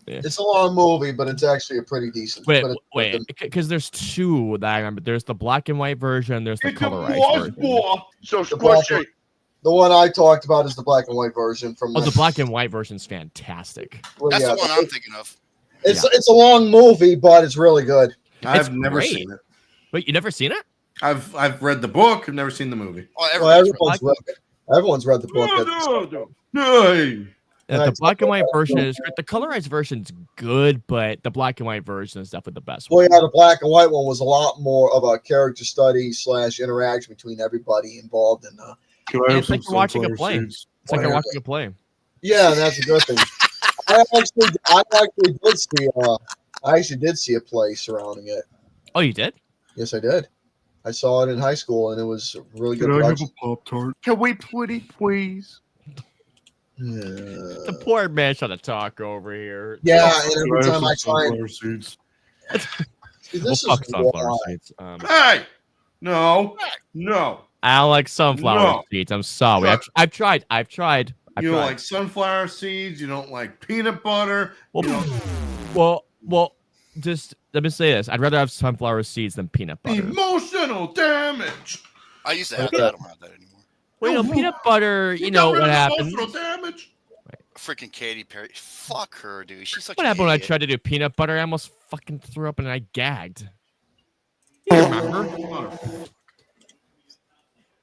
It's a long movie, but it's actually a pretty decent. Wait, because there's two that I remember. There's the black and white version. There's the colorized version. So squishy. The one I talked about is the black and white version from. Oh, the black and white version is fantastic. Well, That's the one I'm thinking of. It's a long movie, but it's really good. I've never seen it. Wait, you never seen it? I've read the book. I've never seen the movie. Everyone's read the book. The black and white version is great. The colorized version is good, but the black and white version is definitely the best one. Well, yeah, the black and white one was a lot more of a character study / interaction between everybody involved in the. It's like you're watching a play. It's like you're watching a play. Yeah, that's a good thing. I actually did see a play surrounding it. Oh, you did? Yes, I did. I saw it in high school, and it was a really good. Can I have a Pop-Tart? Can we please? The poor man trying to talk over here. Yeah, and every time I try and... seeds. Fuck sunflower seeds. Hey! No. Alex, sunflower seeds. I'm sorry. I've tried. You don't like sunflower seeds. You don't like peanut butter. Well, just let me say this. I'd rather have sunflower seeds than peanut butter. Emotional damage. I used to have that. I don't have that anymore. Well, peanut butter, you know what happens. Emotional damage. Freaking Katy Perry. Fuck her, dude. She's such What happened when I tried to do peanut butter? I almost fucking threw up and I gagged. You remember?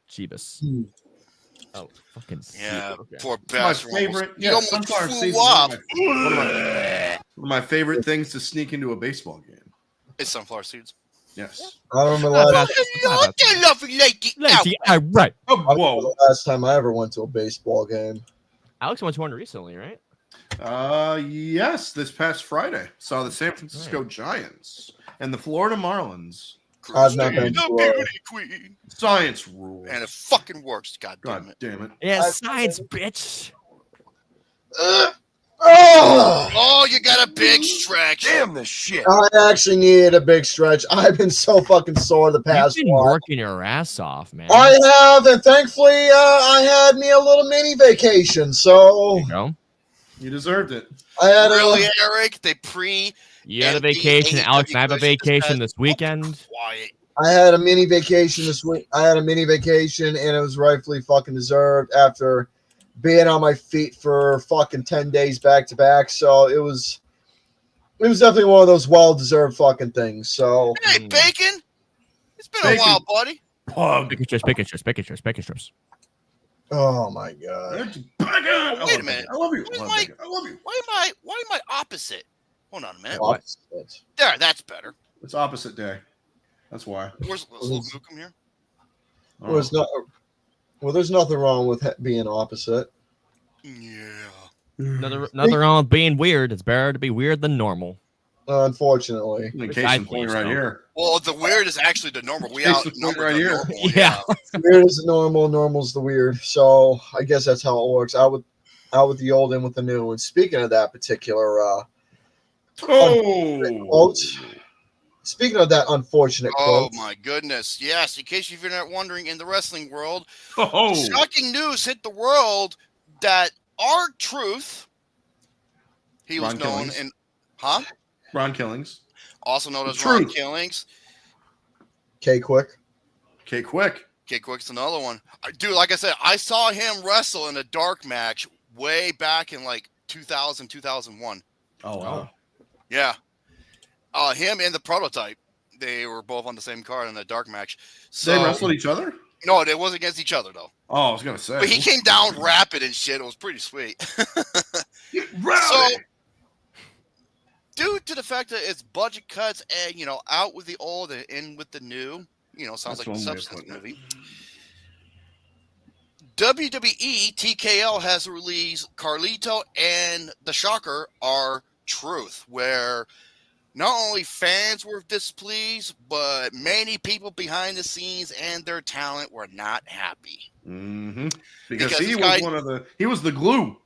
Jeebus. Oh, fucking yeah, okay. Poor bastard. My favorite. You almost flew up. One of my favorite things to sneak into a baseball game. It's sunflower seeds. Yes. I remember Right. Whoa. The last time I ever went to a baseball game. Alex went to one recently, right? Yes, this past Friday. Saw the San Francisco Giants and the Florida Marlins. I've not been Queen. Science rule. And it fucking works. God damn it. Yeah, science, bitch. Oh, you got a big stretch. Damn this shit. I actually needed a big stretch. I've been so fucking sore the past You've been working your ass off, man. I have, and thankfully I had me a little mini vacation, so there you go. You deserved it. I had Eric, you had a vacation. Alex and I have a vacation this weekend. I had a mini vacation this week. And it was rightfully fucking deserved after being on my feet for fucking 10 days back to back. So it was definitely one of those well-deserved fucking things. So hey, Bacon, it's been a while, buddy. Bacon strips. Oh my god! Wait a minute. I love you. Why am I opposite? Hold on a minute. Opposite. There, that's better. It's opposite day. That's why. Where's little Gookum here? Well, there's nothing wrong with being opposite. Yeah. Nothing wrong with being weird. It's better to be weird than normal. Unfortunately. In case in point right here. Well, the weird is actually the normal. We outnumber right here. Yeah. Weird is the normal. Normal's the weird. So I guess that's how it works. Out with the old, in with the new. And speaking of that particular quote, speaking of that unfortunate quote. Oh my goodness! Yes. In case you're not wondering, in the wrestling world, shocking news hit the world that R-Truth, he was known in, Ron Killings, also known as Ron Killings. K-Quick. K-Quick's another one. Dude, like I said, I saw him wrestle in a dark match way back in like 2000, 2001. Oh, wow. Yeah. Him and the Prototype, they were both on the same card in a dark match. So, they wrestled each other? No, it wasn't against each other, though. Oh, I was going to say. But he came down rapid and shit. It was pretty sweet. So, due to the fact that it's budget cuts and, out with the old and in with the new, sounds like a Substance movie. WWE TKO has released Carlito and the Shocker R-Truth, where not only fans were displeased, but many people behind the scenes and their talent were not happy. Mm-hmm. Because he was the glue.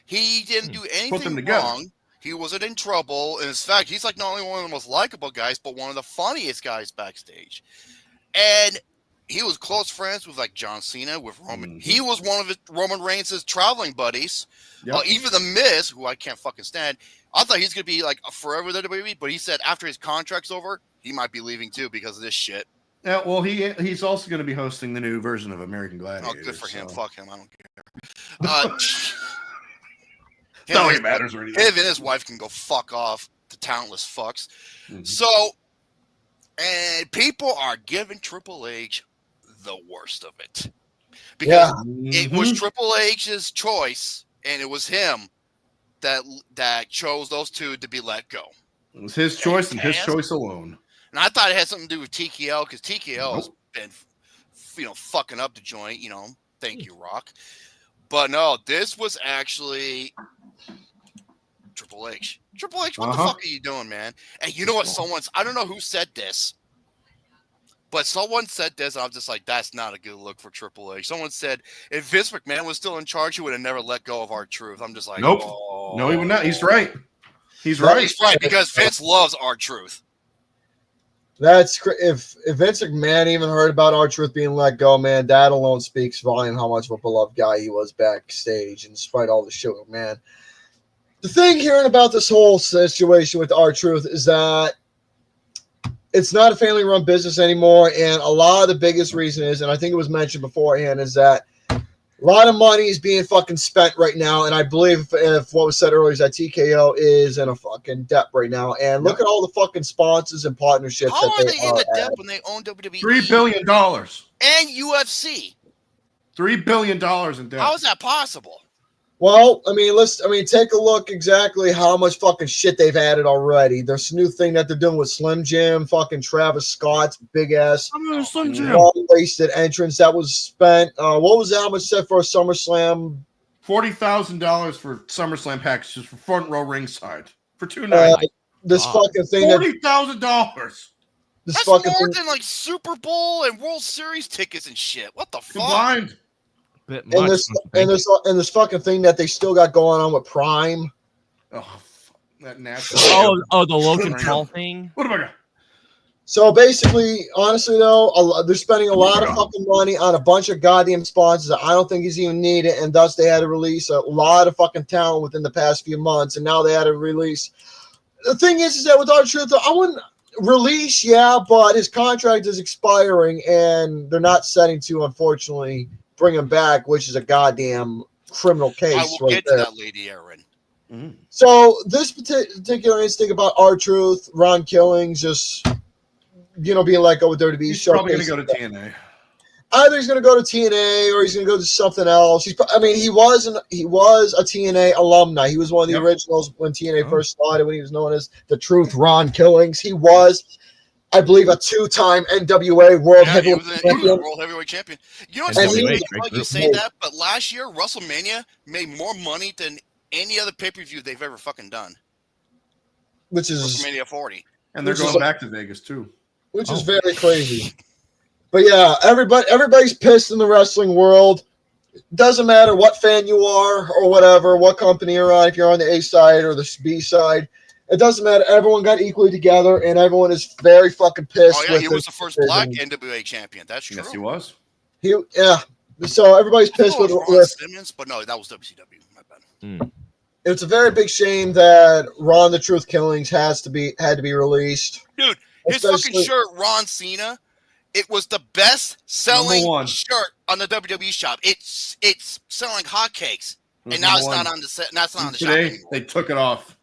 He didn't do anything wrong. He wasn't in trouble. And in fact, he's like not only one of the most likable guys, but one of the funniest guys backstage. And he was close friends with like John Cena, with Roman. Mm-hmm. He was one of Roman Reigns' traveling buddies. Yep. Even The Miz, who I can't fucking stand, I thought he's gonna be like forever the WWE, but he said after his contract's over, he might be leaving too because of this shit. Yeah, well, he's also going to be hosting the new version of American Gladiator. Oh, good for him. So. Fuck him. I don't care. It's not like it matters or anything. Him and his wife can go fuck off, the talentless fucks. Mm-hmm. So, and people are giving Triple H the worst of it because it was Triple H's choice, and it was him that chose those two to be let go. It was his choice and his choice alone. And I thought it had something to do with TKO because TKO has been, fucking up the joint. Thank you, Rock. But no, this was actually Triple H. Triple H, what the fuck are you doing, man? And you know what? I don't know who said this, but someone said this. And I'm just like, that's not a good look for Triple H. Someone said if Vince McMahon was still in charge, he would have never let go of R-Truth. I'm just like, nope. Oh. No, he would not. He's right. He's right because Vince loves R-Truth. That's if Vince McMahon even heard about R-Truth being let go, man, that alone speaks volume how much of a beloved guy he was backstage, and despite all the shit, man. The thing hearing about this whole situation with R-Truth is that it's not a family-run business anymore, and a lot of the biggest reason is, and I think it was mentioned beforehand, is that a lot of money is being fucking spent right now, and I believe if what was said earlier is that TKO is in a fucking debt right now. And look at all the fucking sponsors and partnerships. How are they in a debt when they own WWE? $3 billion. And UFC. $3 billion in debt. How is that possible? Well, I mean, take a look exactly how much fucking shit they've added already. There's a new thing that they're doing with Slim Jim, fucking Travis Scott's big ass wasted entrance that was spent. What was that? How much set for a SummerSlam? $40,000 for SummerSlam packages for front row ringside for 2 nights. This fucking thing. $40,000. That's more than like Super Bowl and World Series tickets and shit. What the fuck? Combined. And this fucking thing that they still got going on with Prime. Oh, that natural. The Logan Paul thing. What have I got? So basically, honestly though, they're spending a lot of fucking money on a bunch of goddamn sponsors that I don't think is even needed, and thus they had to release a lot of fucking talent within the past few months, and now they had to release. The thing is that with R-Truth, I wouldn't release, but his contract is expiring, and they're not setting to, unfortunately, bring him back, which is a goddamn criminal case. I will get to that, LadyErin. Mm-hmm. So this particular instinct about R-Truth, Ron Killings, just being let go with WWE. He's probably going to go to TNA. Either he's going to go to TNA or he's going to go to something else. He was a TNA alumni. He was one of the originals when TNA first started, when he was known as the Truth Ron Killings. He was, I believe, a 2-time NWA World Heavyweight Champion. He was World Heavyweight Champion. You know what's funny? You say that, but last year WrestleMania made more money than any other pay-per-view they've ever fucking done. Which is WrestleMania 40. And they're going back to Vegas too. Which is very crazy. But yeah, everybody's pissed in the wrestling world. Doesn't matter what fan you are or whatever, what company you're on, if you're on the A side or the B side. It doesn't matter. Everyone got equally together, and everyone is very fucking pissed. Oh, yeah, he was the first black NWA champion. That's true. Yes, he was. So everybody's pissed with Simmons, but no, that was WCW. My bad. It's a very big shame that Ron the Truth Killings had to be released. Dude, his fucking shirt, Ron Cena, it was the best selling shirt on the WWE shop. It's selling like hotcakes, and now it's not on the set. That's not on the shop anymore. They took it off.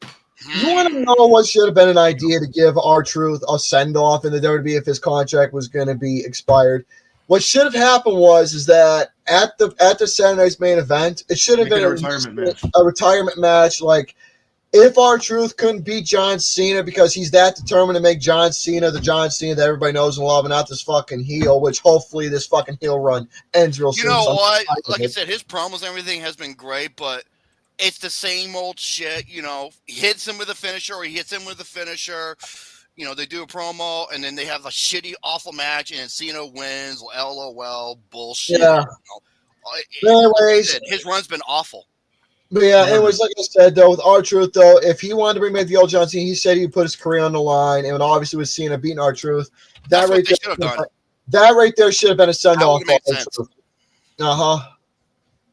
You want to know what should have been an idea to give R-Truth a send-off in the WWE if his contract was going to be expired? What should have happened is that at the Saturday Night's main event, it should have been a retirement match. Like, if R-Truth couldn't beat John Cena because he's that determined to make John Cena the John Cena that everybody knows and love, and not this fucking heel, which hopefully this fucking heel run ends real soon. You know what? Like I said, his promos and everything has been great, but it's the same old shit. He hits him with a finisher, or he hits him with a finisher. They do a promo, and then they have a shitty, awful match, and Cena wins. LOL, bullshit. Yeah. Anyways, his run's been awful. But yeah, anyways, like I said, though, with R-Truth, though, if he wanted to bring back the old John Cena, he said he'd put his career on the line, and obviously with Cena beating R-Truth, that right there should have been a send-off.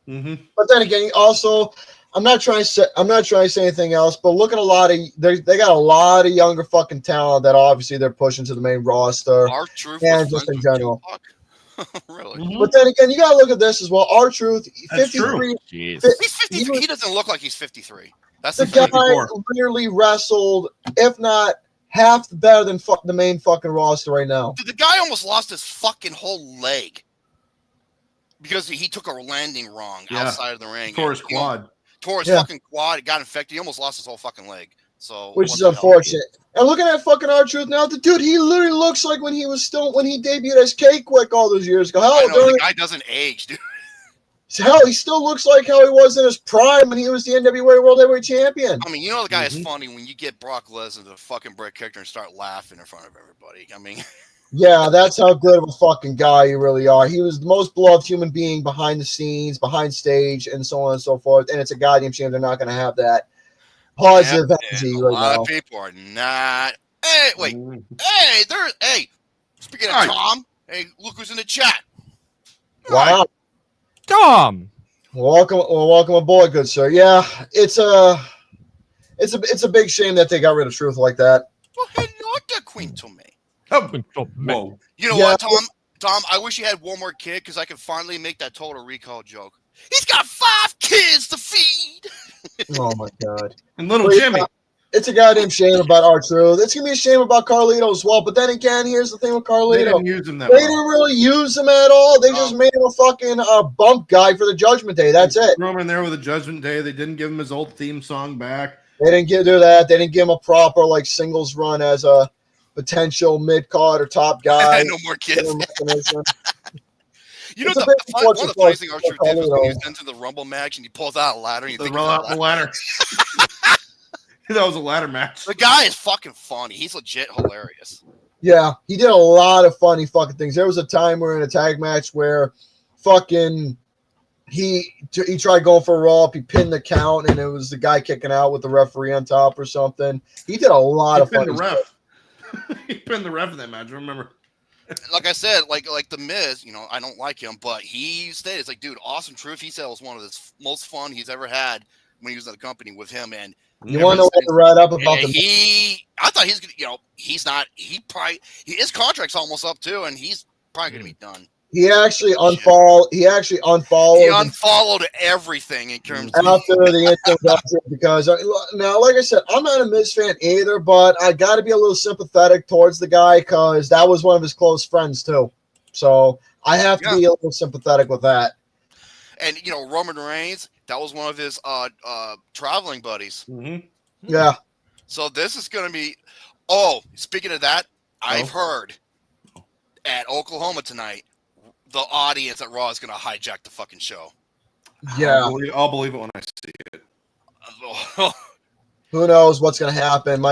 Mm-hmm. But then again, also, I'm not trying to say anything else, but look at a lot of they got a lot of younger fucking talent that obviously they're pushing to the main roster. R-Truth and was just in friends with general. Tupac? Really? Mhm. But then again, you gotta look at this as well. R-Truth, That's 53. Jeez. He's 53. He doesn't look like he's 53. That's The the guy thing. 54. literally wrestled, if not half better than the main fucking roster right now. Dude, the guy almost lost his fucking whole leg because he took a landing wrong Yeah. outside of the ring. Tore his You know, quad. tore his Yeah. fucking quad. It got infected. He almost lost his whole fucking leg. So, Which what is the hell? unfortunate. And looking at fucking R-Truth now, the dude, he literally looks like when he debuted as K-Quick all those years ago. I Hell, know, the guy doesn't age, dude. hell, he still looks like how he was in his prime when he was the NWA World Heavyweight Champion. I mean, you know the guy is Mhm. funny when you get Brock Lesnar to fucking break character and start laughing in front of everybody. I mean, Yeah, that's how good of a fucking guy you really are. He was the most beloved human being behind the scenes, behind stage, and so on and so forth. And it's a goddamn shame they're not going to have that positive energy a right lot now. of people are not. Hey, wait. Mhm. Hey, speaking of Hi. Tom, hey, look who's in the chat. Wow. Tom. Welcome aboard, good sir. Yeah, it's a big shame that they got rid of Truth like that. Well, hello there, Queen to me. Oh, Oh, whoa. You know Yeah. what, Tom? Tom, I wish you had one more kid because I could finally make that Total Recall joke. He's got 5 kids to feed. Oh my god. And little Wait, Jimmy. It's a goddamn shame about R-Truth. It's gonna be a shame about Carlito as well. But then again, here's the thing with They Carlito. didn't use him that They well. didn't really use him at all. They just made him a fucking bump guy for the Judgment Day. That's it. Threw him in there with a Judgment Day. They didn't give him his old theme song back. They didn't do that. They didn't give him a proper like singles run as a potential mid card or top guy. No more kids. You know, It's a the, bit one of the unfortunate funny things for R-Truth did was when he Carlito. was into the Rumble match and he pulls out a ladder and you They think roll it's a out the ladder. ladder. That was a ladder match. The guy is fucking funny. He's legit hilarious. Yeah, he did a lot of funny fucking things. There was a time where in a tag match where fucking he tried going for a roll up, he pinned the count, and it was the guy kicking out with the referee on top or something. He did a lot He of pinned funny the stuff. ref. He pinned the ref in that match. Remember? Like I said, like the Miz, you know, I don't like him, but he stated, it's like, dude, Awesome Truth. He said it was one of the most fun he's ever had when he was in the company with him. And You want to know what to write up about I thought he's gonna, you know, he's not. His contract's almost up too, and he's probably gonna be done. He actually unfollowed. He unfollowed everything in terms of after the introduction because now, like I said, I'm not a Miz fan either, but I got to be a little sympathetic towards the guy because that was one of his close friends too. So I have to be a little sympathetic with that. And you know, Roman Reigns, that was one of his traveling buddies. Mm-hmm. Yeah. So this is going to be. Oh, speaking of that, I've heard at Oklahoma tonight, the audience at Raw is going to hijack the fucking show. Yeah. I'll believe it when I see it. Who knows what's going to happen?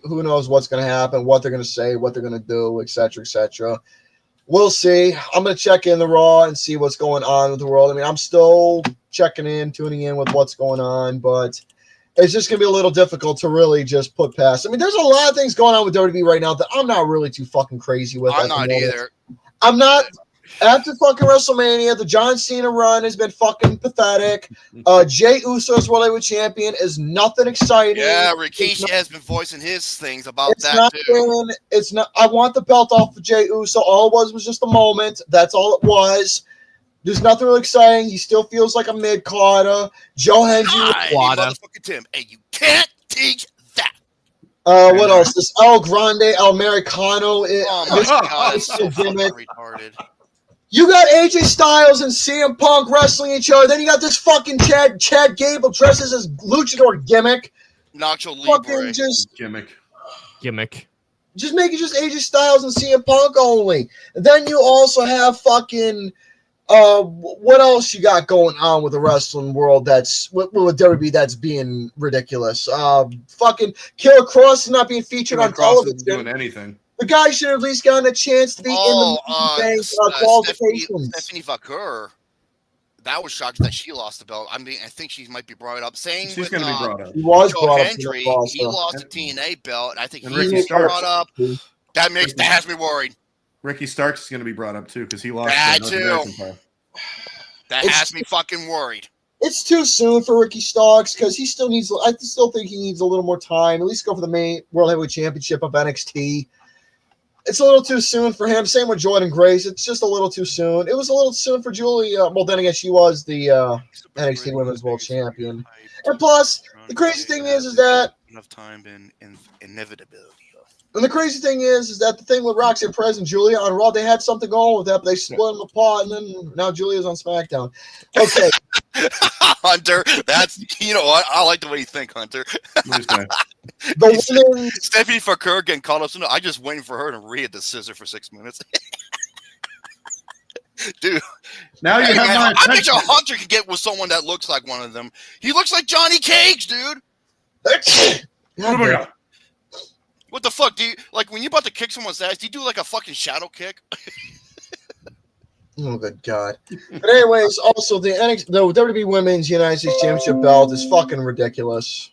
Who knows what's going to happen, what they're going to say, what they're going to do, etc., etc. We'll see. I'm going to check in the Raw and see what's going on with the world. I mean, I'm still checking in, tuning in with what's going on, but it's just going to be a little difficult to really just put past. I mean, there's a lot of things going on with WWE right now that I'm not really too fucking crazy with. I'm not either. I'm not. After fucking WrestleMania, the John Cena run has been fucking pathetic. Jey Uso's World Heavyweight Champion is nothing exciting. Yeah, Rikishi has been voicing his things about that too. It's not. I want the belt off of Jey Uso. All it was just a moment. That's all it was. There's nothing really exciting. He still feels like a mid-carder. Joe Hendry. Motherfucking Tim, and you can't teach that. What else? This El Grande, El Americano. Oh my god, it's so fucking retarded. You got AJ Styles and CM Punk wrestling each other. Then you got this fucking Chad Gable dresses as luchador gimmick. Nacho Libre. Fucking just gimmick. Just make it just AJ Styles and CM Punk only. And then you also have fucking what else you got going on with the wrestling world that's with WWE that's being ridiculous. Fucking Killer Cross is not being featured on television. Doing anything. The guy should have at least gotten a chance to be in the qualifications. Stephanie Vaquer, that was shocking that she lost the belt. I mean, I think she might be brought up. She's going to be brought up. He was Joe brought Hendry, up. he lost the TNA belt, and I think and he's Ricky Starks. brought up. That has me worried. Ricky Starks is going to be brought up too because he lost. That too. That has me fucking worried. It's too soon for Ricky Starks because he still needs. I still think he needs a little more time. At least go for the main World Heavyweight Championship of NXT. It's a little too soon for him. Same with Jordan Grace. It's just a little too soon. It was a little soon for Julia. Well, then again, she was the NXT Women's World Champion. And plus, the crazy thing is that enough time and inevitability. And the crazy thing is that the thing with Roxy and Perez and Julia on Raw, they had something going with that, but they split them apart, and then now Julia's on SmackDown. Okay. Hunter, that's, you know what? I like the way you think, Hunter. The women... Stephanie Fakir getting called up. So no, I just waiting for her to read the scissor for 6 minutes. Dude. Now you have my I bet you Hunter can get with someone that looks like one of them. He looks like Johnny Cage, dude. Oh my God. What the fuck? Do you like when you're about to kick someone's ass? Do you do like a fucking shadow kick? Oh, good God. But anyways, also the WWE Women's United States Championship belt is fucking ridiculous.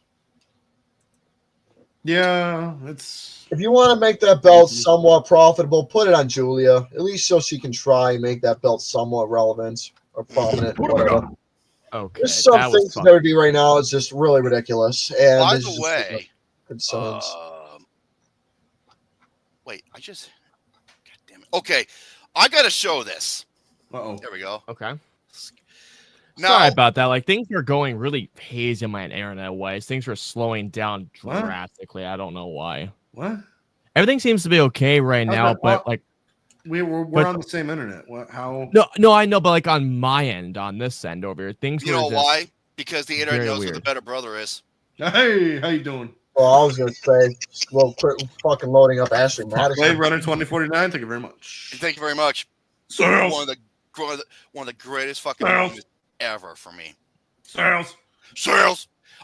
Yeah, it's... If you want to make that belt somewhat profitable, put it on Julia. At least so she can try and make that belt somewhat relevant or prominent or whatever. Okay. There's some things that WWE right now is just really ridiculous. And by the way, concerns. Wait, God damn it. Okay, I gotta show this. Uh-oh. There we go. Okay. Now, Sorry about that. Like, things were going really hazy in my internet ways. Things were slowing down drastically. I don't know why. What? Everything seems to be okay right now, but like we're on the same internet. What? How? No, I know, but like on my end, on this end over here, things. You were know just why? Because the internet knows who weird. the better brother is. Hey, how you doing? Well, I was gonna say, well, quit fucking loading up Ashley Madison. Blade Runner 2049. Thank you very much. Thank you very much. Sales. One of the greatest fucking movies ever for me. Sales.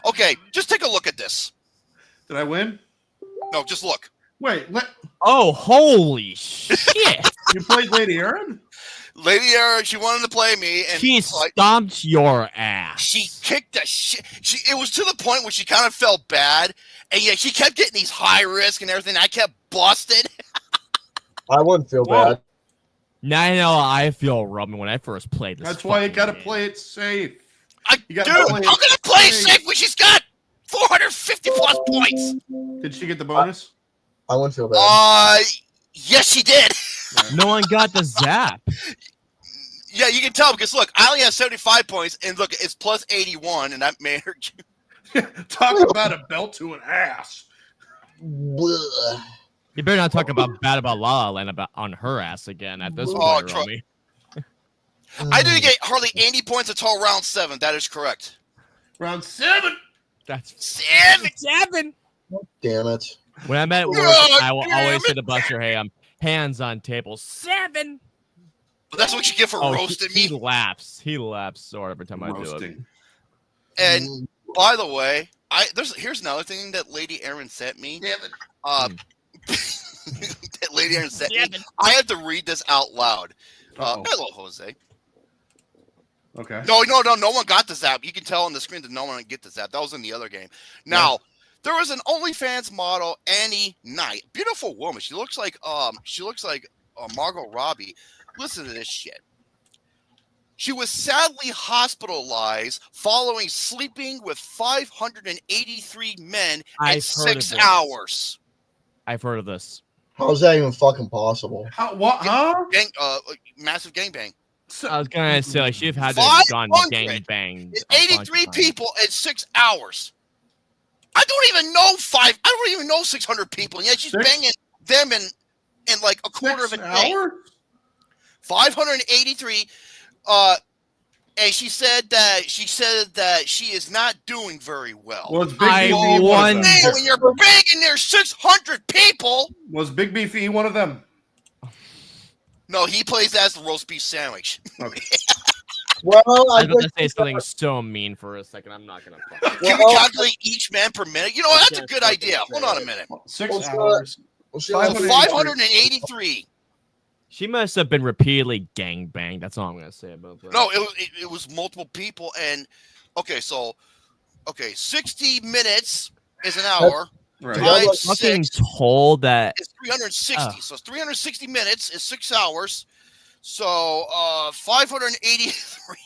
Okay, just take a look at this. Did I win? No, just look. Wait. Oh, holy shit! You played LadyErin? LadyErin, she wanted to play me, and She stomped your ass. She kicked the shit. It was to the point where she kind of felt bad, and yet she kept getting these high risk and everything. I kept busted. I wouldn't feel bad. Now I know how I feel, Robin, when I first played this. That's why you gotta play it safe. Dude, how can I play safe when she's got 450 plus points? Did she get the bonus? I wouldn't feel bad. Yes, she did. No one got the zap. Yeah, you can tell because look, I only have 75 points, and look, it's plus 81, and that made her. Talk about a belt to an ass. Blah. You better not talk about bad about La La Land on her ass again at this point, Romy. I didn't get hardly 80 points until round 7. That is correct. Round 7. That's 7. Damn it. When I'm at work, I will always say to Buster, hey, I'm hands on table 7. But that's what you get for roasting me. He laughs so every time I do it. And by the way, here's another thing that LadyErin sent me. That LadyErin sent me. I had to read this out loud. Hello, Jose. Okay. No one got the zap. You can tell on the screen that no one get the zap. That was in the other game. Now, there was an OnlyFans model, Annie Knight. Beautiful woman. She looks like Margot Robbie. Listen to this shit. She was sadly hospitalized following sleeping with 583 men in 6 hours. I've heard of this. How's that even fucking possible? What? Huh? Massive gangbang. I was gonna say like she'd had to have gone gangbang. 83 people in 6 hours. I don't even know 600 people, and yet she's banging them in like a quarter of a day. 583. And she said that she is not doing very well. Was Big Beefy one of them? When you're banging there 600 people. Was Big Beefy one of them? No, he plays as the roast beef sandwich. Okay. Well, I was going to say something so mean for a second. I'm not going to. Can we calculate each man per minute? You know, that's a good idea. Hold on a minute. 6 hours. 583. She must have been repeatedly gangbanged. That's all I'm going to say about that. No, it was multiple people. And, 60 minutes is an hour. Right. Times I'm fucking 6 told that is 360. So it's 360 minutes is 6 hours. So 583.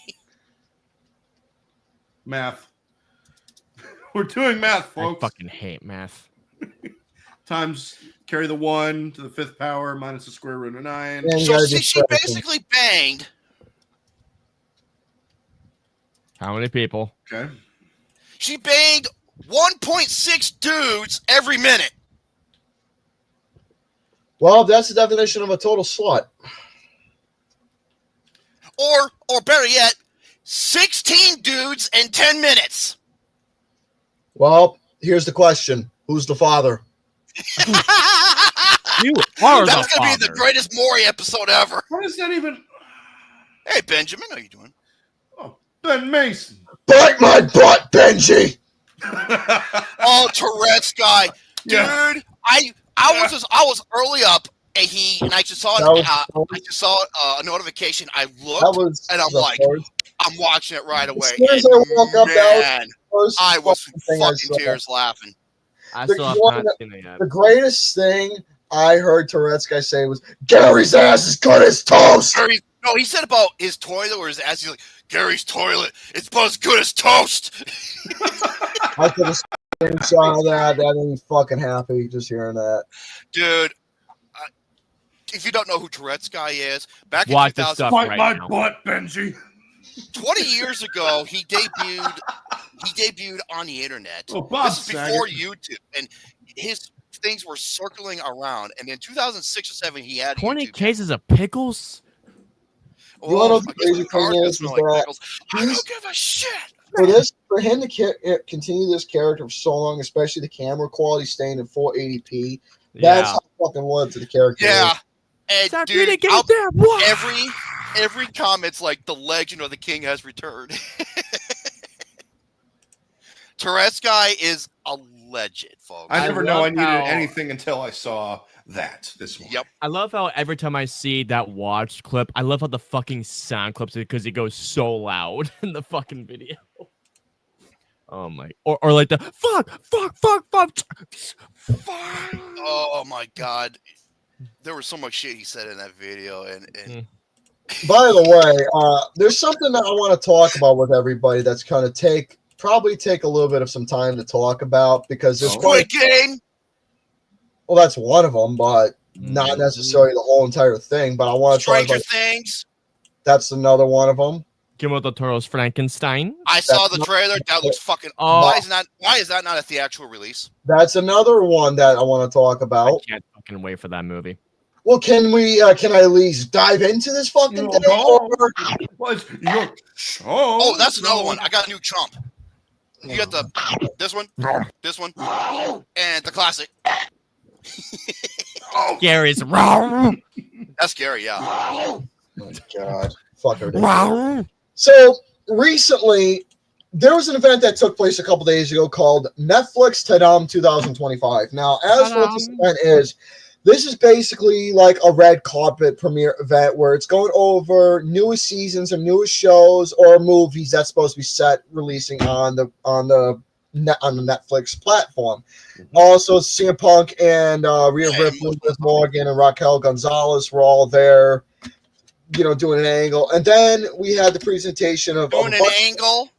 Math. We're doing math, folks. I fucking hate math. Times carry the 1 to the 5th power minus the square root of 9. And you So gotta see, do she fractions. basically banged. How many people? Okay. She banged 1.6 dudes every minute. Well, that's the definition of a total slut. Or better yet, 16 dudes in 10 minutes. Well, here's the question: who's the father? You are That's the gonna be the father. greatest Maury episode ever. What is that even? Hey Benjamin, how you doing? Oh, Ben Mason. Bite my butt, Benji. Oh, Tourette's guy, dude. Yeah. I was early up, and I just saw a notification. I looked, and I'm like, I'm watching it right away. soon as I woke up, that Man, was I was thing I fucking saw. tears laughing. I The still have one- not seen it yet. The greatest thing I heard Tourette's guy say was, Gary's ass is good as toast. No, he said about his toilet or his ass. He's like, Gary's toilet, it's about as good as toast. I could have saw that. That made me fucking happy just hearing that. Dude, if you don't know who Tourette's guy is, back in Watch this 2000, stuff Bite right my now. butt, Benji. 20 years ago, he debuted on the internet. Oh, Bob This is before Saget. YouTube, and his things were circling around. And in 2006 or 7, he had 20 YouTube. cases of pickles? You wanna know I the guess crazy my car's thing gonna is smell that like pickles. I he's- don't give a shit. For him to continue this character for so long, especially the camera quality staying in 480p, that's Yeah. how fucking loyal to the character. Yeah, is. and Stop dude, reading, get it there. What? every comment's like the legend of the king has returned. Tourette's guy is a legend, folks. I I never know I love needed how- anything until I saw that this morning. Yep. I love how every time I see that watch clip, I love how the fucking sound clips because it goes so loud in the fucking video. Oh my! Or like the fuck. Oh my god, there was so much shit he said in that video, and By the way, there's something that I want to talk about with everybody that's kind of probably take a little bit of some time to talk about because there's Squid Game. well, that's one of them, but not necessarily the whole entire thing. But I want to talk Stranger about Things. that's another one of them. Guillermo del Toro's Frankenstein. I saw That's the trailer. That looks fucking. Oh. Why is that not a theatrical release? That's another one that I want to talk I about. can't fucking wait for that movie. Well, can we? Can I at least dive into this fucking You thing? go. Or- What's your show? Oh, that's another one. I got a new Chomp. You got this one, and the classic. Gary's wrong. That's Gary, yeah. Oh my god, fucker. So recently, there was an event that took place a couple days ago called Netflix Tudum 2025. Now, as for what this event is, this is basically like a red carpet premiere event where it's going over newest seasons or newest shows or movies that's supposed to be set releasing on the Netflix platform. Also, CM Punk and Rhea Ripley, Liv Morgan, and Raquel Gonzalez were all there, doing an angle. And then we had the presentation of Doing an angle.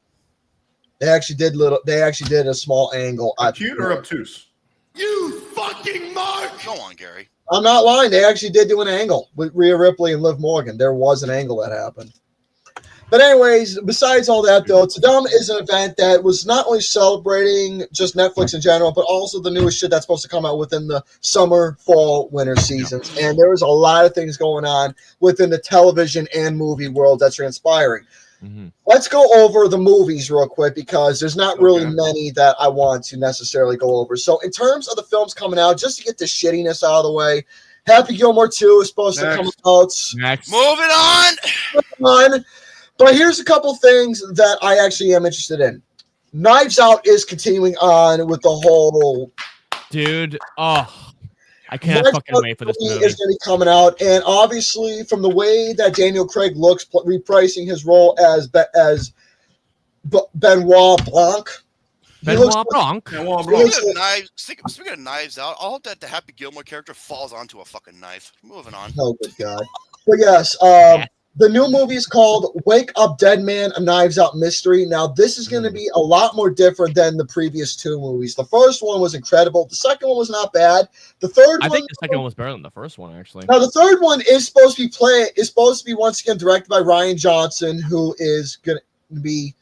They actually did a small angle. Acute or obtuse? You fucking mark. Go on, Gary. I'm not lying. They actually did do an angle with Rhea Ripley and Liv Morgan. There was an angle that happened. But anyways, besides all that, though, Tudum is an event that was not only celebrating just Netflix in general, but also the newest shit that's supposed to come out within the summer, fall, winter seasons. And there was a lot of things going on within the television and movie world that's transpiring. Mm-hmm. Let's go over the movies real quick because there's not really many that I want to necessarily go over. So in terms of the films coming out, just to get the shittiness out of the way, Happy Gilmore 2 is supposed to come out. Next. Moving on. But here's a couple things that I actually am interested in. Knives Out is continuing on with the whole... Dude, I can't Knives fucking Out wait for this movie movie. is going to be coming out, and obviously from the way that Daniel Craig looks, reprising his role as Benoit Blanc. Benoit Blanc. Speaking of Knives Out, I hope that the Happy Gilmore character falls onto a fucking knife. Moving on. Oh, good God. But yes, The new movie is called Wake Up Dead Man, A Knives Out Mystery. Now, this is going to be a lot more different than the previous two movies. The first one was incredible. The second one was not bad. The third I one, think the second one was better than the first one, actually. now the third one is supposed to be once again directed by Rian Johnson, who is going to be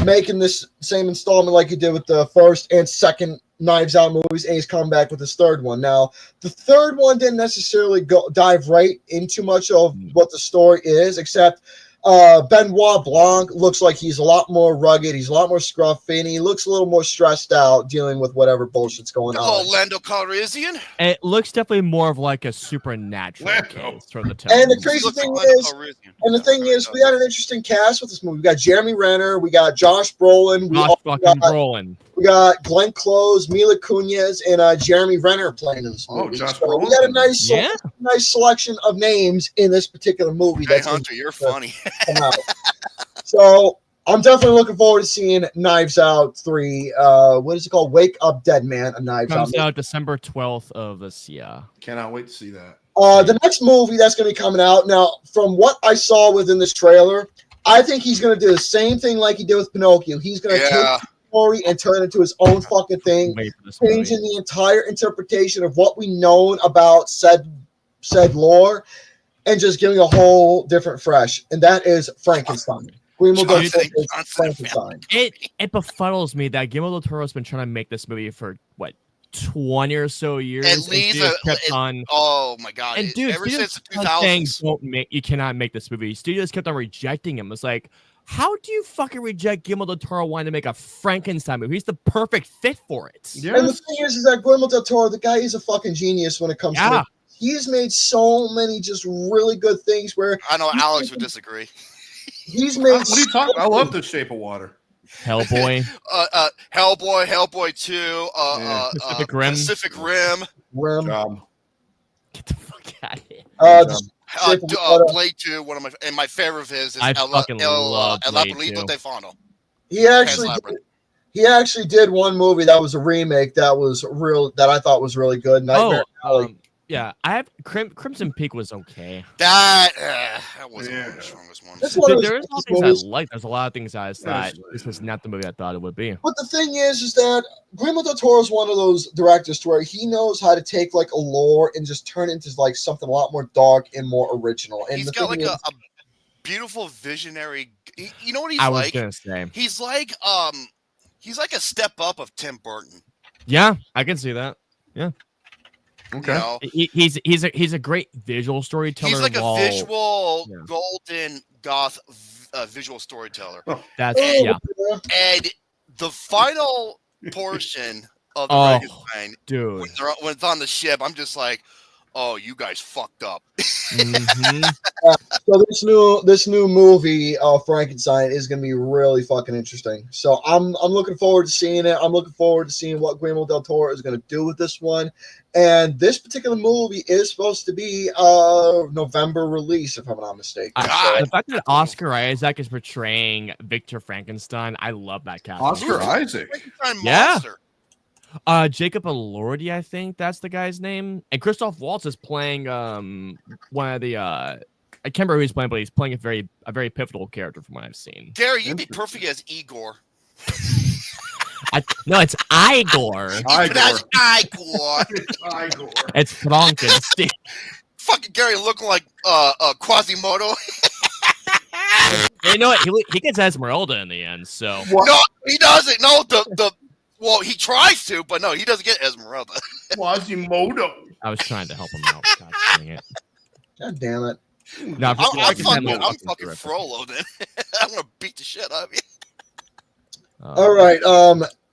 making this same installment like he did with the first and second Knives Out movies, and he's coming back with his third one. Now, the third one didn't necessarily dive right into much of what the story is, except Benoit Blanc looks like he's a lot more rugged, he's a lot more scruffy, and he looks a little more stressed out dealing with whatever bullshit's going on. Hello, Lando Calrissian. It looks definitely more of like a supernatural Lando. case from the tone. And the crazy thing is, we got an interesting cast with this movie. We got Jeremy Renner, we got Josh Brolin, we got Glenn Close, Mila Kunis, and Jeremy Renner playing in this movie. Josh so we Brolin. got a nice selection of names in this particular movie. Hey, Hunter, you're funny. Come out. So I'm definitely looking forward to seeing Knives Out 3. What is it called? Wake Up Dead Man, A Knives Out. Comes out December 12th of this year. Cannot wait to see that. The next movie that's going to be coming out, now, from what I saw within this trailer, I think he's going to do the same thing like he did with Pinocchio. He's going to take the story and turn it into his own fucking thing, changing the entire interpretation of what we know about said lore, and just giving a whole different fresh. And that is Frankenstein. Guillermo del Toro is Frankenstein. It befuddles me that Guillermo del Toro has been trying to make this movie for what, 20 or so years. At least oh my god! And dude, ever since the 2000s, you cannot make this movie. Studios kept on rejecting him. It's like, how do you fucking reject Guillermo del Toro wanting to make a Frankenstein movie? He's the perfect fit for it. Yes. And the thing is that Guillermo del Toro, the guy is a fucking genius when it comes to it. He's made so many just really good things where I know Alex would disagree. He's made. What are you talking about? I love The Shape of Water. Hellboy. Hellboy 2, Pacific Rim. Get the fuck out of here. Blade 2, one of my favorite of his is I fucking love Blade 2. He actually did one movie that was a remake that I thought was really good. Nightmare Alley. Yeah, I have Crimson Peak was okay. That wasn't one of the strongest ones. There's a lot of things I like. There's a lot of things I thought this was not the movie I thought it would be. But the thing is that Guillermo del Toro is one of those directors to where he knows how to take like a lore and just turn it into like something a lot more dark and more original. And he's got like a beautiful visionary. You know what he's like? I was gonna say he's like a step up of Tim Burton. Yeah, I can see that. Yeah. Okay. You know? He's a great visual storyteller. He's like a visual golden goth visual storyteller. And the final portion of the Frankenstein, dude, when it's on the ship, I'm just like, oh, you guys fucked up. So this new movie, Frankenstein, is going to be really fucking interesting. So I'm looking forward to seeing it. I'm looking forward to seeing what Guillermo del Toro is going to do with this one. And this particular movie is supposed to be a November release, if I'm not mistaken. The fact that Oscar Isaac is portraying Victor Frankenstein, I love that cast. Oscar Isaac, monster. Jacob Elordi, I think that's the guy's name, and Christoph Waltz is playing one of the I can't remember who he's playing, but he's playing a very pivotal character from what I've seen. Gary, you'd be perfect as Igor. No, it's Igor. Igor. It's Frankenstein. Fucking Gary looking like Quasimodo. You know what? He gets Esmeralda in the end. So no, he doesn't. No, well, he tries to, but no, he doesn't get Esmeralda. Quasimodo. I was trying to help him out. God dang it. God damn it. No, I'm fucking Frollo then. I'm gonna beat the shit out of you. All right.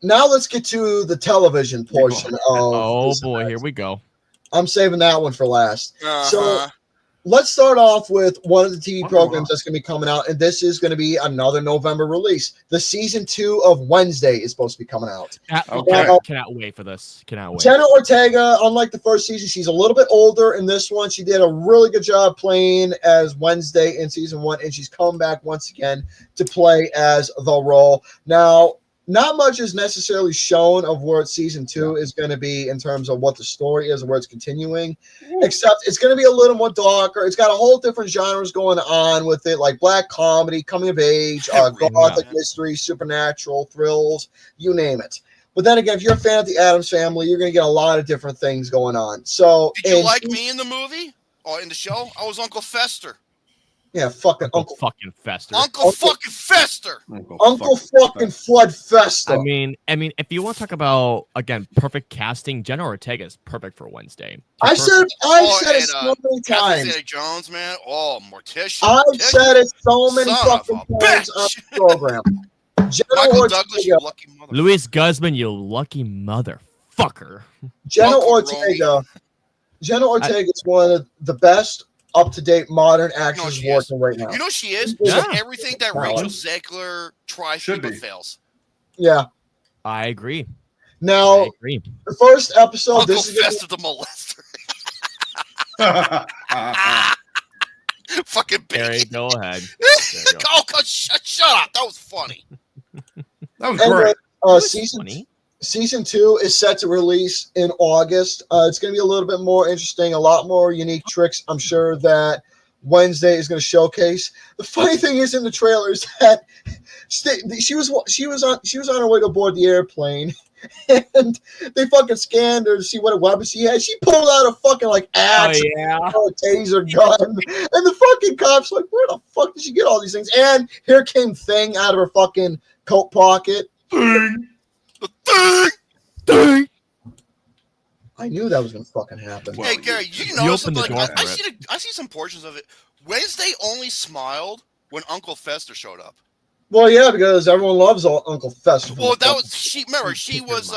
Now let's get to the television portion of. Oh boy, here we go. I'm saving that one for last. So let's start off with one of the TV programs that's going to be coming out, and this is going to be another November release. The season 2 of Wednesday is supposed to be coming out. Cannot wait for this. Cannot wait. Jenna Ortega, unlike the first season, she's a little bit older in this one. She did a really good job playing as Wednesday in season 1, and she's come back once again to play as the role. Now, not much is necessarily shown of where season 2 is going to be in terms of what the story is and where it's continuing, except it's going to be a little more darker. It's got a whole different genres going on with it, like black comedy, coming of age, gothic mystery, supernatural, thrills, you name it. But then again, if you're a fan of the Addams Family, you're going to get a lot of different things going on. So, did you like me in the movie or in the show? I was Uncle Fester. Yeah, fucking Uncle fucking Fester. Uncle fucking Fester. Uncle fucking Flood Fester. I mean, if you want to talk about again perfect casting, Jenna Ortega is perfect for Wednesday. I said it so many times. Jones, man. Oh, Morticia. I've said it so many fucking times on the program. Michael Douglas, you lucky motherfucker. Luis Guzman, you lucky motherfucker. Jenna Ortega is one of the best up-to-date modern actors working right now. You know she is? She's everything that Rachel Zegler tries but fails. Yeah. I agree. Now, the first episode... Uncle Fester the molester. Fucking Barry, go ahead. Oh, God, shut up. That was funny. That was great. Season 2 is set to release in August. It's going to be a little bit more interesting, a lot more unique tricks. I'm sure that Wednesday is going to showcase. The funny thing is in the trailers that she was on her way to board the airplane, and they fucking scanned her to see what weapon she had. She pulled out a fucking axe, a taser gun, and the fucking cops like, where the fuck did she get all these things? And here came Thing out of her fucking coat pocket. Thing. I knew that was gonna fucking happen. Hey Gary, you know something? I see some portions of it. Wednesday only smiled when Uncle Fester showed up. Well, yeah, because everyone loves Uncle Fester. Well, that was she. Remember, she was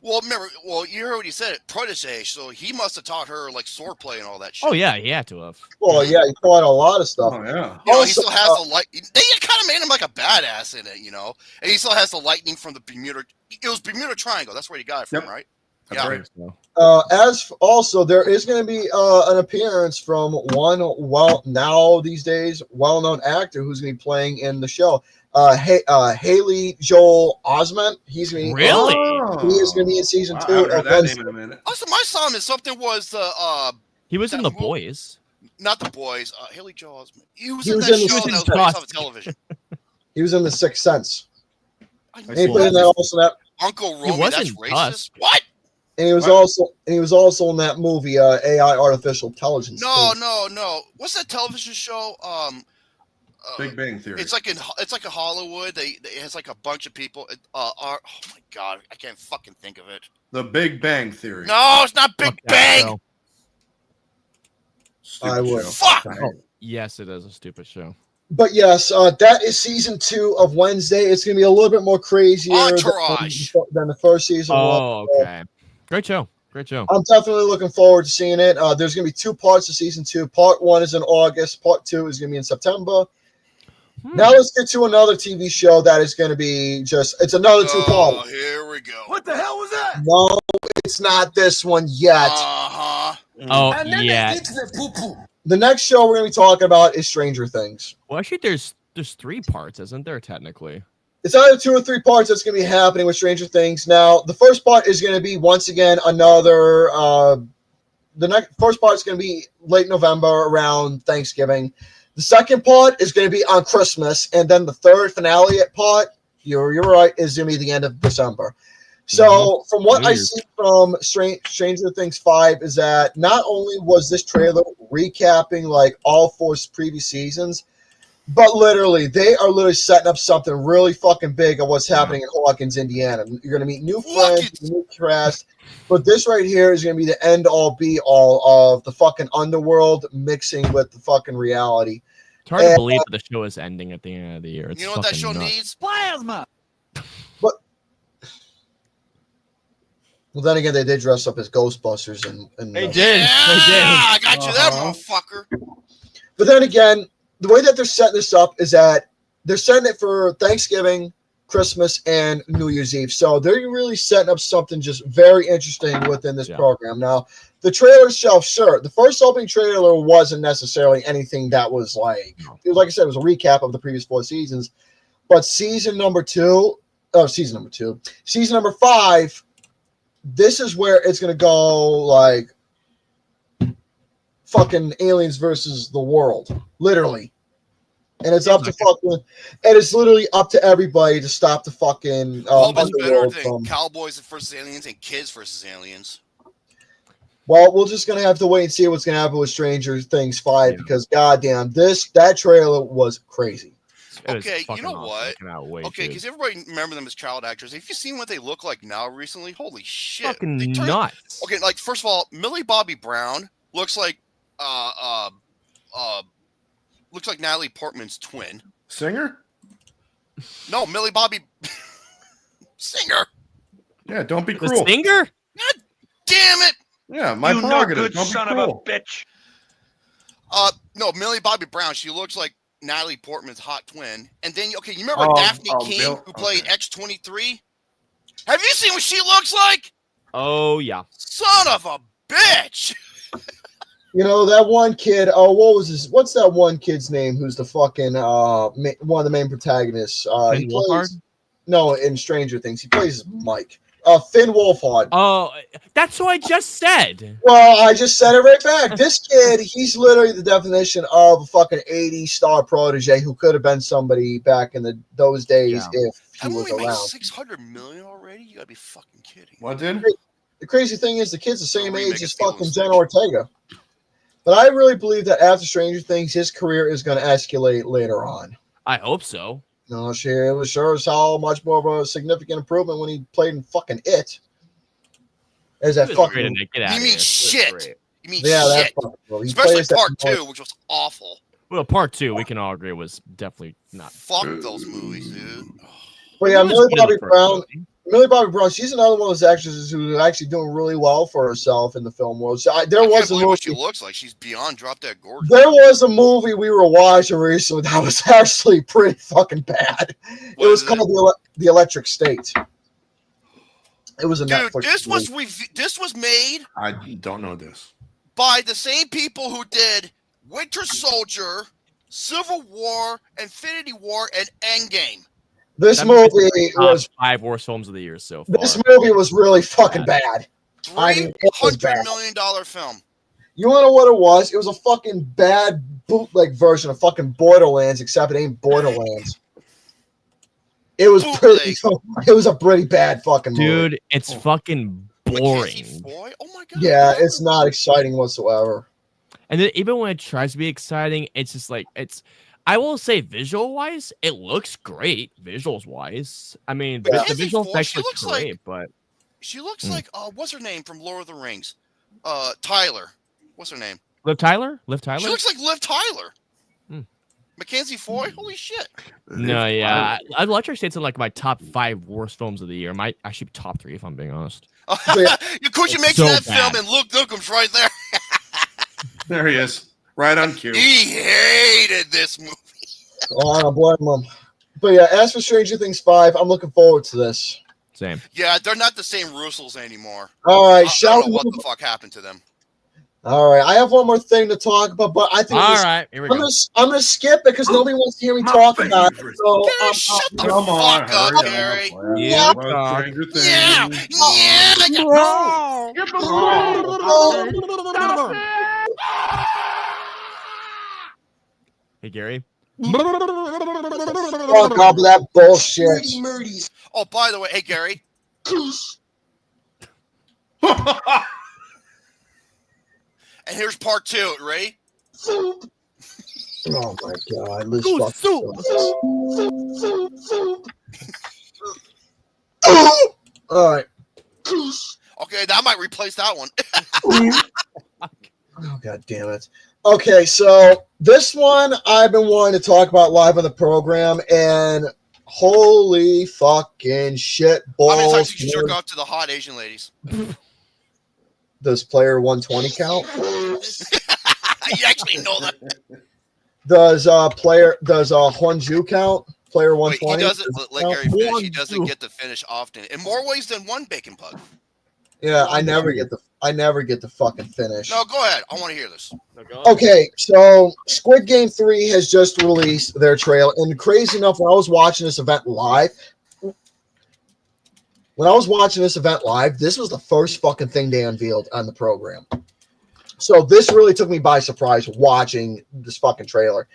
Well, remember, you heard what he said, protege, so he must have taught her swordplay and all that shit. Oh yeah, he had to have. Well, yeah, he taught a lot of stuff. Oh yeah. You know, he still has the light. They kind of made him like a badass in it, you know. And he still has the lightning from the Bermuda. It was Bermuda Triangle. That's where he got it from, right? That's right. As also, there is going to be an appearance from one these days well-known actor who's going to be playing in the show. Haley Joel Osment. He's going to be he is going to be in season 2. I heard that name in a minute. Also, my son is something was he was in The Boys. Not The Boys. Haley Joel Osment. He was in that show that was based off of television. He was in The Sixth Sense. He put in that also that Uncle Romy. That's racist. What? And he was also in that movie, AI Artificial Intelligence. No. What's that television show? Big Bang Theory. It's like a Hollywood. It has a bunch of people. Oh my god, I can't fucking think of it. The Big Bang Theory. No, it's not Big Bang. I would. Fuck. Oh, yes, it is a stupid show. But yes, that is season 2 of Wednesday. It's going to be a little bit more crazier than the first season. Oh, okay. Great show. I'm definitely looking forward to seeing it. There's going to be 2 parts of season 2. Part 1 is in August. Part 2 is going to be in September. Now let's get to another TV show that is going to be it's another 2 parts. Oh, here we go. What the hell was that? No, it's not this one yet. Oh, yeah. The next show we're going to be talking about is Stranger Things. Well, actually, there's 3 parts, isn't there, technically? It's either 2 or 3 parts that's going to be happening with Stranger Things. Now, the first part is going to be, once again, another... first part is going to be late November, around Thanksgiving. The second part is going to be on Christmas. And then the third finale part, you're right, is going to be the end of December. So, from what I see from Stranger Things 5 is that not only was this trailer recapping all 4 previous seasons, but literally, they are literally setting up something really fucking big of what's happening in Hawkins, Indiana. You're going to meet new friends, new cast. But this right here is going to be the end-all, be-all of the fucking underworld mixing with the fucking reality. It's hard to believe that the show is ending at the end of the year. It's you know what that show needs? Plasma! But... Well, then again, they did dress up as Ghostbusters. They did. I got you that, motherfucker. But then again... The way that they're setting this up is that they're setting it for Thanksgiving, Christmas, and New Year's Eve. So they're really setting up something just very interesting within this program. Now, the trailer itself, sure, the first opening trailer wasn't necessarily anything that was like I said, it was a recap of the previous 4 seasons. But season number 5, this is where it's gonna go like fucking aliens versus the world, literally. And it's up to fucking, and it's literally up to everybody to stop the fucking Better underworld than from. Cowboys versus aliens and kids versus aliens. Well, we're just gonna have to wait and see what's gonna happen with Stranger Things 5 because goddamn, that trailer was crazy. Okay, you know what? Wait, okay, because everybody remember them as child actors. Have you seen what they look like now recently? Holy shit! Fucking They turned- nuts. Okay, like first of all, Millie Bobby Brown looks like Natalie Portman's twin. Singer? No, Millie Bobby singer. Yeah, don't be The cruel. singer? God damn it! Yeah, my You no prerogative. good Don't be son of a cruel. bitch. No, Millie Bobby Brown. She looks like Natalie Portman's hot twin. And then, okay, you remember Oh, Daphne King, Bill- who played okay. X-23? Have you seen what she looks like? Oh, yeah. Son of a bitch! You know that one kid. Oh, what's that one kid's name? Who's the fucking one of the main protagonists? He Finn Wolfhard? plays. No, in Stranger Things, he plays Mike. Finn Wolfhard. Oh, that's what I just said. Well, I just said it right back. This kid, he's literally the definition of a fucking 80s star protege who could have been somebody back in those days if he Haven't was we made around. $600 million already? You gotta be fucking kidding. What did? The crazy thing is, the kid's the same remake age of as Steel fucking and Jenna Snitch. Ortega. But I really believe that after Stranger Things, his career is going to escalate later on. I hope so. No, it was sure as hell much more of a significant improvement when he played in fucking It. As that He was great fucking in it. Get out You of mean here. He was shit. great. You mean yeah, that shit. fucking well, he Especially plays that part more- 2, which was awful. Well, part 2, we can all agree, was definitely not. Fuck those movies, dude. But yeah, It was Millie good in Bobby the first Brown. movie. Millie Bobby Brown. She's another one of those actresses who's actually doing really well for herself in the film world. So there I can't was a believe what she movie. looks like. She's beyond drop dead gorgeous. There was a movie we were watching recently that was actually pretty fucking bad. What It was is it? called the Electric State. It was a Dude, Netflix movie. this was made I don't know this. by the same people who did Winter Soldier, Civil War, Infinity War, and Endgame. This That movie's movie Top was 5 worst films of the year so far. this movie was really fucking bad. I mean, it was $300 bad. million film. You want to know what it was? It was a fucking bad bootleg version of fucking Borderlands, except it ain't Borderlands. It was pretty. It was a pretty bad fucking movie. Dude, it's fucking boring. Mackenzie Foy? Oh my god. Yeah, it's not exciting whatsoever. And then even when it tries to be exciting, it's just like I will say visual wise, it looks great visuals wise. I mean, Yeah. the visual Foy, effects she look looks great, like- but She looks like what's her name from Lord of the Rings? Tyler. What's her name? Liv Tyler? She looks like Liv Tyler. Hmm. Mackenzie Foy? Holy shit. No, yeah. Electric State's in like my top 5 worst films of the year. Might actually be top 3 if I'm being honest. You could you make so that bad. film and Luke Nuckem's right there. There he is. Right on cue. He hated this movie. Oh, I don't blame him. But yeah, as for Stranger Things 5, I'm looking forward to this. Same. Yeah, they're not the same Russos anymore. All right, I shall don't know we? what the fuck happened to them. All right, I have one more thing to talk about, but I think All right, here we go. I'm gonna skip it because nobody wants to hear me My talk about it. favorite. So Gary, shut the Come on, fuck up, hurry Gary. up. Yeah. Well, Stranger Things. Yeah, Hey Gary. fuck up that bullshit. Oh, by the way, hey Gary. And here's part 2. Ready? Oh my god, let's Goose fuck soup. All right. Okay, that might replace that one. Oh god damn it. Okay, so this one I've been wanting to talk about live on the program, and holy fucking shit How many balls. times did you jerk off to the hot Asian ladies? Does player 120 count? You actually know that. Does Honju count? Player Wait, he 120? doesn't let Gary finish. He doesn't One, get to finish often. In more ways than one, Bacon Pug. Yeah, I never get the fucking finish. No, go ahead. I want to hear this. Okay, so Squid Game 3 has just released their trailer, and crazy enough, when I was watching this event live, this was the first fucking thing they unveiled on the program. So this really took me by surprise watching this fucking trailer.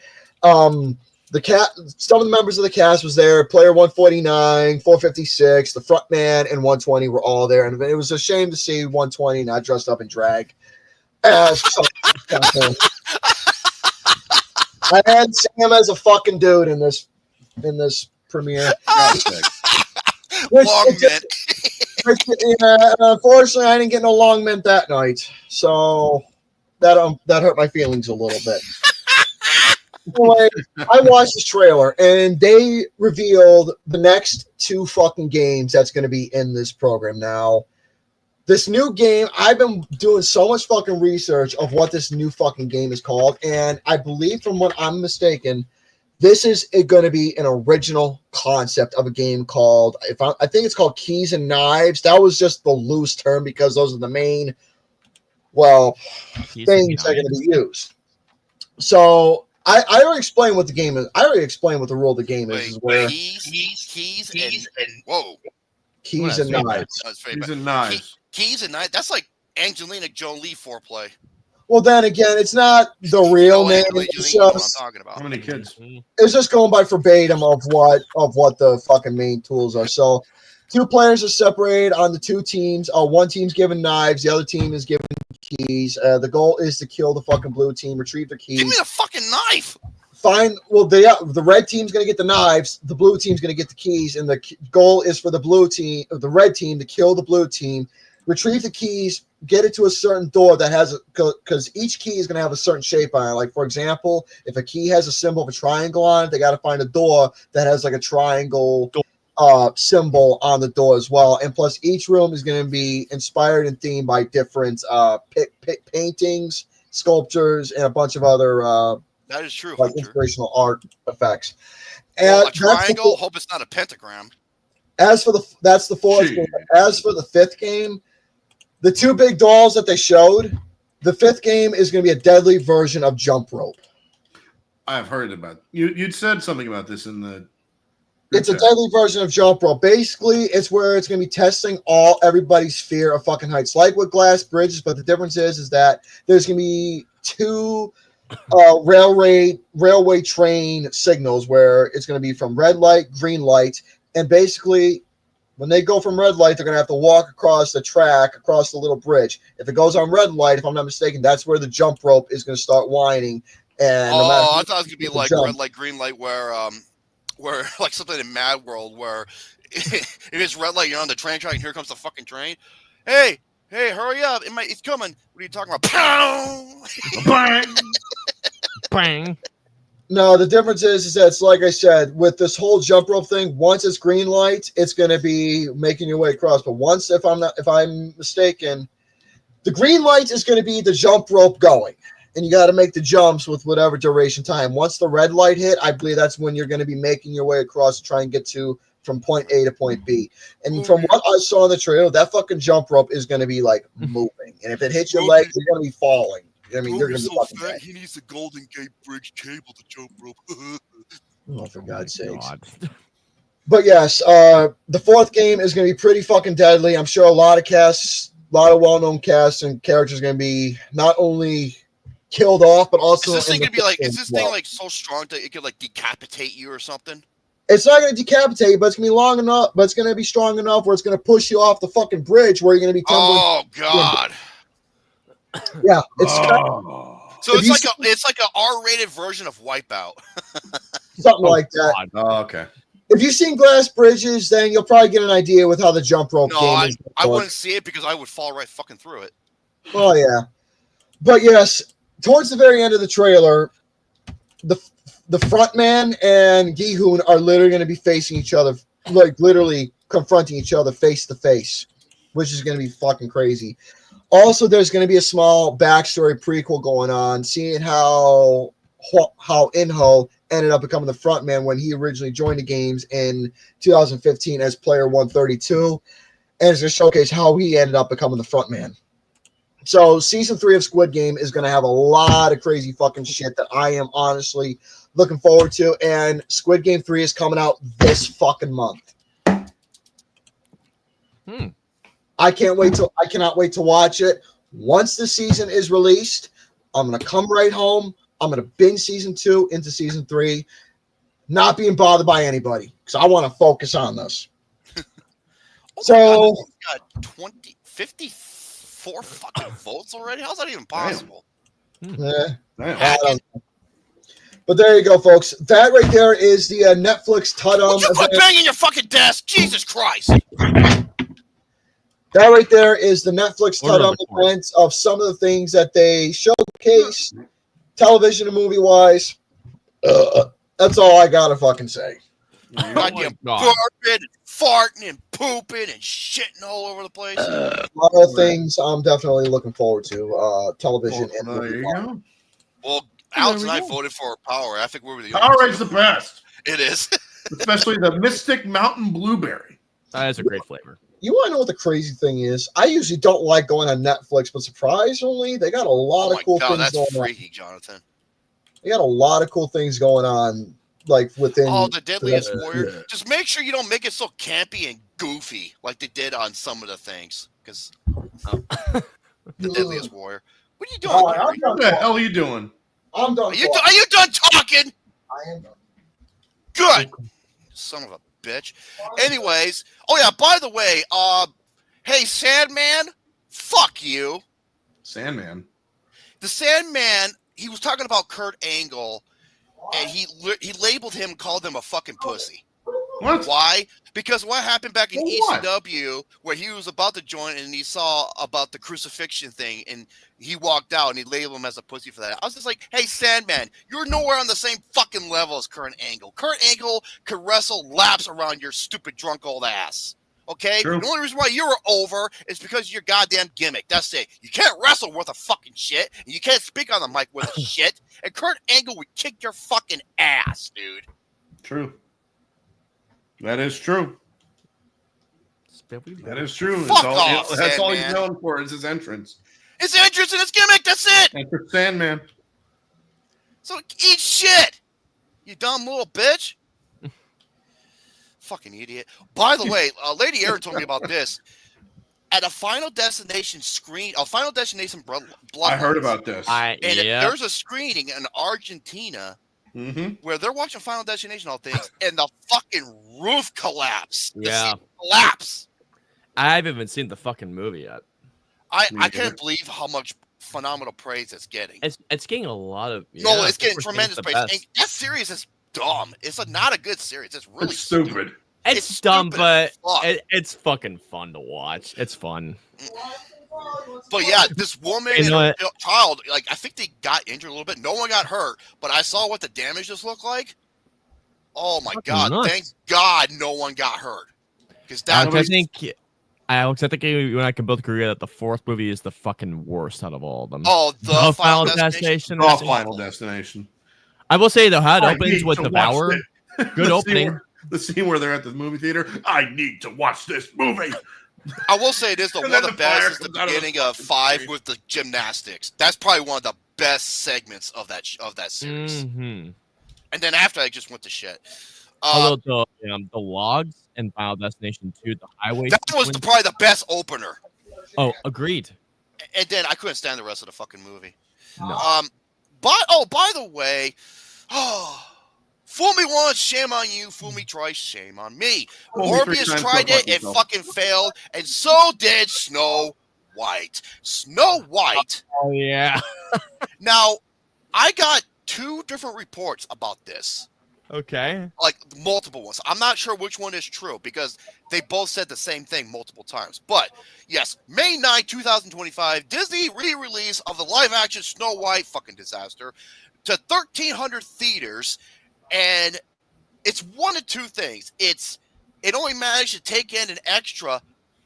Some of the members of the cast was there. Player 149, 456, the frontman, and 120 were all there, and it was a shame to see 120 not dressed up in drag. I had Sam as a fucking dude in this premiere. Long mint. Unfortunately, I didn't get no long mint that night, so that hurt my feelings a little bit. Anyway, I watched this trailer, and they revealed the next 2 fucking games that's going to be in this program. Now, this new game, I've been doing so much fucking research of what this new fucking game is called, and I believe, from what I'm mistaken, this is going to be an original concept of a game called, I think it's called Keys and Knives. That was just the loose term because those are the main, things that are going to be used. So I already explained what the game is. I already explained what the rule of the game is. Where keys and whoa. Keys and knives. Keys and knives. Keys and knives. That's like Angelina Jolie foreplay. Well, then again, it's not the real name. It's just, I'm talking about. How many kids? It's just going by verbatim of what the fucking main tools are. So 2 players are separated on the 2 teams. One team's given knives, the other team is given keys. The goal is to kill the fucking blue team, retrieve their keys. Give me a fucking knife. Fine. Well, the red team's going to get the knives, the blue team's going to get the keys, and the goal is for the red team to kill the blue team, retrieve the keys, get it to a certain door that has because each key is going to have a certain shape on it. Like, for example, if a key has a symbol of a triangle on it, they got to find a door that has like a triangle symbol on the door as well. And plus, each room is going to be inspired and themed by different paintings, sculptures, and a bunch of other that is true, like inspirational art effects. And a triangle. Hope it's not a pentagram. That's the 4th game. As for the 5th game, the 2 big dolls that they showed, the 5th game is going to be a deadly version of jump rope. I've heard about you'd said something about this in the. It's a deadly version of jump rope. Basically, it's where it's going to be testing everybody's fear of fucking heights, like with glass bridges. But the difference is that there's going to be 2 railway train signals where it's going to be from red light, green light, and basically, when they go from red light, they're going to have to walk across the track, across the little bridge. If it goes on red light, if I'm not mistaken, that's where the jump rope is going to start winding. And I thought it was going to be like red light, green light, where like something in Mad World, where if it's red light, you're on the train track, and here comes the fucking train. Hey, hurry up! It's coming. What are you talking about? Pow! Bang! Bang. No, the difference is that it's like I said, with this whole jump rope thing, once it's green light, it's going to be making your way across. But once, if I'm mistaken, the green light is going to be the jump rope going. And you got to make the jumps with whatever duration time. Once the red light hit, I believe that's when you're going to be making your way across to try and get from point A to point B. And from what I saw in the trailer, that fucking jump rope is going to be like moving. And if it hits your leg, you're going to be falling. I mean, you're going to be fucking dead. He needs the Golden Gate Bridge cable to jump rope. Oh, for God's sakes. But yes, the 4th game is going to be pretty fucking deadly. I'm sure a lot of well-known casts and characters are going to be not only killed off, but also. Is this thing going to be like? Is this thing like so strong that it could like decapitate you or something? It's not going to decapitate you, but it's going to be long enough. But it's going to be strong enough where it's going to push you off the fucking bridge, where you're going to be tumbling. Oh God. Yeah, it's so it's like a R-rated version of Wipeout. Something like that. Oh, okay. If you've seen Glass Bridges, then you'll probably get an idea with how the jump rope game is. I wouldn't see it because I would fall right fucking through it. Oh yeah, but yes, towards the very end of the trailer, the front man and Gi-hoon are literally going to be facing each other, like literally confronting each other face to face, which is going to be fucking crazy. Also, there's going to be a small backstory prequel going on, seeing how Inho ended up becoming the frontman when he originally joined the games in 2015 as player 132. and it's going to showcase how he ended up becoming the front man. So season 3 of Squid Game is going to have a lot of crazy fucking shit that I am honestly looking forward to. And Squid Game 3 is coming out this fucking month. I cannot wait to watch it. Once the season is released, I'm going to come right home. I'm going to binge season 2 into season 3, not being bothered by anybody because I want to focus on this. So, got 54 fucking votes already. How's that even possible? But there you go, folks. That right there is the Netflix Tudum. Would you quit banging your fucking desk? Jesus Christ! That right there is the Netflix Tudum event of some of the things that they showcase, television and movie wise. That's all I gotta fucking say. Goddamn burping and farting and pooping and shitting all over the place. A lot of things I'm definitely looking forward to. Television and movie wise. Well, Alex and I voted for Power. I think we were the Powerade's the best. It is. Especially the Mystic Mountain Blueberry. That is a great flavor. You want to know what the crazy thing is? I usually don't like going on Netflix, but surprisingly, they got a lot of cool things that's going freaky, Jonathan. They got a lot of cool things going on, like within. Oh, the Deadliest Warrior. Just make sure you don't make it so campy and goofy like they did on some of the things. Because the Deadliest Warrior. What are you doing? What the hell are you doing? I'm done. Are you done talking? I am done. Good. Son of a bitch. Anyways, oh yeah, by the way, hey Sandman, fuck you. Sandman. The Sandman, he was talking about Kurt Angle, and he labeled him, called him a fucking pussy. What? Why? Because what happened back in ECW, where he was about to join and he saw about the crucifixion thing, and he walked out and he labeled him as a pussy for that. I was just like, hey, Sandman, you're nowhere on the same fucking level as Kurt Angle. Kurt Angle could wrestle laps around your stupid drunk old ass. Okay? True. The only reason why you were over is because of your goddamn gimmick. That's it. You can't wrestle worth a fucking shit, and you can't speak on the mic worth a shit, and Kurt Angle would kick your fucking ass, dude. True. That is true. That is true. Fuck off, that's all he's Sandman. known for is his entrance. His entrance and his gimmick, that's it! Enter Sandman. So eat shit, you dumb little bitch. Fucking idiot. By the way, LadyErin told me about this. At a Final Destination Final Destination Bloodlines. I heard about this. There's a screening in Argentina where they're watching Final Destination, all things, and the fucking roof collapsed. Yeah. Collapse. I haven't even seen the fucking movie yet. I can't believe how much phenomenal praise it's getting. It's getting a lot of it's getting tremendous praise. And that series is dumb. It's not a good series. It's really stupid. It's dumb, but it's fucking fun to watch. It's fun. But yeah, this woman and her child, like, I think they got injured a little bit. No one got hurt, but I saw what the damage just looked like. Oh my god! Nuts. Thank God no one got hurt. Because Alex, I think you and I can both agree that the fourth movie is the fucking worst out of all of them. Oh, the Final Destination. The Final Destination. I will say though, how it opens with Devour, good opening. The scene where they're at the movie theater. I need to watch this movie. I will say this: one of the best is the beginning of 5 with the gymnastics. That's probably one of the best segments of that series. Mm-hmm. And then after, I just went to shit. Although the logs and Final Destination 2, the highway. That was probably the best opener. Oh, agreed. And then I couldn't stand the rest of the fucking movie. No. By the way, fool me once, shame on you. Fool me twice, shame on me. Morbius tried it, it fucking failed, and so did Snow White. Snow White. Oh yeah. Now, I got 2 different reports about this. Okay. Like multiple ones. I'm not sure which one is true because they both said the same thing multiple times. But yes, May 9, 2025, Disney re-release of the live-action Snow White, fucking disaster, to 1,300 theaters, and it's one of 2 things. It only managed to take in an extra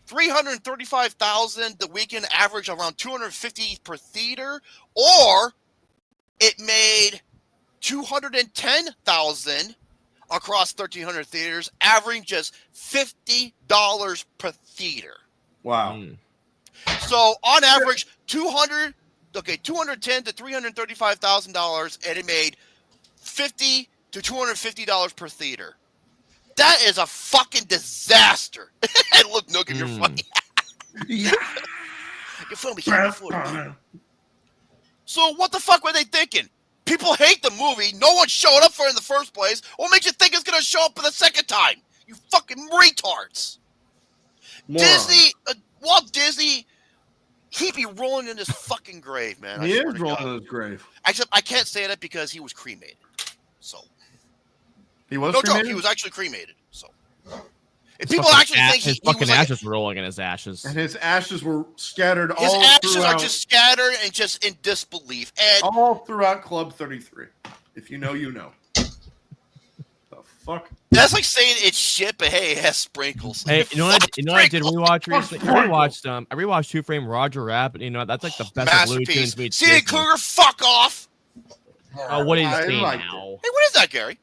335,000 the weekend average, around 250 per theater, or it made 210,000 across 1,300 theaters, averaging just $50 per theater. Wow. So on average, $210,000 to $335,000, and it made $50 to $250 per theater. That is a fucking disaster. And look, Nookin, you're funny. Yeah. You're funny. So what the fuck were they thinking? People hate the movie. No one showed up for it in the first place. What makes you think it's going to show up for the second time? You fucking retards. Disney, Walt Disney, he'd be rolling in his fucking grave, man. He is rolling in his grave. Except I can't say that because he was cremated. So he was no cremated? joke, he was actually cremated. So if people actually think his fucking ashes were rolling in his ashes, and his ashes were scattered his all ashes throughout, are just scattered and just in disbelief, and all throughout Club 33. If you know, you know. The fuck. That's like saying it's shit, but hey, it has sprinkles. Hey, you know what? I did rewatch recently. I rewatched Two Frame Roger Rabbit. You know that's like the best of Looney Tunes meets See, Cougar, fuck off. Oh, what is he like now? Hey, what is that, Gary?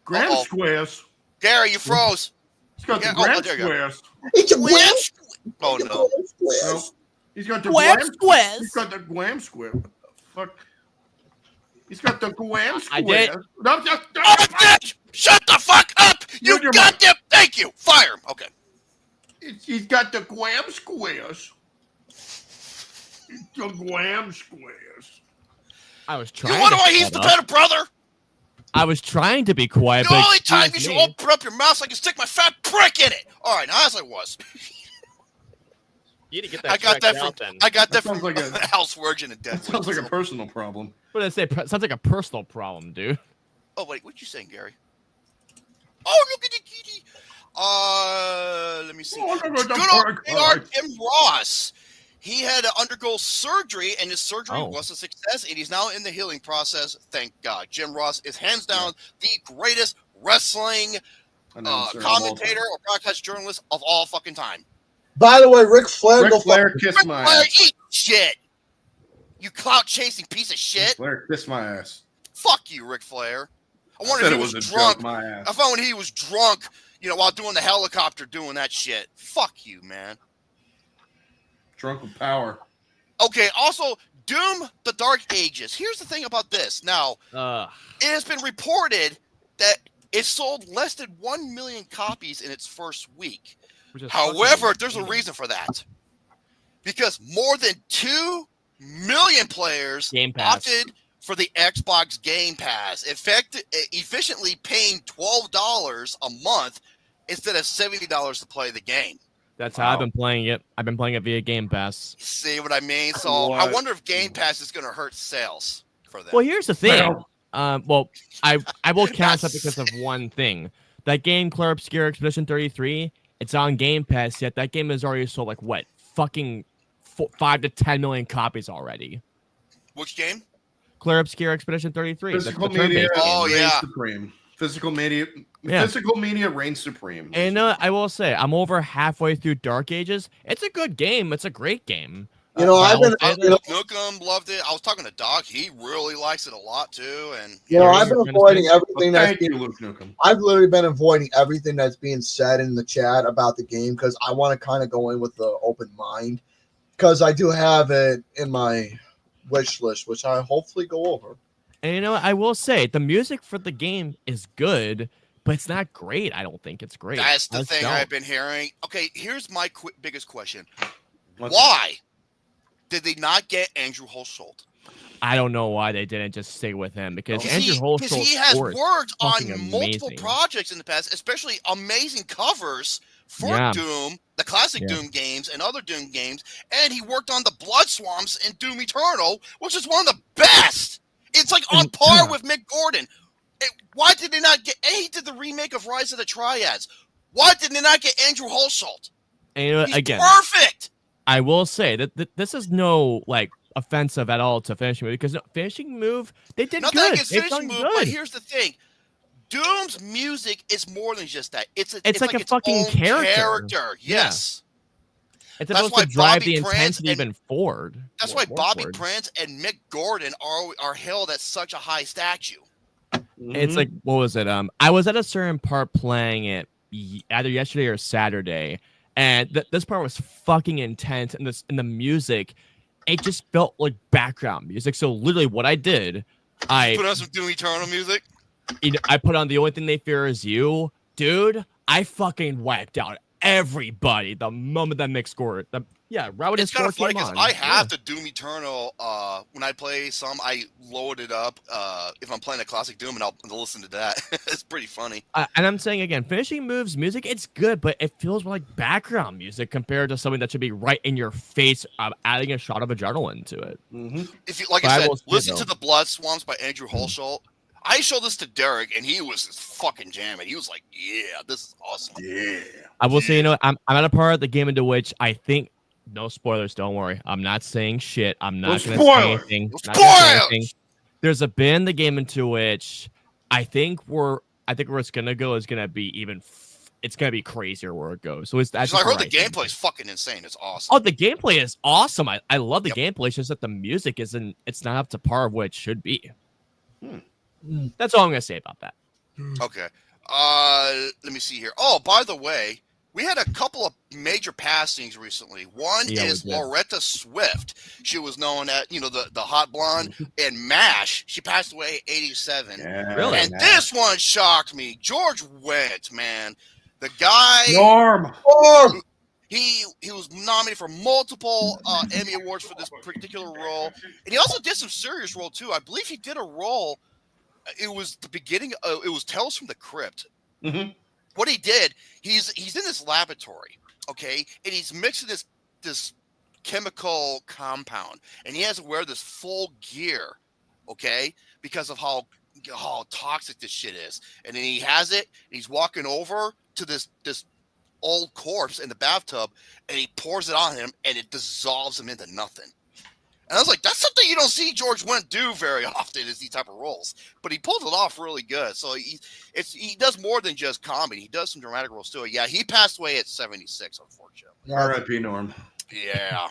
Gram squares. Gary, you froze. He's got the gram squares. It's a gram. Oh no. No. He's got the Gram gram squares. He's got the gram square. What the fuck? He's got the gram I did. square. No, Shut the fuck up! You Mute your goddamn. Thank you. Fire him. Okay. He's got the gram squares. The gram squares. I was trying. You wonder why he's the better brother? I was trying to be quiet. The only time you should open up your mouth so I can stick my fat prick in it. All right, now as I was. You need to get that I got that sounds from like a House Virgin and That Deadwood. sounds like a personal problem. What did I say? Sounds like a personal problem, dude. Oh wait, what you saying, Gary? Oh, look at the kitty. Let me see. Good old Jim Ross. He had to undergo surgery, and his surgery was a success, and he's now in the healing process. Thank God. Jim Ross is hands down the greatest wrestling commentator or broadcast journalist of all fucking time. By the way, Ric Flair, kiss my ass. Eat shit. You clout chasing piece of shit. Flair, kiss my ass. Fuck you, Ric Flair. I wonder if he was drunk. I found when he was drunk, while doing the helicopter, doing that shit. Fuck you, man. Drunk with power. Okay, also, Doom, The Dark Ages. Here's the thing about this. Now, it has been reported that it sold less than 1 million copies in its first week. However, there's a reason for that. Because more than 2 million players opted for the Xbox Game Pass, efficiently paying $12 a month instead of $70 to play the game. That's how I've been playing it. I've been playing it via Game Pass. See what I mean? So I wonder if Game Pass is going to hurt sales for them. Well, here's the thing. I will count that because of one thing. That game, Claire Obscure Expedition 33, it's on Game Pass, yet that game has already sold like what? Fucking 5 to 10 million copies already. Which game? Claire Obscure Expedition 33. Physical media reigns supreme. Physical media reigns supreme. And I will say, I'm over halfway through Dark Ages. It's a good game. It's a great game. I've been Nookum loved it. I was talking to Doc. He really likes it a lot too. And I've been avoiding everything Thank you, Luke Nookum. I've literally been avoiding everything that's being said in the chat about the game because I want to kind of go in with the open mind because I do have it in my wish list, which I hopefully go over. And I will say the music for the game is good, but it's not great. I don't think it's great. That's the thing I've been hearing. Okay, here's my biggest question: why did they not get Andrew Hulshult? I don't know why they didn't just stay with him because Andrew Hulshult he has worked on multiple amazing projects in the past, especially amazing covers for Doom, the classic Doom games, and other Doom games, and he worked on the Blood Swamps in Doom Eternal, which is one of the best. It's like on par with Mick Gordon. Why did they not get? And he did the remake of Rise of the Triads. Why did they not get Andrew Hulshult? And He's perfect. I will say that this is no offensive at all to Finishing Move because Finishing Move they did Nothing good. against Finishing Move, but here's the thing: Doom's music is more than just that. It's like a fucking character. Yes. It's supposed to drive the intensity even forward. That's why Bobby Prince and Mick Gordon are held at such a high statue. It's like, what was it? I was at a certain part playing it either yesterday or Saturday, and this part was fucking intense, and the music, it just felt like background music. So literally, what I did, I put on some Doom Eternal music. I put on The Only Thing They Fear Is You, dude. I fucking whacked out everybody the moment that mix scored. Right when it's kind of funny because I have to the Doom Eternal. When I play some, I load it up. If I'm playing a classic Doom, and I'll listen to that. It's pretty funny. And I'm saying again, finishing moves music, it's good, but it feels like background music compared to something that should be right in your face, adding a shot of adrenaline to it. If you, like I said, listen to the Blood Swamps by Andrew Holsholt. I showed this to Derek, and he was just fucking jamming. He was like, "Yeah, this is awesome." Yeah. I will say, I'm at a part of the game into which I think, no spoilers, don't worry. I'm not saying shit. I'm not going to say anything. There's a bit in the game into which I think where it's going to go is going to be it's going to be crazier where it goes. So I heard the gameplay is fucking insane. It's awesome. Oh, the gameplay is awesome. I love the gameplay. It's just that the music it's not up to par of what it should be. That's all I'm going to say about that. Okay. Let me see here. Oh, by the way, we had a couple of major passings recently. One is Loretta Swift. She was known as, the hot blonde. And MASH, she passed away at 87. Yeah, really? And this one shocked me. George Wendt, man. The guy... Norm! He was nominated for multiple Emmy Awards for this particular role. And he also did some serious role, too. I believe he did a role... It was the beginning. It was Tales from the Crypt. What he did, he's in this laboratory, okay, and he's mixing this chemical compound, and he has to wear this full gear, okay, because of how toxic this shit is. And then he has it, and he's walking over to this old corpse in the bathtub, and he pours it on him, and it dissolves him into nothing. And I was like, that's something you don't see George Wendt do very often, is these type of roles. But he pulled it off really good. So he does more than just comedy. He does some dramatic roles too. Yeah, he passed away at 76, unfortunately. R.I.P. Norm. Yeah.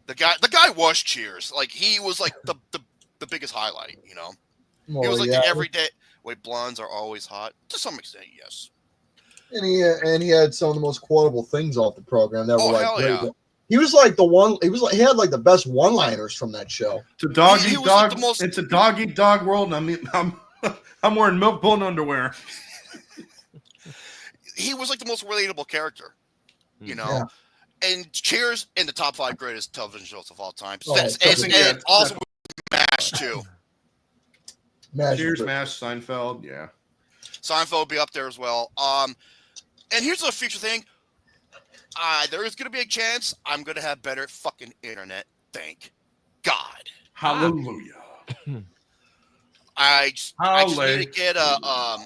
The guy was Cheers. Like, he was like the biggest highlight, He was like the everyday. Wait, blondes are always hot. To some extent, yes. And he had some of the most quotable things off the program that were like hell great. yeah. He was like he had like the best one-liners from that show. It's a dog eat dog. It's a dog eat dog world, and I'm wearing milk bone underwear. He was like the most relatable character, And Cheers in the top 5 greatest television shows of all time. And also MASH too. Cheers, MASH, Seinfeld, yeah. Seinfeld will be up there as well. And here's a future thing. There is going to be a chance I'm going to have better fucking internet. Thank God. Hallelujah. I just need to get I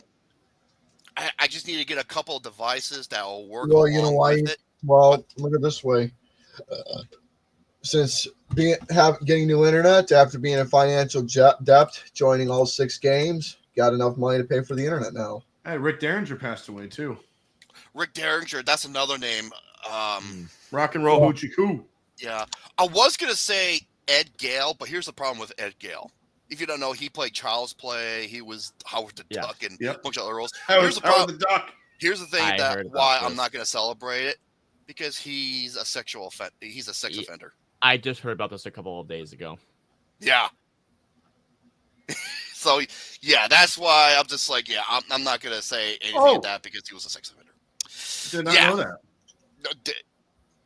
just need to get a couple of devices that will work. Well, you know why? Well, look at it this way. Since getting new internet after being in financial debt, joining all 6 games, got enough money to pay for the internet now. Hey, Rick Derringer passed away too. Rick Derringer, that's another name. Rock and roll hoochie coo. Yeah, I was gonna say Ed Gale, but here's the problem with Ed Gale. If you don't know, he played Child's Play. He was Howard the Duck and a bunch of other roles. Here's the problem. Here's the thing why I'm not gonna celebrate it, because he's a sexual offender. He's a sex offender. I just heard about this a couple of days ago. Yeah. So yeah, that's why I'm just like, I'm not gonna say anything like that because he was a sex offender. Did not know that.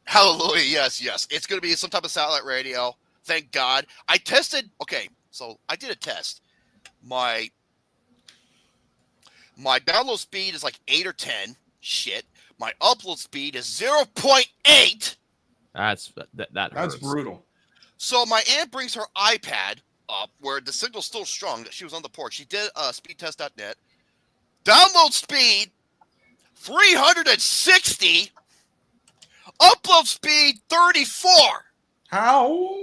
Hallelujah. Yes. It's going to be some type of satellite radio. Thank God. I tested. Okay. So I did a test. My download speed is like 8 or 10. Shit. My upload speed is 0.8. That's That's brutal. So my aunt brings her iPad up where the signal's still strong. She was on the porch. She did speedtest.net. Download speed 360. Upload speed 34. How?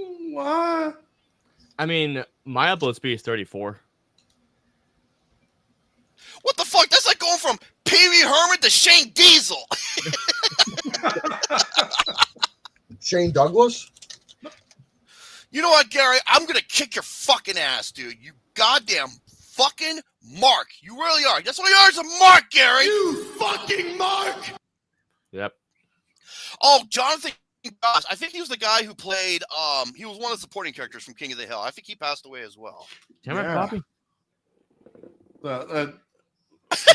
I mean, my upload speed is 34. What the fuck? That's like going from Pee Wee Herman to Shane Diesel. Shane Douglas? You know what, Gary? I'm going to kick your fucking ass, dude. You goddamn fucking mark. You really are. That's what you are, is a mark, Gary. You fucking mark. Yep. Oh, Jonathan Goss. I think he was the guy who played. He was one of the supporting characters from King of the Hill. I think he passed away as well. Damn it, Bobby.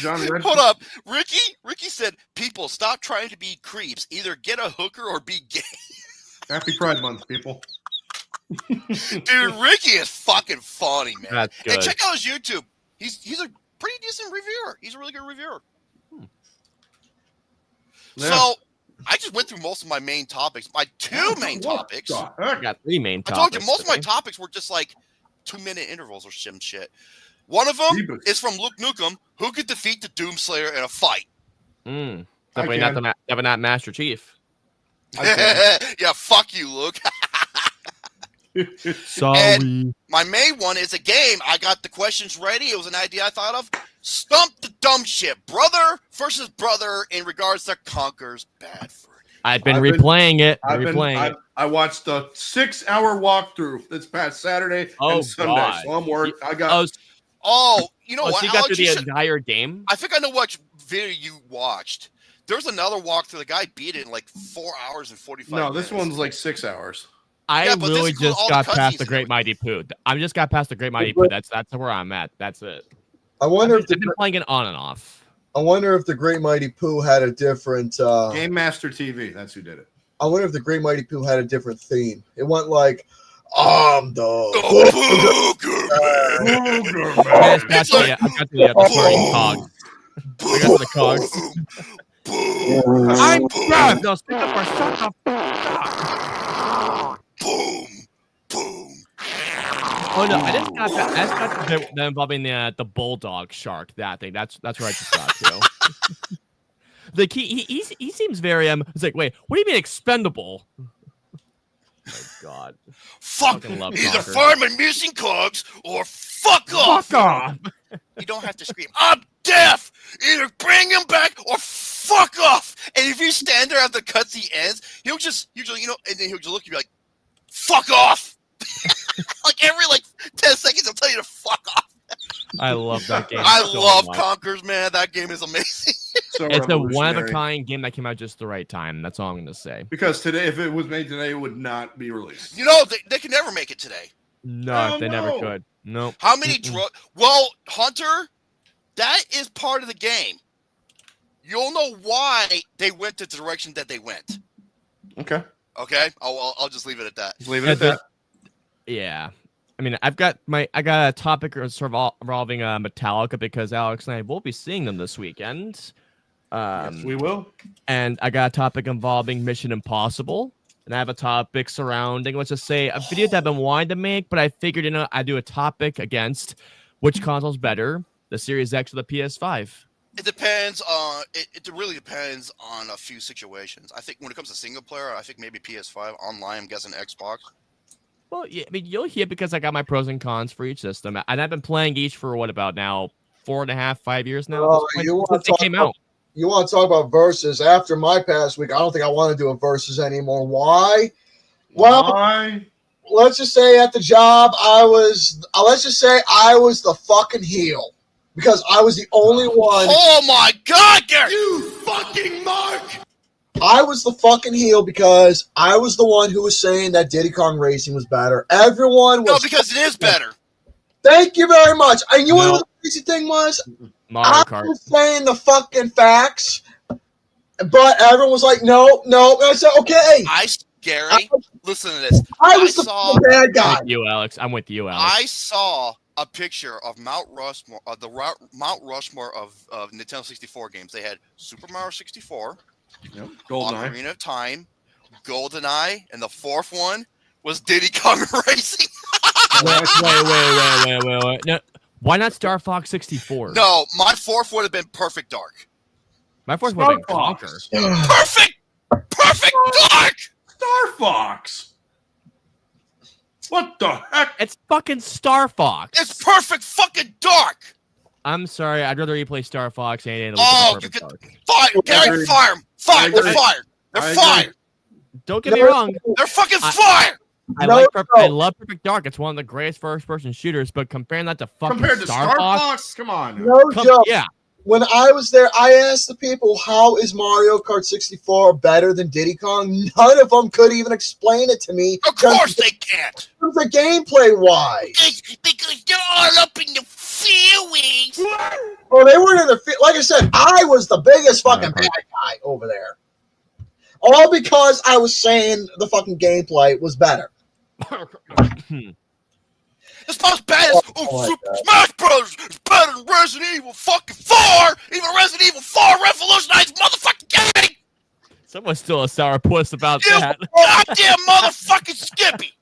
John Red- Hold up, Ricky said, "People, stop trying to be creeps. Either get a hooker or be gay." Happy Pride Month, people. Dude, Ricky is fucking funny, man. That's good. And check out his YouTube. He's a pretty decent reviewer. He's a really good reviewer. Yeah. So I just went through most of my main topics. My two main topics. I got 3 main I topics. told you most of my topics were just like 2-minute intervals or some shit. One of them is from Luke Nukem. Who could defeat the Doomslayer in a fight? Definitely not Master Chief. Yeah, fuck you, Luke. Sorry. And my main one is a game. I got the questions ready. It was an idea I thought of. Stump the dumb shit. Brother versus brother in regards to Conker's Badford. I've been replaying it. I watched a 6-hour walkthrough this past Saturday and Sunday. God. So I'm worried. I got. Oh, you know what? So you got through the entire game? I think I know what video you watched. There's another walkthrough. The guy beat it in like 4 hours and 45 minutes. No, this one's like 6 hours. I really just got past the Great Mighty Pooh. I just got past the Great Mighty Pooh. That's where I'm at. That's it. I wonder I've been playing it on and off. I wonder if the Great Mighty Pooh had a different Game Master TV. That's who did it. I wonder if the Great Mighty Pooh had a different theme. It went like, I'm the Booger Man. I got to the cogs. I got to the cogs. I'm dead. No, stick up or shut the boom, boom. Oh no, I just got the involving the bulldog shark. That thing. That's where I just got to. Like he seems very It's like, wait, what do you mean expendable? Oh my God. Fuck. Either find my missing cogs or fuck off. Fuck off. You don't have to scream, I'm deaf. Either bring him back or fuck off. And if you stand there after the cutscene ends, he'll just usually, and then he'll just look at you like, fuck off. Like every 10 seconds, he'll tell you to fuck off. I love that game. I love Conkers, man. That game is amazing. So it's a one-of-a-kind game that came out just the right time. That's all I'm going to say. Because today, if it was made today, it would not be released. You know, they can never make it today. No, they never could. Nope. How many Well, Hunter, that is part of the game. You'll know why they went the direction that they went. Okay. Okay? I'll just leave it at that. Just leave it at that. Yeah. I mean, I got a topic involving Metallica because Alex and I will be seeing them this weekend. Yes, we will. And I got a topic involving Mission Impossible. And I have a topic surrounding, let's just say, a video that I've been wanting to make, but I figured, I'd do a topic against which console's better, the Series X or the PS5. It depends on it really depends on a few situations. I think when it comes to single player, I think maybe PS5. Online, I'm guessing Xbox. Well, yeah, I mean, you'll hear because I got my pros and cons for each system, and I've been playing each for what about now 4.5, 5 years now. Since they came out. You want to talk about versus? After my past week, I don't think I want to do a versus anymore. Why? Well, let's just say at the job, let's just say I was the fucking heel because I was the only one. Oh my God, Gary! You fucking mark! I was the fucking heel because I was the one who was saying that Diddy Kong Racing was better. Everyone was. No, because it is better. Thank you very much. And you know what the crazy thing was? Mario Kart. I was saying the fucking facts, but everyone was like, no. And I said, okay. Gary, listen to this. I was the bad guy. I'm with you, Alex. I saw a picture of Mount Rushmore, Mount Rushmore of Nintendo 64 games. They had Super Mario 64. Yep. GoldenEye. Ocarina of Time, GoldenEye, and the fourth one was Diddy Kong Racing. Wait. No, why not Star Fox 64? No, my fourth would have been Perfect Dark. My fourth would have been Conquer. Perfect Dark! Star Fox! What the heck? It's fucking Star Fox. It's Perfect fucking Dark! I'm sorry, I'd rather you play Star Fox and you could fire Gary, fire him! Fire! They're fired! They're fired! Don't get me wrong. They're fucking fired! I love Perfect Dark. It's one of the greatest first-person shooters, but comparing that to fucking Compared to Star Fox, come on. No joke. yeah. When I was there, I asked the people, how is Mario Kart 64 better than Diddy Kong? None of them could even explain it to me. Of course they can't. The gameplay wise. Because they're all up in the feelings. Well, they weren't in the like I said, I was the biggest fucking bad guy over there. All because I was saying the fucking gameplay was better. It's not as bad as Super Smash Bros. It's better than Resident Evil fucking 4. Even Resident Evil 4 revolutionized motherfucking gaming. Someone's still a sourpuss about that. Goddamn motherfucking Skippy.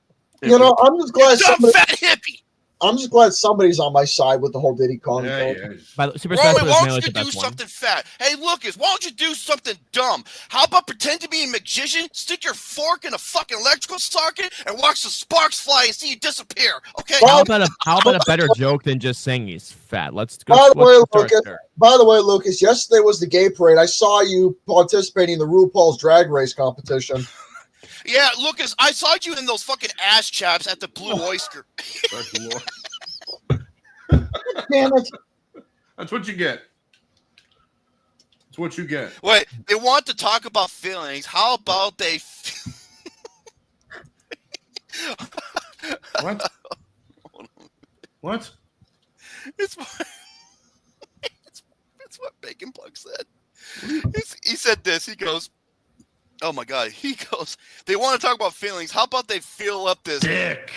You know, I'm just glad Dumb fat hippie. I'm just glad somebody's on my side with the whole Diddy Kong thing. Super Smash Romy, Bros. why Melee don't is you the do best something fat? Hey, Lucas, why don't you do something dumb? How about pretend to be a magician, stick your fork in a fucking electrical socket, and watch the sparks fly and see you disappear? Okay. How about a better joke than just saying he's fat? Let's go. By the way, Lucas, yesterday was the gay parade. I saw you participating in the RuPaul's Drag Race competition. Yeah, Lucas, I saw you in those fucking ass chaps at the Blue Oyster. Damn it. That's what you get. That's what you get. Wait, they want to talk about feelings. How about they... What? What? It's what Bacon Plug said. He said this. He goes, oh my God. He goes, they want to talk about feelings. How about they feel up this dick?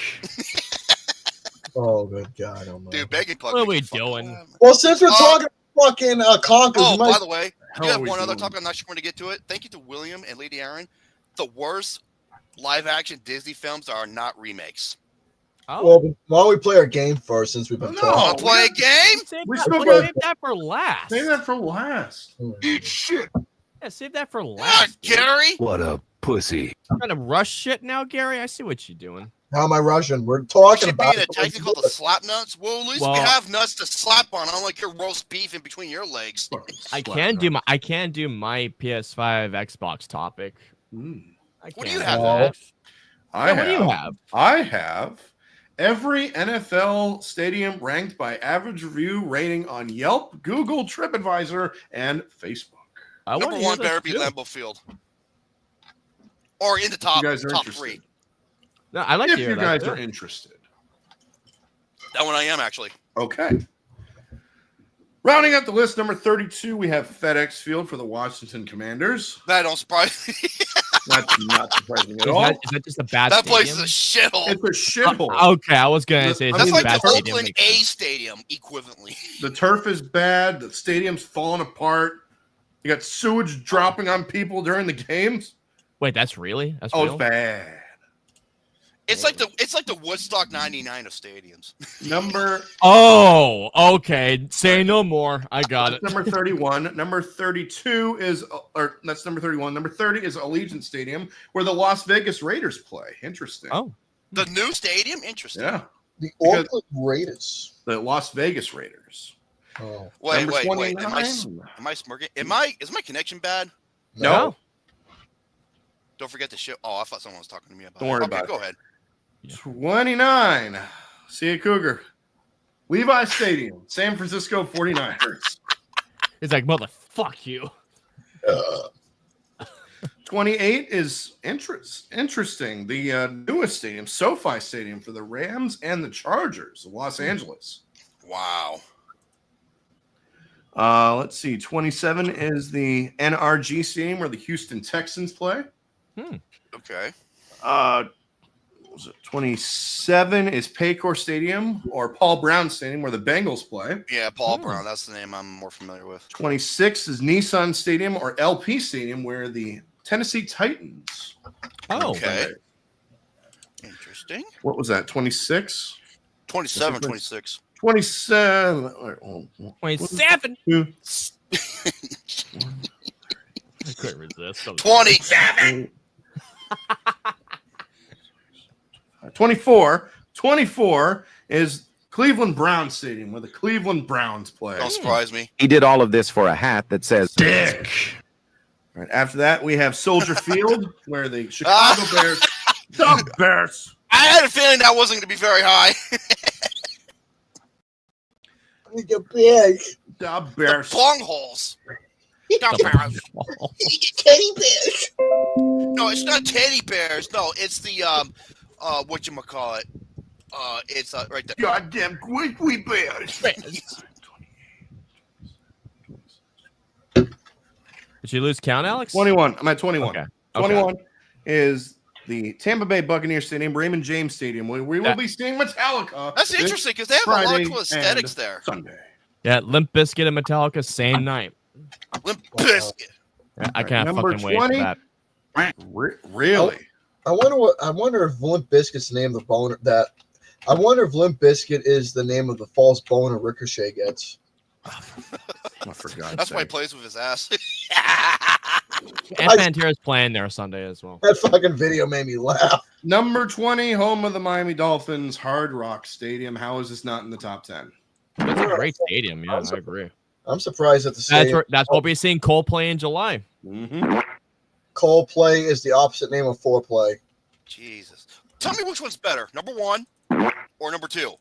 Oh, good God. Oh, my. Dude, Bacon Plug. What are we doing? Well, since we're talking fucking conkers. Oh, by the way, I do have one other topic. I'm not sure when to get to it. Thank you to William and LadyErin. The worst live-action Disney films are not remakes. Oh. Well, why don't we play our game first since we've been talking? Play a game? Save that for last. Save that for last. Eat shit. Yeah, save that for last. Gary. What a pussy. You're trying to rush shit now, Gary? I see what you're doing. How am I rushing? We're talking about it. Should be in a technical to slap nuts. Well, at least we have nuts to slap on, unlike your roast beef in between your legs. I can do my PS5 Xbox topic. What do you have? What do you have? I have every NFL stadium ranked by average review rating on Yelp, Google, TripAdvisor, and Facebook. Number one better be Lambeau Field. Or in the top 3. No, I like if you guys are interested. That one I am, actually. Okay. Rounding out the list, number 32, we have FedEx Field for the Washington Commanders. That don't surprise me. That's not surprising at all. Is that just a bad That stadium? place is a shithole. It's a shithole. Okay, I was going to say that's like bad the stadium. Oakland A stadium, equivalently. The turf is bad. The stadium's falling apart. You got sewage dropping on people during the games. Wait, that's real? It's bad. It's like the Woodstock 99 of stadiums. Oh, okay. Say no more. I got it. Number 31. Number 32 is, or that's number 31. Number 30 is Allegiant Stadium, where the Las Vegas Raiders play. Interesting. Oh, the new stadium. Interesting. Yeah. The Oakland Raiders. The Las Vegas Raiders. Oh. Wait. Am I smirking? Is my connection bad? No. Don't forget to show. Oh, I thought someone was talking to me about. Don't worry about it. Go ahead. 29. See you, Cougar. Levi Stadium, San Francisco 49ers. It's like, motherfuck you. 28 is interesting. The newest stadium, SoFi Stadium for the Rams and the Chargers of Los Angeles. Wow. Let's see. 27 is the NRG Stadium where the Houston Texans play. Okay. 27 is Paycor Stadium or Paul Brown Stadium where the Bengals play. Yeah, Paul Brown. That's the name I'm more familiar with. 26 is Nissan Stadium or LP Stadium where the Tennessee Titans. Oh, okay. Interesting. What was that? 26? 27, 26. 27. 27. I couldn't resist. 27. 24 is Cleveland Browns Stadium where the Cleveland Browns play. Don't surprise me. He did all of this for a hat that says Dick. All right, after that we have Soldier Field where the Chicago Bears had a feeling that wasn't going to be very high. The bears. The bears. The bong holes. The bears. Teddy bears. No, it's not teddy bears. No, it's the whatchamacallit. It's right there. Goddamn grizzly bears. Did you lose count, Alex? 21. I'm at 21. Okay. 21 is the Tampa Bay Buccaneers Stadium, Raymond James Stadium. We will be seeing Metallica. That's this interesting because they have a lot Friday of cool aesthetics and there. Sunday. Yeah, Limp Bizkit and Metallica, same night. Limp Bizkit. Yeah, I can't Number fucking wait 20. for that. Really? I wonder if Limp Bizkit's the name of the boner that. I wonder if Limp Bizkit is the name of the false boner Ricochet gets. I forgot. That's why he plays with his ass. And Pantera's playing there Sunday as well. That fucking video made me laugh. Number 20, home of the Miami Dolphins, Hard Rock Stadium. How is this not in the top 10? That's a great stadium. Yeah, I agree. I'm surprised that the stadium. That's what we're seeing Coldplay in July. Mm-hmm. Coldplay is the opposite name of foreplay. Jesus. Tell me which one's better, number 1 or number 2?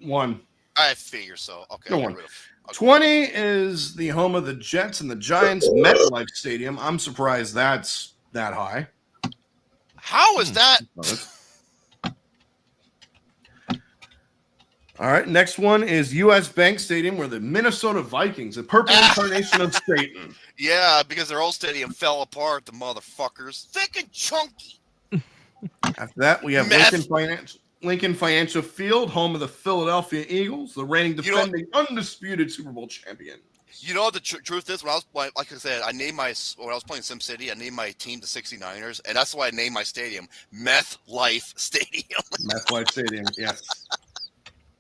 1. I figure so. Okay. No get one. rid of- okay. 20 is the home of the Jets and the Giants, MetLife Stadium. I'm surprised that's that high. How is that? All right, next one is U.S. Bank Stadium, where the Minnesota Vikings, the purple incarnation of Satan. Yeah, because their old stadium fell apart, the motherfuckers. Thick and chunky. After that, we have Meth. Lincoln Financial Field, home of the Philadelphia Eagles, the reigning, You know- defending, undisputed Super Bowl champion. You know what the truth is? When I was like I said, when I was playing SimCity, I named my team the 69ers, and that's why I named my stadium Meth Life Stadium. MetLife Stadium, yes.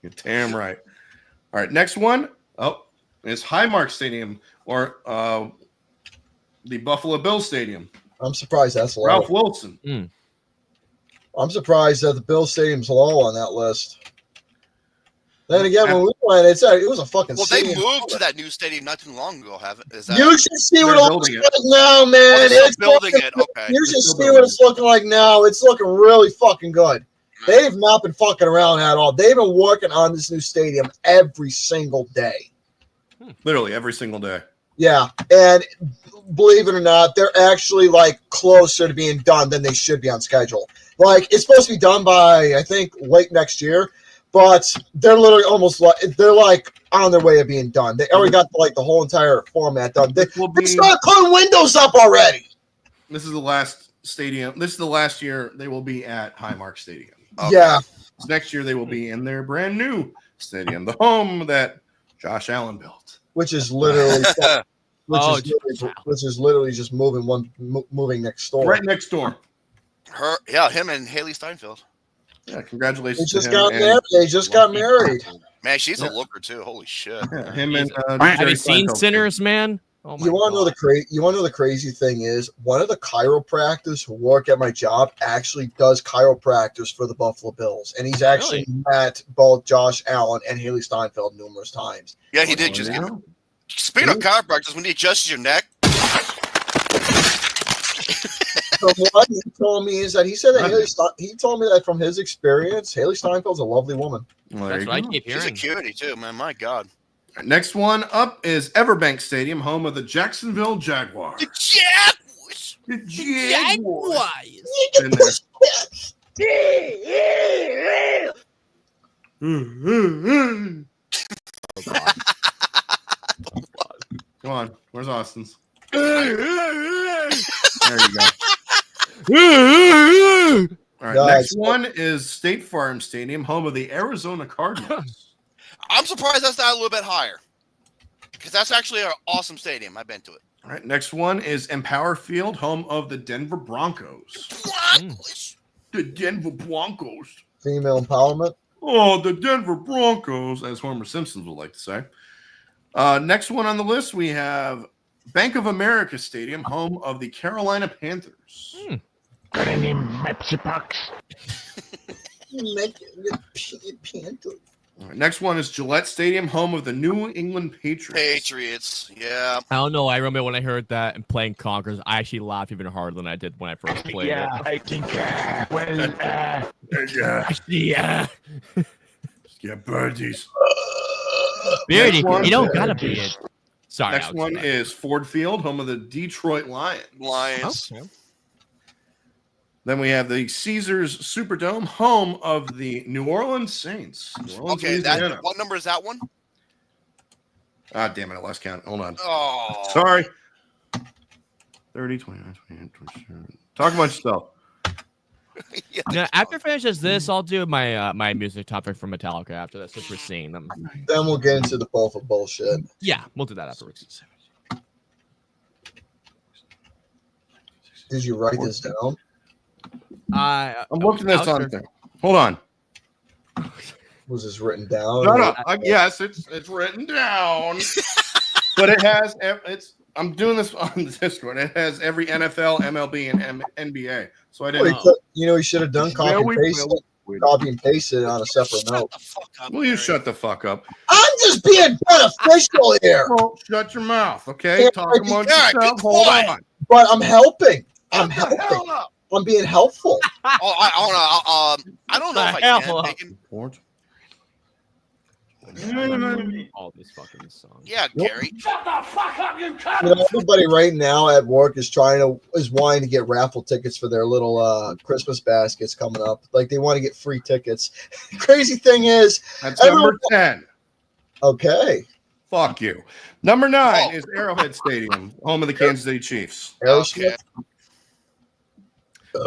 You're damn right. All right, next one. Oh, is Highmark Stadium, or the Buffalo Bills Stadium. I'm surprised that's low. Ralph Wilson. I'm surprised that the Bill Stadium's low on that list. Then again, when we went, it was a fucking Well, they stadium. moved to that new stadium not too long ago, haven't? Is that? You should see what They're it looks building like now, man. Oh, they're still It's building fucking- it. Okay. You should still see building what it's looking like now. It's looking really fucking good. They've not been fucking around at all. They've been working on this new stadium every single day. Literally every single day. Yeah, and believe it or not, they're actually like closer to being done than they should be on schedule. Like it's supposed to be done by I think late next year, but they're literally almost like they're like on their way of being done. They already got like the whole entire format done. They start putting windows up already. This is the last stadium. This is the last year they will be at Highmark Stadium. Okay. Yeah, So next year they will be in their brand new stadium, the home that Josh Allen built. which is literally which is literally just moving next door. Right next door. Him and Haley Steinfeld. Yeah, They congratulations just to got him. married. They just got married. Man, she's a looker too. Holy shit. Yeah, him and Have Jerry you seen Seinfeld. Sinners, man? Oh my You want to know God. you want to know the crazy thing is one of the chiropractors who work at my job actually does chiropractors for the Buffalo Bills, and he's actually met both Josh Allen and Haley Steinfeld numerous times. Yeah, he did just get. Speaking of chiropractors, when he adjusts your neck, So what he told me is that he said that he told me that from his experience, Haley Steinfeld's a lovely woman. Well, there That's you what I go. keep she's a hearing. cutie too, man. My God. Next one up is Everbank Stadium, home of the Jacksonville Jaguars. The Jaguars. The Jaguars. Been there. Come on, where's Austin's? There you go. All right, Guys. next one is State Farm Stadium, home of the Arizona Cardinals. I'm surprised that's not a little bit higher. Because that's actually an awesome stadium. I've been to it. All right, next one is Empower Field, home of the Denver Broncos. What? The Denver Broncos. Female empowerment. Oh, the Denver Broncos, as Homer Simpson would like to say. Next one on the list, we have Bank of America Stadium, home of the Carolina Panthers. Got any Pepsi Pucks? All right, next one is Gillette Stadium, home of the New England Patriots. Patriots. Yeah. I don't know. I remember when I heard that and playing Conkers, I actually laughed even harder than I did when I first played it. I think, Yeah. Yeah, birdies. Beardy, Next one. you don't gotta be it. Sorry. Next Alex, one go ahead. is Ford Field, home of the Detroit Lions. Lions. Okay. Then we have the Caesars Superdome, home of the New Orleans Saints. New Orleans, Okay, Louisiana. what number is that one? Ah, damn it, I lost count. Hold on. Oh. Sorry. 30, 29, 28, 27. Talk about yourself. Yeah. Now, after finishes this, I'll do my my music topic for Metallica after this, since we're seeing them. Then we'll get into the BOFA bullshit. Yeah, we'll do that afterwards. Did you write this down? I'm looking this on Alex, thing. Hold on. Was this written down? No. Yes, it's written down. But it has I'm doing this on the Discord. It has every NFL, MLB, and NBA. So I didn't. You should have done copy and paste it on a separate note. Shut the fuck up. Will you Gary. shut the fuck up? I'm just being beneficial here, Oh, shut your mouth, okay? Yeah, Talk amongst yeah, be yourself. Hold quiet. on. but I'm helping. I'm Shut the hell helping. up. I'm being helpful. Oh, I don't know if I can. Bacon. All these fucking songs. Yeah, Gary. Everybody right now at work is wanting to get raffle tickets for their little Christmas baskets coming up. Like they want to get free tickets. Crazy thing is, That's number 10. Okay. Fuck you. Number 9 is Arrowhead Stadium, home of the Kansas City Chiefs. Aerosmith.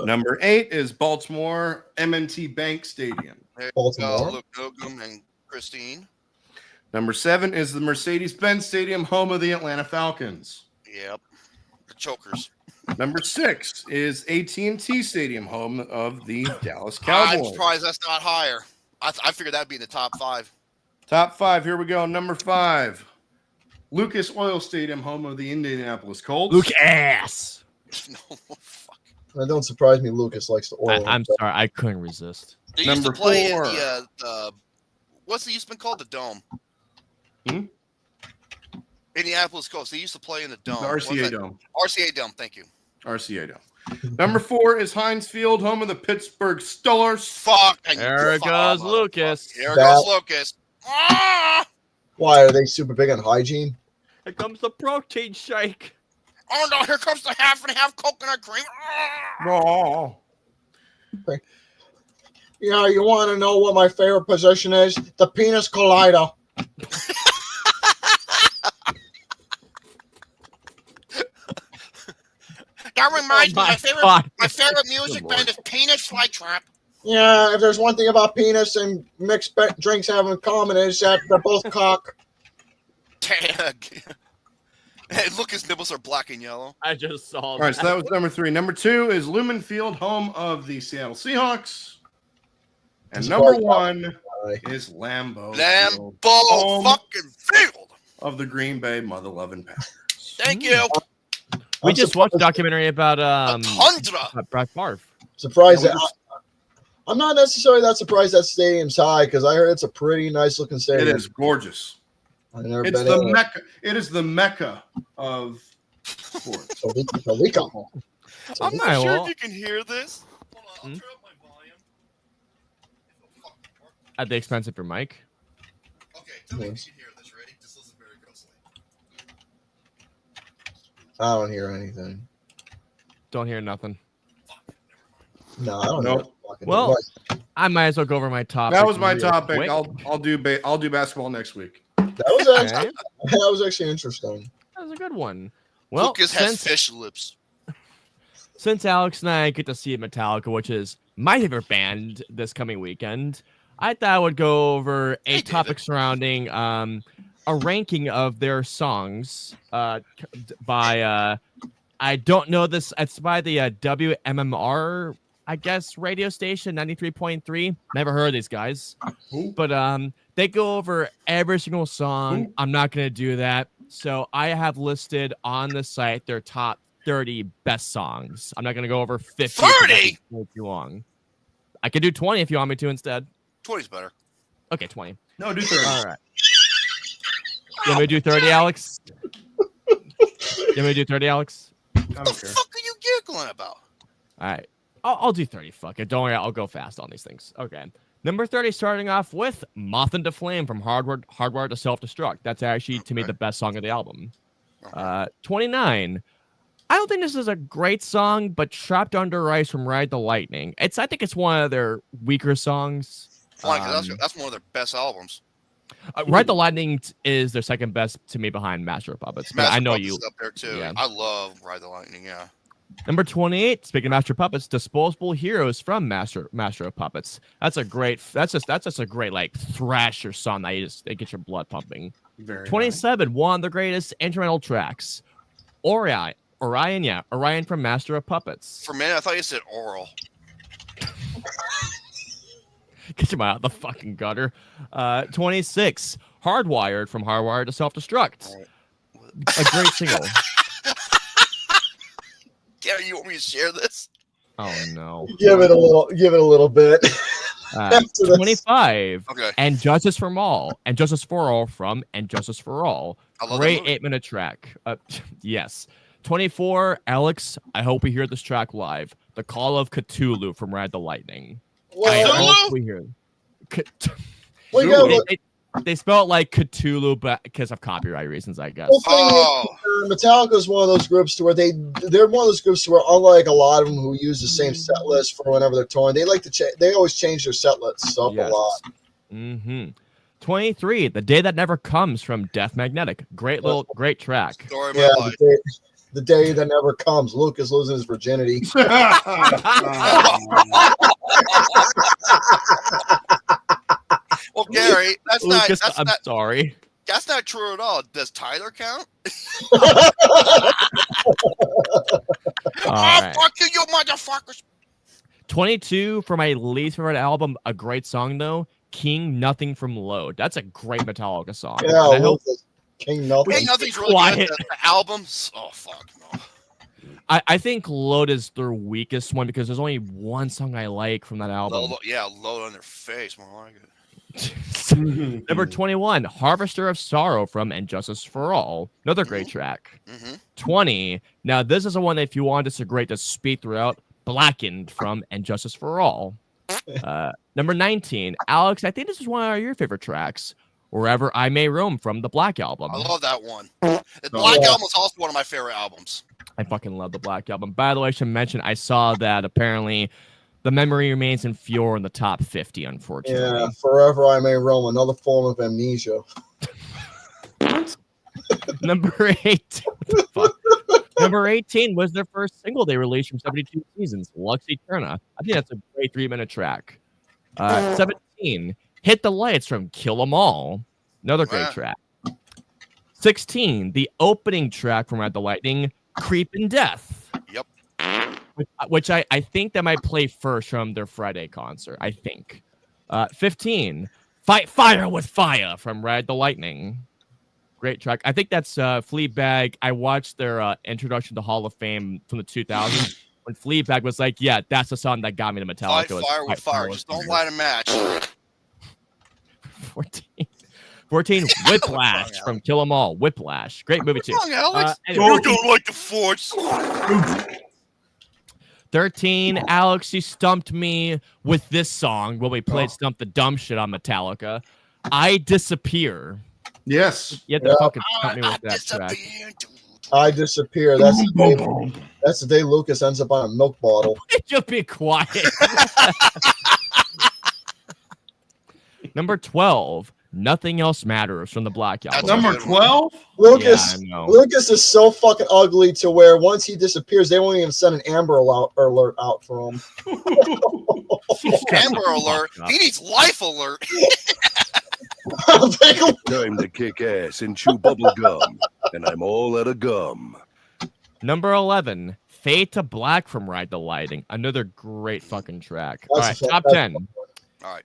Number 8 is Baltimore M&T Bank Stadium. There you Baltimore. go, Luke Nogum and Christine. Number 7 is the Mercedes-Benz Stadium, home of the Atlanta Falcons. Yep. The chokers. Number 6 is AT&T Stadium, home of the Dallas I'm Cowboys. surprised that's not higher. I figured that'd be in the top 5. Top 5, here we go. Number 5, Lucas Oil Stadium, home of the Indianapolis Colts. Luke ass. No, fuck. That don't surprise me. Lucas likes the oil. I'm sorry, I couldn't resist. They used to Number play 4. in the what's it used to be called? The Dome. Indianapolis Colts. They used to play in the Dome. The RCA Dome. RCA Dome. Thank you. RCA Dome. Number 4 is Heinz Field, home of the Pittsburgh Steelers. Fuck. There goes Lucas. There goes Lucas. Ah! Why are they super big on hygiene? Here comes the protein shake. Oh no! Here comes the half and half coconut cream. Ah! Oh. Yeah, you want to know what my favorite position is? The penis collider. That reminds me. God. My favorite music band is Penis Flytrap. Yeah, if there's one thing about penis and mixed drinks have in common is that they're both cock. Tag. Hey, look, his nipples are black and yellow. I just saw All right, so that was number 3. Number 2 is Lumen Field, home of the Seattle Seahawks. And number 1 is Lambeau Field, Lambeau fucking Field of the Green Bay Mother-Loving Packers. Thank you. We just watched a documentary about Tundra. Brett Favre. Surprised that I'm not necessarily that surprised that stadium's high because I heard it's a pretty nice looking stadium. It is gorgeous. I've never It's been the in Mecca. It is the Mecca of sports. I'm not Alright, sure well. if you can hear this. Hold on, I'll Hmm? turn up my volume. At the expense of your mic. Okay, tell me if you can hear this. Ready? Just listen very closely. I don't hear anything. Don't hear nothing. No, I don't Nope. know. Fucking Well, what. I might as well go over my topic. That was my real topic. quick. I'll do basketball next week. That was actually, Okay. that was actually interesting. That was a good one. Well, Lucas has fish lips. since Alex and I get to see Metallica, which is my favorite band this coming weekend, I thought I would go over a topic surrounding a ranking of their songs by I don't know this. It's by the WMMR, I guess, radio station 93.3. Never heard of these guys, but they go over every single song. I'm not gonna do that. So I have listed on the site their top 30 best songs. I'm not gonna go over 50. 30? Too long. I could do 20 if you want me to instead. 20's better. Okay, 20. No, do 30. All right. You want me to do 30, Alex? You want me to do 30, Alex? I What the don't care. fuck are you giggling about? All right. I'll do 30. Fuck it. Don't worry. I'll go fast on these things. Okay. Number 30, starting off with Moth into Flame from Hardware to Self-Destruct. That's actually, to me, the best song of the album. 29. I don't think this is a great song, but Trapped Under Ice from Ride the Lightning. I think it's one of their weaker songs. Funny, 'cause that's one of their best albums. Ride the Lightning is their second best to me behind Master of Puppets. But I know Puppets you. is up there too. Yeah. I love Ride the Lightning. Yeah. Number 28, speaking of Master of Puppets, Disposable Heroes from Master of Puppets. That's just a great like thrasher song that it gets your blood pumping. Very 27, one of the greatest instrumental tracks. Orion from Master of Puppets. For a minute, I thought you said oral. Get your out of the fucking gutter. 26, Hardwired from Hardwired to Self-Destruct. A great single. Gary, you want me to share this? Oh no. Give it a little bit. 25. Okay. And Justice for All. And Justice for All from And Justice for All. I love Great that movie. 8-minute track. Yes. 24. Alex, I hope we hear this track live. The Call of Cthulhu from Ride the Lightning. I hope we hear. Well, you gotta look- They spell it like Cthulhu, but because of copyright reasons, I guess. Well, thing is, Metallica is one of those groups to where they're one of those groups to where, unlike a lot of them who use the same set list for whenever they're touring, they like to they always change their set lists up a lot. 23, The Day That Never Comes from Death Magnetic. Great track. Story of my Yeah, life. the day that never comes. Lucas losing his virginity. Well, Gary, Lucas, I'm sorry. That's not true at all. Does Tyler count? Right. Fuck you motherfuckers. 22, for my least favorite album, a great song though, King Nothing from Load. That's a great Metallica song. Yeah, And I hope King Nothing. Hey, nothing's really Quiet. good. The albums. Oh fuck no. I think Load is their weakest one because there's only one song I like from that album. Load on their face. More like it. Number 21, Harvester of Sorrow from And Justice for All. Another great track. 20, now this is the one that if you want this a great to speed throughout, Blackened from And Justice for All. Number 19, Alex, I think this is one of your favorite tracks, Wherever I May Roam from the Black Album. I love that one. The Black Album is also one of my favorite albums. I fucking love the Black Album. By the way, I should mention, I saw that apparently The Memory Remains in Fjord in the top 50, unfortunately. Yeah, Forever I May Roam, another form of amnesia. Number 18. What the fuck? Number 18 was their first single they released from 72 Seasons, Lux Eterna. I think that's a great 3-minute track. 17, Hit the Lights from Kill 'Em All. Another great track. 16, the opening track from Ride the Lightning, Creepin' Death. Yep. Which I think that might play first from their Friday concert, I think. 15, Fight Fire with Fire from Ride the Lightning. Great track. I think that's Fleabag. I watched their introduction to Hall of Fame from the 2000s when Fleabag was like, yeah, that's the song that got me to Metallica. Fight Fire with Fire. Just don't light a match. 14, Whiplash from Kill 'Em All. Whiplash. Great movie, too. What's wrong, Alex? Anyway. You don't like the Force. 13, Alex, you stumped me with this song when we played Stump the Dumbsh&t on Metallica. I Disappear. Yes. You have to fucking stump me with that track. I Disappear. That's the day Lucas ends up on a milk bottle. Just be quiet. Number 12, Nothing Else Matters from the Black Album. Number 12? Lucas, Yeah, I know. Lucas is so fucking ugly to where once he disappears, they won't even send an Amber Alert out for him. Amber Alert. He needs Life Alert. Time to kick ass and chew bubble gum, and I'm all out of gum. Number 11, Fade to Black from Ride the Lightning. Another great fucking track. All right, top 10. All right.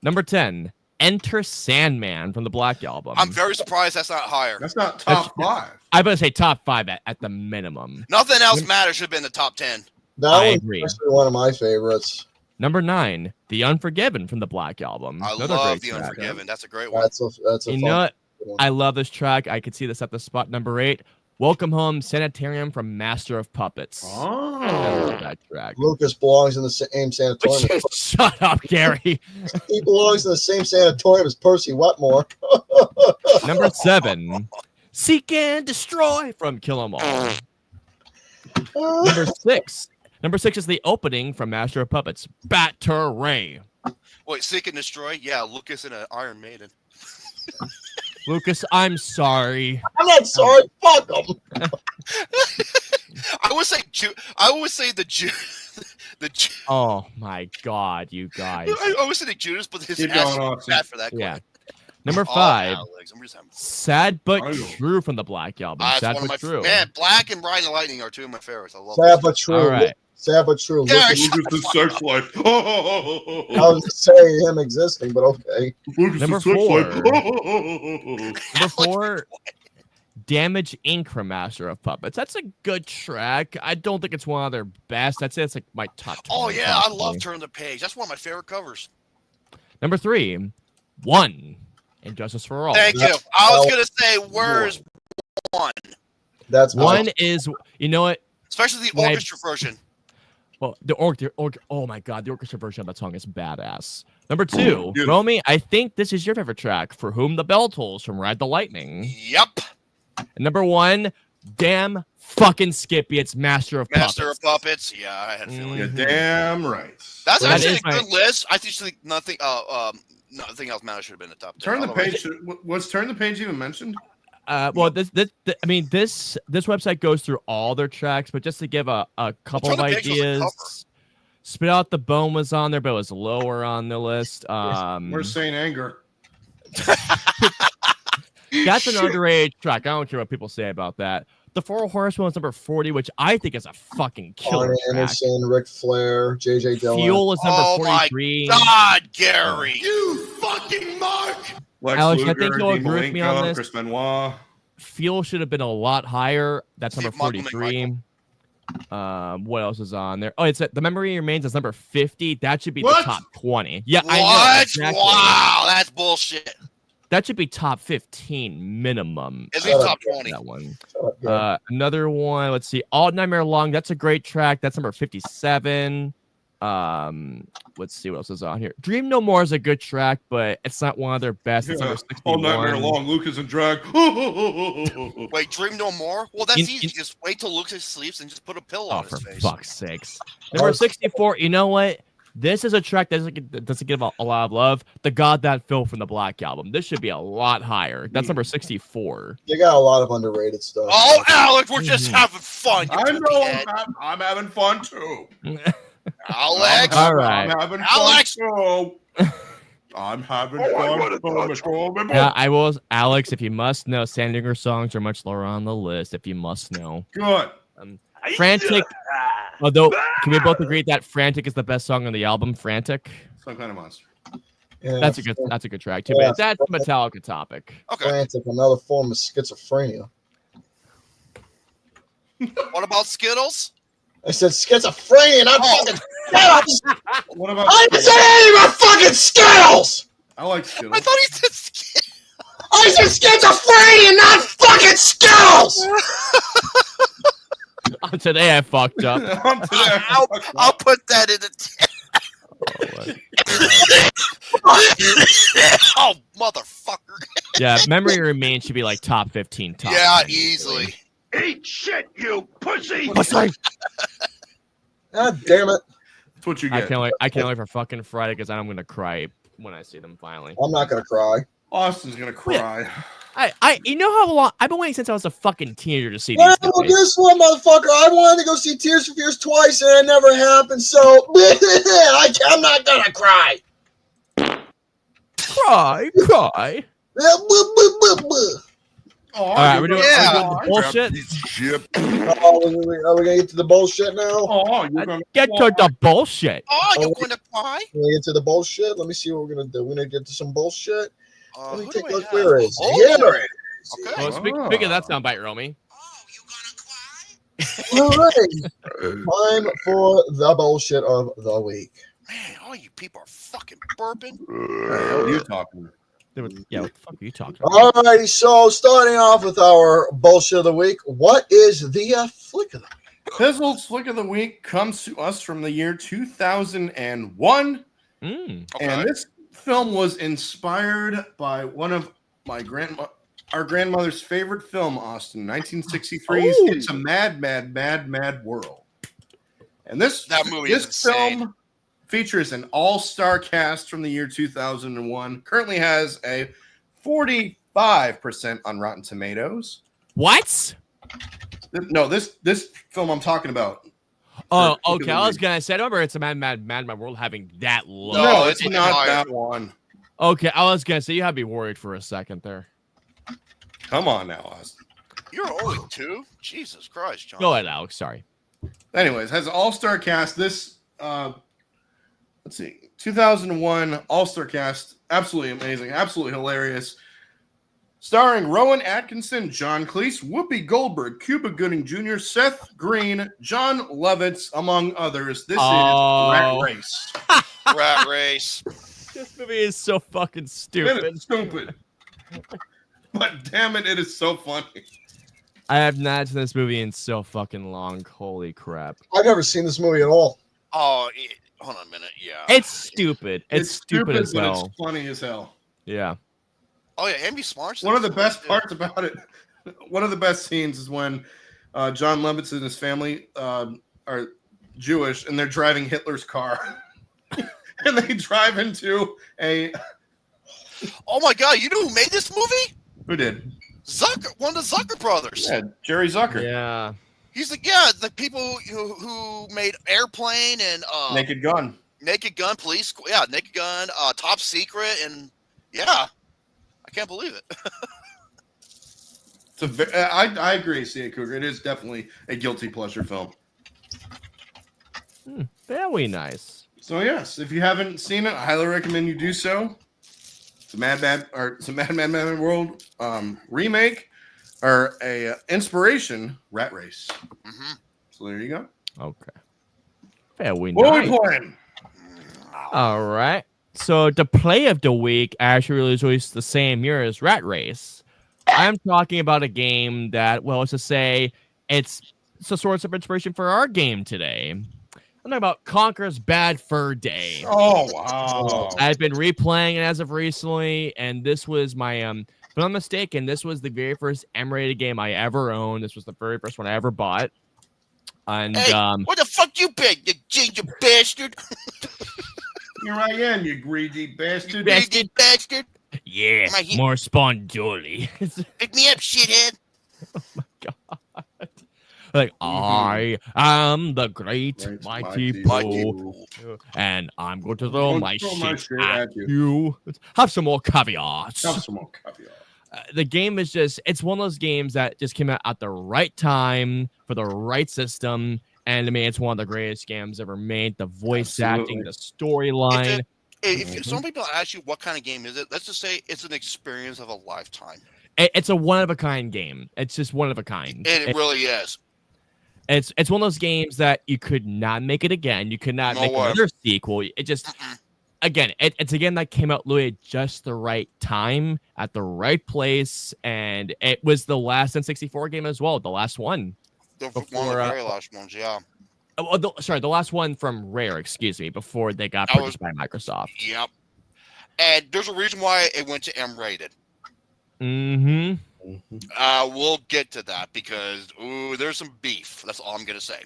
Number 10, Enter Sandman from the Black Album. I'm very surprised that's not higher. That's not top 5. I better say top 5 at the minimum. Nothing Else Matters should have been in the top 10. That I one's agree. actually one of my favorites. Number 9, The Unforgiven from the Black Album. I Another love great The track. Unforgiven. That's a great one. That's a You fun know what? one. I love this track. I could see this at the spot number 8. Welcome Home Sanitarium from Master of Puppets. I Oh. love that track. Lucas belongs in the same sanatorium. Shut up, Gary. He belongs in the same sanatorium as Percy Wetmore. Number 7, Seek and Destroy from Kill 'Em All. Number 6. Number 6 is the opening from Master of Puppets, Bat-Ray. Wait, Seek and Destroy? Yeah, Lucas in an Iron Maiden. Lucas, I'm sorry. I'm not sorry. Fuck him. I would say the Oh my God, you guys. I always say the Judas, but his Keep ass going, is Austin. bad for that. Yeah. Number Oh, 5, Alex, I'm just having fun. Sad But I know. True from the Black Album. It's Sad one of But my True. man. Black and Riding the Lightning are two of my favorites. I love Sad them. but true. All right. Sad but true. Yeah, Lucas, shut Lucas' the fuck sex up. life. I was just saying him existing, but okay. Lucas' Number sex 4. life. Number 4, Damage Inc. from Master of Puppets. That's a good track. I don't think it's one of their best. I'd say it's like my top 10. Oh yeah, I probably. love Turn the Page. That's one of my favorite covers. Number 3, 1, Injustice for All. Thank you. I was gonna say, where's one? That's One is, you know what? Especially the When I- orchestra version. Well, oh my God, the orchestra version of that song is badass. Number 2, Yes. Romy, I think this is your favorite track, For Whom the Bell Tolls from Ride the Lightning. Yep. And number 1, damn fucking Skippy, it's Master of Master of Puppets. Puppets. Yeah, I had a feeling. You're damn right. That's That actually is a good list. I think nothing. Nothing else matter should have been the top 10. Turn the Otherwise- page. Was Turn the Page even mentioned? Well, this website goes through all their tracks, but just to give a couple Turn of the Page was a cover. ideas, Spit Out the Bone was on there, but it was lower on the list. We're saying anger. That's an underrated track. I don't care what people say about that. The Four Horsemen was number 40, which I think is a fucking killer Arn track. Anderson, Ric Flair, JJ Dillon. Fuel is number Oh my 43. God, Gary! You fucking mark! Lex Alex, I Luger, think you'll Dean agree with me on Malenko, this. Chris Benoit. Fuel should have been a lot higher. That's number Steve Michael 43. What else is on there? Oh, it's The Memory Remains is number 50. That should be What? the top 20. Yeah, What? I know. Exactly. Wow, that's bullshit. That should be top 15 minimum. At least Shut top up, 20. That one. Shut up, Gary. Another one. Let's see. All Nightmare Long. That's a great track. That's number 57. Let's see what else is on here. Dream No More is a good track, but it's not one of their best. It's Yeah. number 61. All Nightmare Long. Lucas and drag. Wait, Dream No More? Well, that's In- easy. Just wait till Lucas sleeps and just put a pillow Oh, on for his face. fuck's sakes. Number 64. You know what? This is a track that doesn't get a lot of love. The God That Fell from the Black Album. This should be a lot higher. That's number 64. You got a lot of underrated stuff. Oh, Alex, we're just having fun. You I know. poopyhead. I'm having fun too. Alex. All right. I'm having Alex! fun too. I'm having fun. Yeah, I will. Alex, if you must know, Sandinger songs are much lower on the list. If you must know. Good. Frantic. Although, can we both agree that Frantic is the best song on the album? Frantic. Some kind of monster. Yeah, That's a good track too. Yeah. But that's a Metallica topic. Okay. Frantic, another form of schizophrenia. What about Skittles? I said schizophrenia, not Oh. fucking Skittles. What about? I didn't say anything about fucking Skittles. I like I Skittles. thought he said Skittles. I said schizophrenia, not fucking Skittles. Today I fucked up. I'll put that in the. Oh, motherfucker. Yeah, Memory Remains should be like top 15. Top Yeah, 10. easily. Eat shit, you pussy! God damn it. That's what you I get. can't wait for fucking Friday because I'm gonna cry when I see them finally. I'm not gonna cry. Austin's gonna cry. You know how long I've been waiting since I was a fucking teenager to see Well, these guys. guess what, motherfucker? I wanted to go see Tears for Fears twice, and it never happened. So I'm not gonna cry. Cry. Oh, All right, we're doing Yeah. the bullshit. Piece of shit. Are we gonna get to the bullshit now? Oh, you're gonna Get to the bullshit. Oh, you're going to cry? Can we get to the bullshit? Let me see what we're gonna do. We're gonna get to some bullshit. Let me Who take do a I look. have? Where is Oh, it? Here it is. Okay. Well, speak of that soundbite, Romy. All right. Time for the bullshit of the week. Man, all you people are fucking burping. What the hell are you talking? Yeah, what the fuck are you talking about? Alrighty, so starting off with our bullshit of the week, what is the flick of the week? Pizzle's Flick of the Week comes to us from the year 2001. Mm. Okay. And this film was inspired by one of our grandmother's favorite film, Austin, 1963's Oh. It's a Mad, Mad, Mad, Mad World. And this movie is this insane. film features an all-star cast from the year 2001. Currently has a 45% on Rotten Tomatoes. What? No, this film I'm talking about. Oh, Flick of okay. the I was Week. gonna say, I don't remember It's a Mad World having that low. No, it's it's not higher. that one. Okay, I was gonna say you had to be worried for a second there. Come on now, Austin. You're only 2? Jesus Christ, John. Go ahead, Alex. Sorry. Anyways, has an all-star cast. This let's see, 2001 all-star cast, absolutely amazing, absolutely hilarious. Starring Rowan Atkinson, John Cleese, Whoopi Goldberg, Cuba Gooding Jr., Seth Green, John Lovitz, among others. This is Rat Race. Rat Race. This movie is so fucking It stupid. is stupid. But damn it, it is so funny. I have not seen this movie in so fucking long. Holy crap. I've never seen this movie at all. Oh, hold on a minute. Yeah. It's stupid. It's stupid as but hell. it's funny as hell. Yeah. Oh, yeah. Andy Smart's One of the best parts about it, one of the best scenes is when John Lovitz and his family are Jewish and they're driving Hitler's car. And they drive into a... Oh, my God. You know who made this movie? Who did? Zucker. One of the Zucker brothers. Yeah, Jerry Zucker. Yeah. He's the people who made Airplane and Naked Gun. Naked Gun, Police. Yeah, Naked Gun, Top Secret, and yeah. I can't believe it. I agree, C.A. Cougar. It is definitely a guilty pleasure film. Very nice. So yes, if you haven't seen it, I highly recommend you do so. It's a Mad World remake or a inspiration Rat Race. Mm-hmm. So there you go. Okay. Very What are nice. we playing? All right. So the play of the week actually was released the same year as Rat Race. I'm talking about a game that, well, let's just say it's a source of inspiration for our game today. I'm talking about Conker's Bad Fur Day. Oh wow! I've been replaying it as of recently, and this was my if I'm not mistaken, this was the very first M-rated game I ever owned. This was the very first one I ever bought. And Hey, where the fuck you been, you ginger bastard? Here I am, you greedy bastard. Greedy bastard. yeah, My he- more Spondoli. Pick me up, shithead. Like, I am the great mighty Pooh, and I'm going to throw my shit at you. Have some more caviar. Have some more caviar. The game is it's one of those games that just came out at the right time for the right system. And to me, it's one of the greatest games ever made. The voice acting, the storyline. If some people ask you what kind of game is it, let's just say it's an experience of a lifetime. It's a one-of-a-kind game. It's just one of a kind. And it really is. It's one of those games that you could not make it again. You could not make another sequel. It just... Again, it's a game that came out literally at just the right time, at the right place, and it was the last N64 game as well, the last one. One of the very last ones, yeah. The last one from Rare, excuse me, before they got purchased by Microsoft. Yep. And there's a reason why it went to M-rated. Mm-hmm. We'll get to that because there's some beef. That's all I'm gonna say.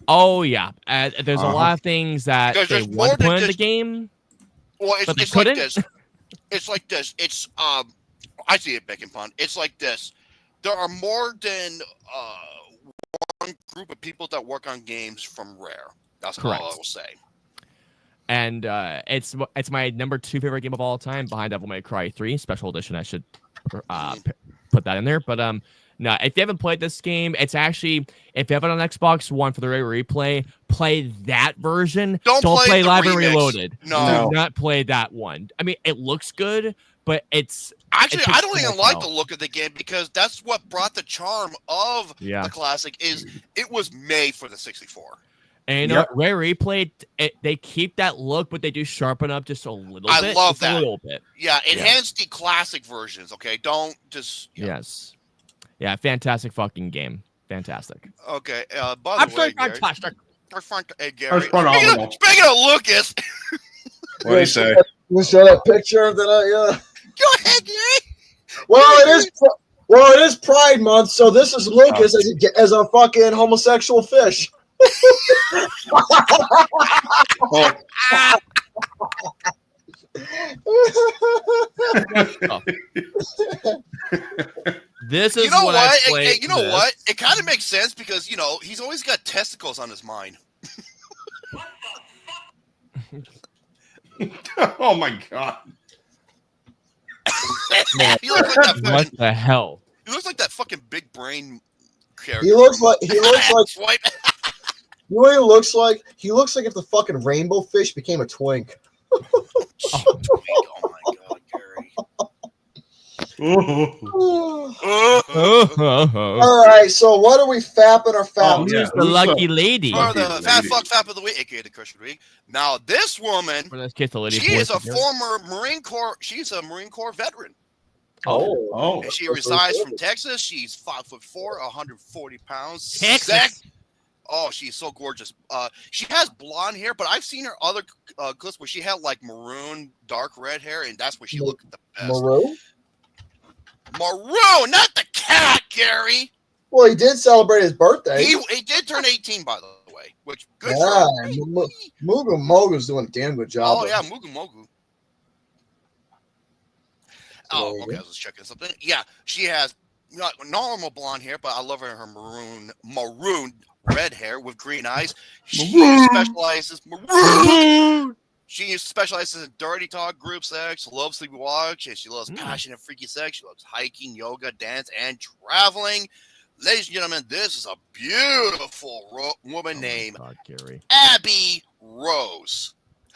Oh yeah, there's a lot of things that they want to put in the game. Well, but it's they like couldn't. this. It's like this. It's I see it, Bacon Pun. It's like this. There are more than one group of people that work on games from Rare. That's Correct. all I will say. And it's my number 2 favorite game of all time, behind Devil May Cry 3 Special Edition. I should put that in there. But no, if you haven't played this game, it's actually, if you have it on Xbox One for the replay, play that version. Don't play Live and Reloaded. No. Do not play that one. I mean, it looks good, but it's... Actually, I don't even like the look of the game because that's what brought the charm of the classic is it was made for the 64. And you know what? Rare Replay, they keep that look, but they do sharpen up just a little bit. I love just that. A little bit. Yeah, enhance the classic versions, okay? Don't just... Yes. Yeah, fantastic fucking game. Fantastic. Okay, by the way, Gary... fantastic. Hey, Gary. phenomenal. Speaking of Lucas... What do you say? You show that picture that Go ahead, Gary. Well, it is Pride Month, so this is Lucas as a fucking homosexual fish. Oh. This is you know what? You know what? It kind of makes sense because he's always got testicles on his mind. Oh my god! He looks like that What the hell? He looks like that fucking big brain character. He looks like Swipe. You know what he looks like? He looks like if the fucking rainbow fish became a twink. Oh my god, Gary. All right, so what are we fapping or fapping? Who's the lucky lady? Or the fap of the week, aka the crush of the week. Now, this woman, For this case, the lady she is a here. former Marine Corps. She's a Marine Corps veteran. Oh. And she resides from Texas. She's 5'4", 140 pounds. Texas. Oh, she's so gorgeous. She has blonde hair, but I've seen her other clips where she had like maroon, dark red hair, and that's where she looked the best. Maroon? Maroon, not the cat, Gary. Well, he did celebrate his birthday. He did turn 18, by the way, which good Yeah, for him. Mugu Mogu's doing a damn good job. Oh yeah, Mugu Mogu. Oh, okay. I was just checking something. Yeah, she has not normal blonde hair, but I love her maroon red hair with green eyes. She specializes maroon. She specializes in dirty talk, group sex, loves sleepy watch, and she loves passionate, freaky sex. She loves hiking, yoga, dance, and traveling. Ladies and gentlemen, this is a beautiful woman named Gary. Abby Rose.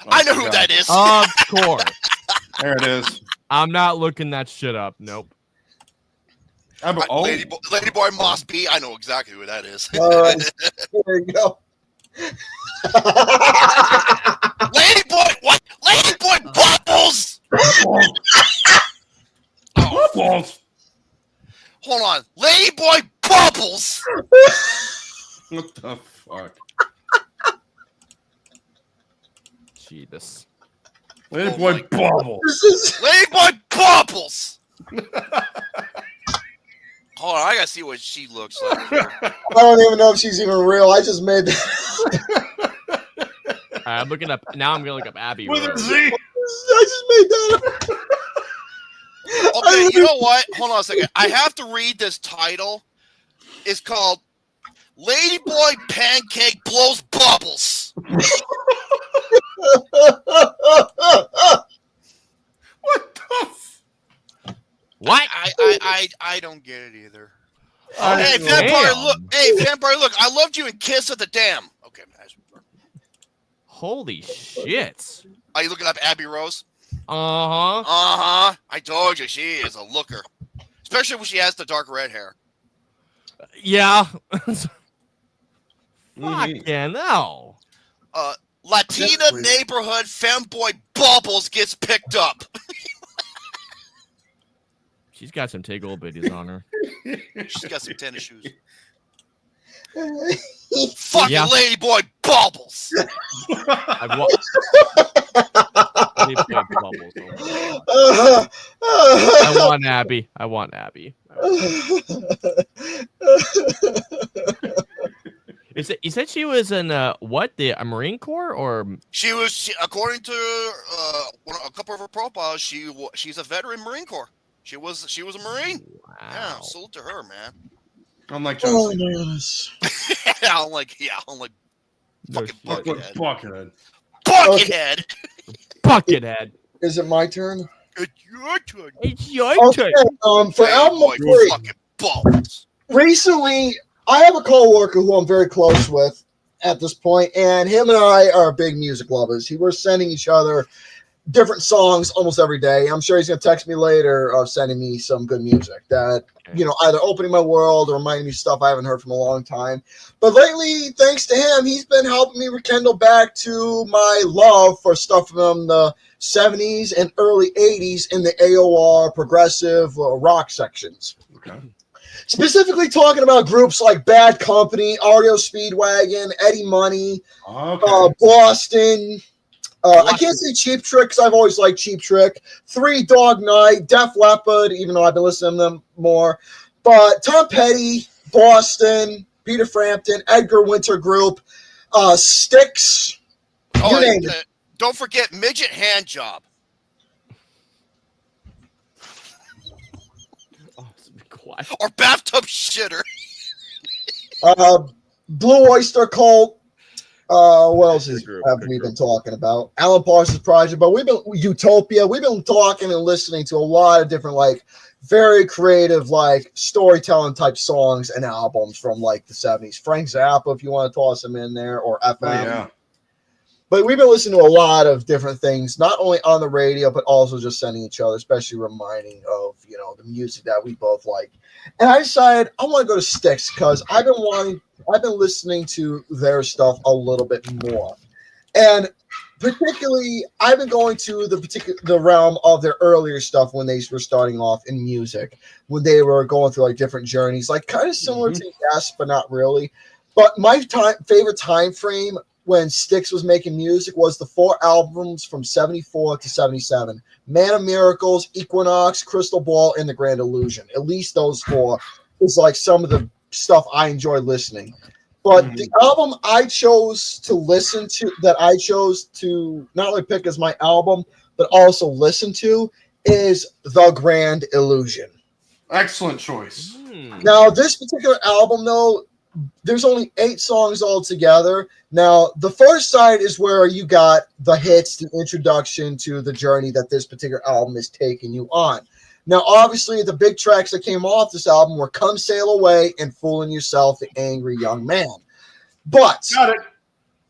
I know who that is. Of course. There it is. I'm not looking that shit up. Nope. Ladyboy Moss B. I know exactly who that is. All right, there you go. Ladyboy, what? Ladyboy Bubbles! Hold on. Ladyboy Bubbles! What the fuck? Jesus. Ladyboy Bubbles. Ladyboy Bubbles! Hold on, I gotta see what she looks like. I don't even know if she's even real. I just made that. I'm looking up. Now I'm going to look up Abby. With a Rose. Z. I just made that up. Okay, you know what? Hold on a second. I have to read this title. It's called Ladyboy Pancake Blows Bubbles. What the What? I don't get it either. Hey, Vampire, look. Hey, Vampire, look. I loved you in Kiss at the Dam. Okay. Holy shit. Are you looking up Abby Rose? Uh-huh. Uh-huh. I told you, she is a looker. Especially when she has the dark red hair. Yeah. Fucking no. Latina neighborhood femboy Bubbles gets picked up. She's got some tickle bitties on her. She's got some tennis shoes. Fucking Yeah. Ladyboy Bubbles. I want Abby. I want Abby. You said she was in what? The Marine Corps or? She according to a couple of her profiles, she's a veteran Marine Corps. She was a Marine. Wow. Yeah, salute to her, man. Unlike Oh, Johnson. I'm like fucking Buckethead. Buckethead. Buckethead. Buckethead. is it my turn? It's your turn. It's your Okay. turn. For album Boy, 3, fucking Bubbles. recently, I have a coworker who I'm very close with at this point, and him and I are big music lovers. He was sending each other different songs almost every day. I'm sure he's gonna text me later of sending me some good music that either opening my world or reminding me stuff I haven't heard from a long time. But lately, thanks to him, he's been helping me rekindle back to my love for stuff from the 70s and early 80s in the AOR progressive rock sections. Okay. Specifically talking about groups like Bad Company, REO Speedwagon, Eddie Money, Boston. I can't say Cheap Trick because I've always liked Cheap Trick. Three Dog Night, Def Leppard, even though I've been listening to them more. But Tom Petty, Boston, Peter Frampton, Edgar Winter Group, Styx. You name it. Don't forget Midget Hand Job. Or Bathtub Shitter. Blue Oyster Cult. What else have we been talking about? Alan Parsons Project, but we've been Utopia. We've been talking and listening to a lot of different, like, very creative, like, storytelling type songs and albums from like the 70s. Frank Zappa, if you want to toss him in there, or FM. Oh, yeah. But we've been listening to a lot of different things, not only on the radio, but also just sending each other, especially reminding of, the music that we both like. And I decided I want to go to Styx because I've been listening to their stuff a little bit more. And particularly, I've been going to the realm of their earlier stuff when they were starting off in music, when they were going through like different journeys, like kind of similar to Yes, but not really. But my favorite time frame when Styx was making music was the 4 albums from 74 to 77. Man of Miracles, Equinox, Crystal Ball, and The Grand Illusion. At least those 4 is like some of the stuff I enjoy listening. But the album I chose to listen to, that I chose to not only pick as my album, but also listen to, is The Grand Illusion. Excellent choice. Now, this particular album, though, there's only 8 songs altogether. Now, the first side is where you got the hits, the introduction to the journey that this particular album is taking you on. Now, obviously, the big tracks that came off this album were Come Sail Away and Fooling Yourself, The Angry Young Man. But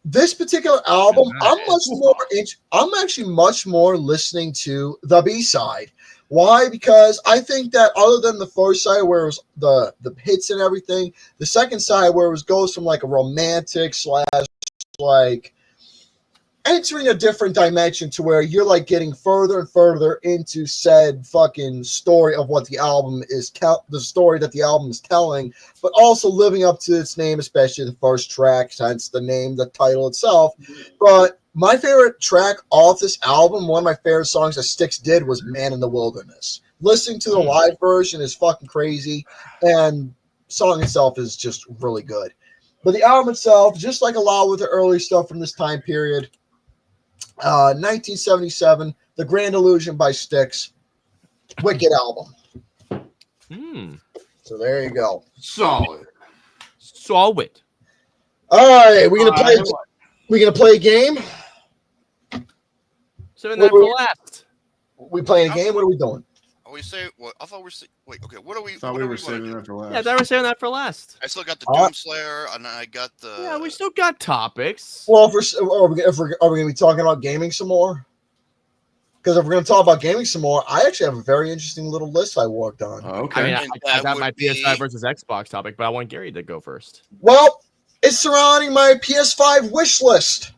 this particular album, I'm actually much more listening to the B-side. Why? Because I think that other than the first side where it was the hits and everything, the second side where it goes from like a romantic / like entering a different dimension to where you're like getting further and further into said fucking story of what the album is, the story that the album is telling, but also living up to its name, especially the first track, hence the name, the title itself. But my favorite track off this album, one of my favorite songs that Styx did, was Man in the Wilderness. Listening to the live version is fucking crazy, and song itself is just really good. But the album itself, just like a lot with the early stuff from this time period, 1977, The Grand Illusion by Styx, wicked album. So there you go. Solid. All right, we're gonna play a game. So that for last. We playing a game? What are we doing? We say, well, I thought we were. Wait, okay. What are we? Thought we were saving that for last. Yeah, they were saving that for last. I still got the Doom Slayer, and I got the. Yeah, we still got topics. Well, are we gonna be talking about gaming some more? Because if we're gonna talk about gaming some more, I actually have a very interesting little list I worked on. Okay. I mean, I got my PS5 versus Xbox topic, but I want Gary to go first. Well, it's surrounding my PS5 wish list.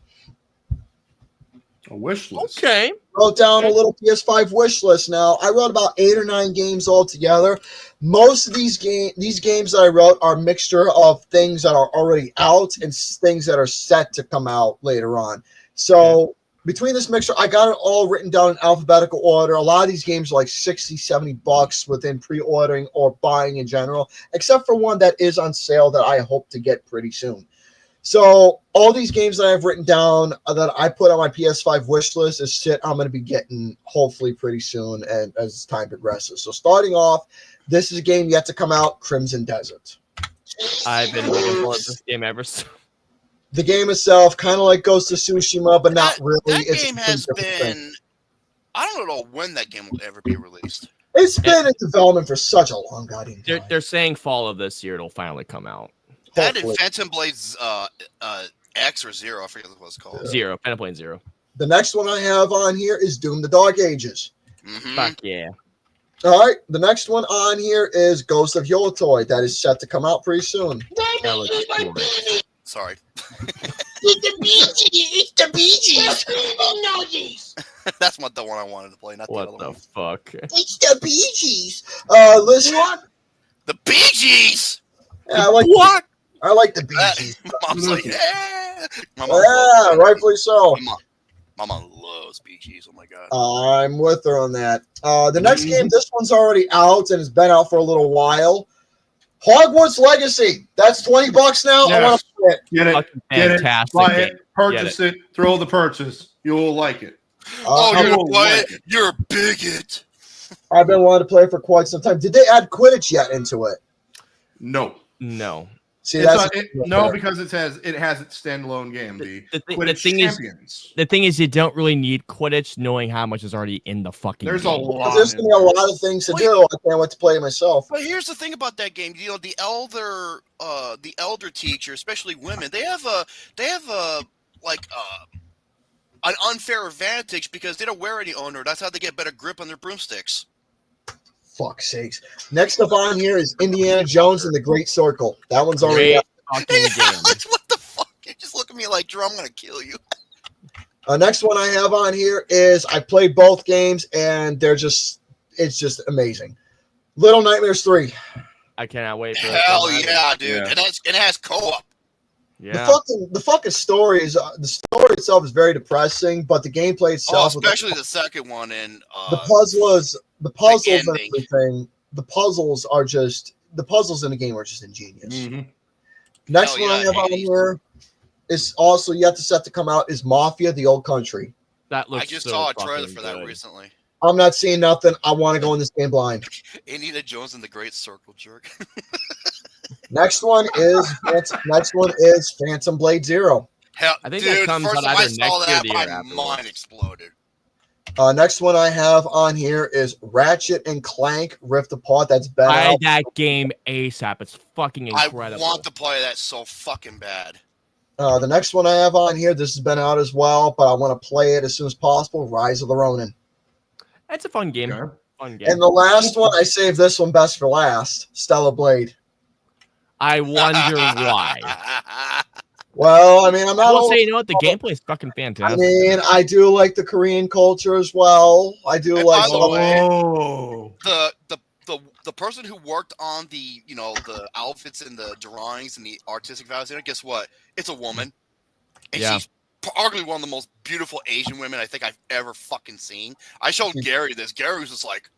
A wish list. Okay. Wrote down a little PS5 wish list. Now, I wrote about 8 or 9 games altogether. Most of these games that I wrote are a mixture of things that are already out and things that are set to come out later on. So between this mixture, I got it all written down in alphabetical order. A lot of these games are like $60, $70 within pre-ordering or buying in general, except for one that is on sale that I hope to get pretty soon. So all these games that I've written down that I put on my PS5 wish list is shit I'm going to be getting hopefully pretty soon and as time progresses. So starting off, this is a game yet to come out, Crimson Desert. I've been looking forward to this game ever. The game itself kind of like Ghost of Tsushima, but not really. That game has been. I don't know when that game will ever be released. It's been in development for such a long goddamn time. They're saying fall of this year it'll finally come out. That and Phantom Blades X or Zero, I forget what it's called. Zero, Phantom Blade Zero. The next one I have on here is Doom the Dark Ages. Fuck yeah. All right. The next one on here is Ghost of Yolotoi. That is set to come out pretty soon. That looks cool. Sorry. It's the Bee Gees. It's the Bee Gees. No, these. That's the one I wanted to play, not the What other the one. fuck? It's the Bee Gees. Listen. The Bee Gees! Yeah, I like What? I like the Bee Gees. Mom's like, yeah. My Yeah, loves rightfully so. my mom loves Bee Gees. Oh my god. I'm with her on that. The next game, this one's already out and has been out for a little while. Hogwarts Legacy. That's $20 now. I want Yes. to play it. Get it. Fucking Get it. fantastic Buy game. it. Purchase it. Throw the purchase. You'll like it. Oh, I've you're been- gonna play it? You're a bigot. I've been wanting to play it for quite some time. Did they add Quidditch yet into it? No. No. See, It's that's no, because it has its standalone game. The Quidditch thing is, Champions. the thing is, you don't really need Quidditch, knowing how much is already in the fucking. There's a game. lot. there's gonna be a lot of things to do. I can't wait to play it myself. But here's the thing about that game. You know, the elder teacher, especially women, they have an unfair advantage because they don't wear any owner. That's how they get better grip on their broomsticks. Fuck's sakes. Next up on here is Indiana Jones and the Great Circle. That one's already Great out. fucking game. What the fuck? You just look at me like, Drew, I'm gonna kill you. Next one I have on here is I played both games and it's just amazing. Little Nightmares 3. I cannot wait for Hell it. yeah, dude. Yeah. And it has co-op. Yeah. The fucking story is the story itself is very depressing, but the gameplay Oh, itself, especially the second one and the puzzles and ending. everything. The puzzles in the game are just ingenious. Mhm. Next Hell one I yeah, have on Hades. here is also yet to set to come out is Mafia: The Old Country. That looks. I just so saw a trailer fucking for that good. recently. I'm not seeing nothing. I want to go in this game blind. Indiana Jones and the Great Circle Jerk. Next one is Phantom Blade Zero. Hell, I think that dude, comes first out time I either saw next year or that, the year my afterwards. mind exploded. Next one I have on here is Ratchet and Clank Rift Apart. That's been Buy out. that game ASAP. It's fucking incredible. I want to play that so fucking bad. The next one I have on here, this has been out as well, but I want to play it as soon as possible. Rise of the Ronin. It's a fun game. Okay. Fun game. And the last one, I saved this one best for last. Stellar Blade. I wonder why. Well, I mean, I'm I not. will say, you know what? The gameplay is fucking I fantastic. mean, I do like the Korean culture as well. I do And like. by the way, Oh. the person who worked on the the outfits and the drawings and the artistic values, guess what? It's a woman, and Yeah. she's arguably one of the most beautiful Asian women I think I've ever fucking seen. I showed Gary this. Gary was just like,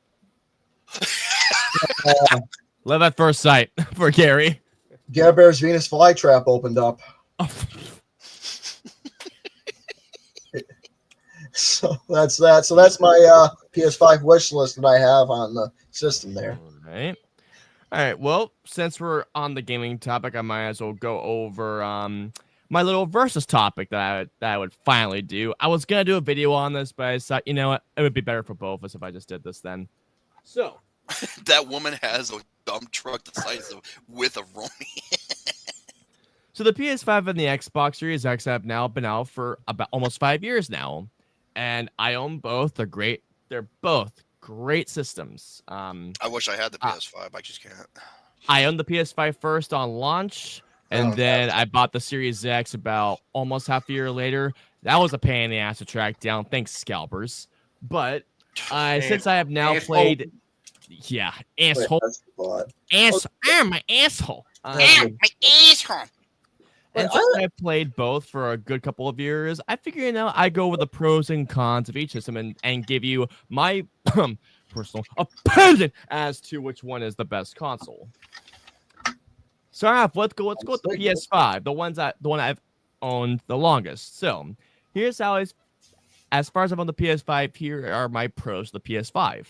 Love at first sight for Gary. Garebear's Venus Flytrap opened up. So that's that. So that's my PS5 wish list that I have on the system there. All right. Well, since we're on the gaming topic, I might as well go over my little versus topic that I would finally do. I was gonna do a video on this, but I thought, you know what, it would be better for both of us if I just did this then. So that woman has a dump truck the size of with a Romy. So the PS5 and the Xbox Series X have now been out for about almost 5 years now, and I own both. They're both great systems. I wish I had the PS5. I just can't. I owned the PS5 first on launch, and then I bought the Series X about almost half a year later. That was a pain in the ass to track down. Thanks, scalpers. But since I have now played, yeah, asshole, I'm my asshole. My asshole. And since I've played both for a good couple of years, I figure, you know, I go with the pros and cons of each system and give you my personal opinion as to which one is the best console. Start off, let's go with the PS5, the one I've owned the longest. So here's how as far as I'm on the PS5, here are my pros to the PS5.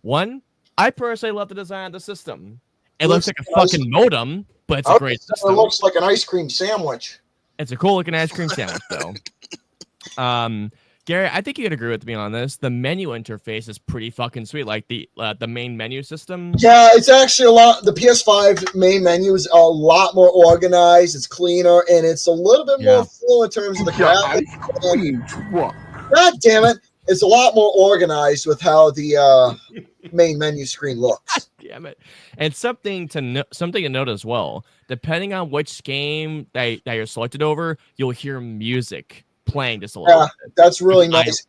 One, I personally love the design of the system. It looks like a fucking modem, but it's a great system. It looks like an ice cream sandwich. It's a cool looking ice cream sandwich, though. Gary, I think you could agree with me on this. The menu interface is pretty fucking sweet, like the main menu system. Yeah, it's actually a lot. The PS5 main menu is a lot more organized. It's cleaner, and it's a little bit more full in terms of the graphics. God damn it! It's a lot more organized with how the main menu screen looks. Damn it! And something to note as well. Depending on which game that you're selected over, you'll hear music playing just a little bit. That's really nice.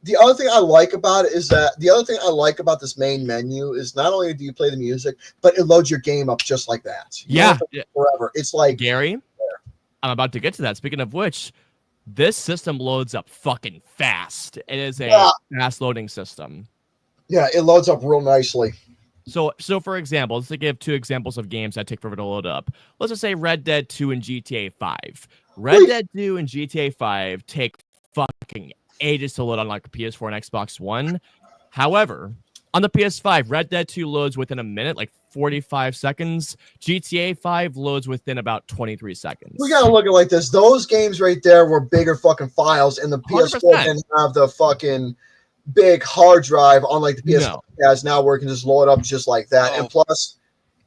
The other thing I like about it is that this main menu is not only do you play the music, but it loads your game up just like that. You don't have to forever. It's like Gary. I'm about to get to that. Speaking of which, this system loads up fucking fast. It is a fast loading system. Yeah, it loads up real nicely. So for example, let's give 2 examples of games that take forever to load up. Let's just say Red Dead 2 and GTA 5. Red Dead 2 and GTA 5 take fucking ages to load on like PS4 and Xbox One. However, on the PS5, Red Dead 2 loads within a minute, like 45 seconds. GTA 5 loads within about 23 seconds. We gotta look at it like this. Those games right there were bigger fucking files, and the PS4 100%. didn't have the fucking big hard drive on like the PS5 has now, where it can just load up just like that. And plus,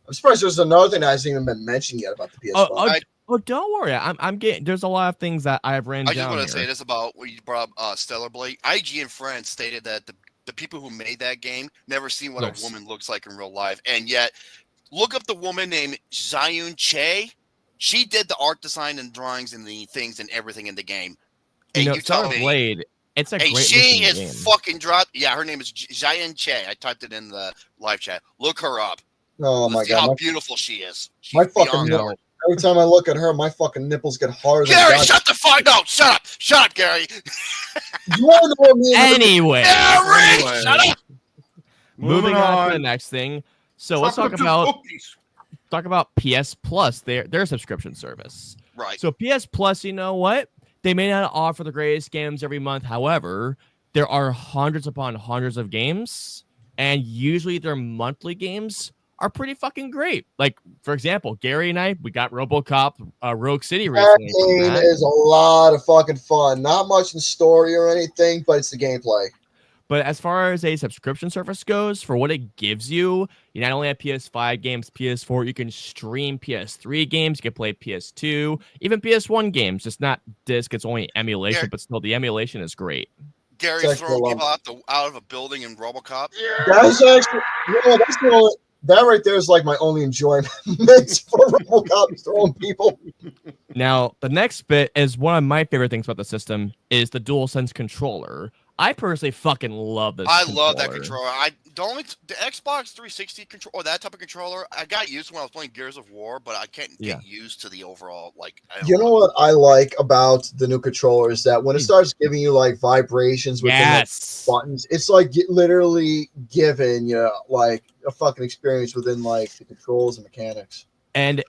I'm surprised there's another thing that hasn't even been mentioned yet about the PS5. Oh, don't worry. I'm getting. There's a lot of things that I've written down. I just want to here. say this about what you brought up, Stellar Blade. IGN Friends stated that the people who made that game never seen what a woman looks like in real life, and yet look up the woman named Zayun Che. She did the art design and drawings and the things and everything in the game. And you tell me, Blade. It's a great she is game. fucking dropped. Yeah, her name is Zayun Che. I typed it in the live chat. Look her up. Oh my See god, how beautiful she is. She's my fucking beyond every time I look at her, my fucking nipples get harder. Gary, shut the fuck up! Shut up, Gary. You want to know what me? Anyway, Gary, shut up. Moving on to the next thing. So let's talk about PS Plus, their subscription service. Right. So PS Plus, you know what? They may not offer the greatest games every month. However, there are hundreds upon hundreds of games, and usually their monthly games are pretty fucking great. Like, for example, Gary and I, we got RoboCop Rogue City recently. That game is a lot of fucking fun. Not much in story or anything, but it's the gameplay. But as far as a subscription service goes, for what it gives you, you not only have PS5 games, PS4, you can stream PS3 games, you can play PS2, even PS1 games. Just not disc, it's only emulation, but still the emulation is great. Gary's throwing people out of a building in RoboCop. That's actually, that's the only, that right there is like my only enjoyment for RoboCop is throwing people. Now, the next bit is one of my favorite things about the system is the DualSense controller. I personally fucking love this. I love that controller. The Xbox 360 controller, or that type of controller, I got used to when I was playing Gears of War, but I can't get used to the overall You know what I like about the new controller is that when it starts giving you like vibrations with the buttons, it's like literally giving you like a fucking experience within like the controls and mechanics. And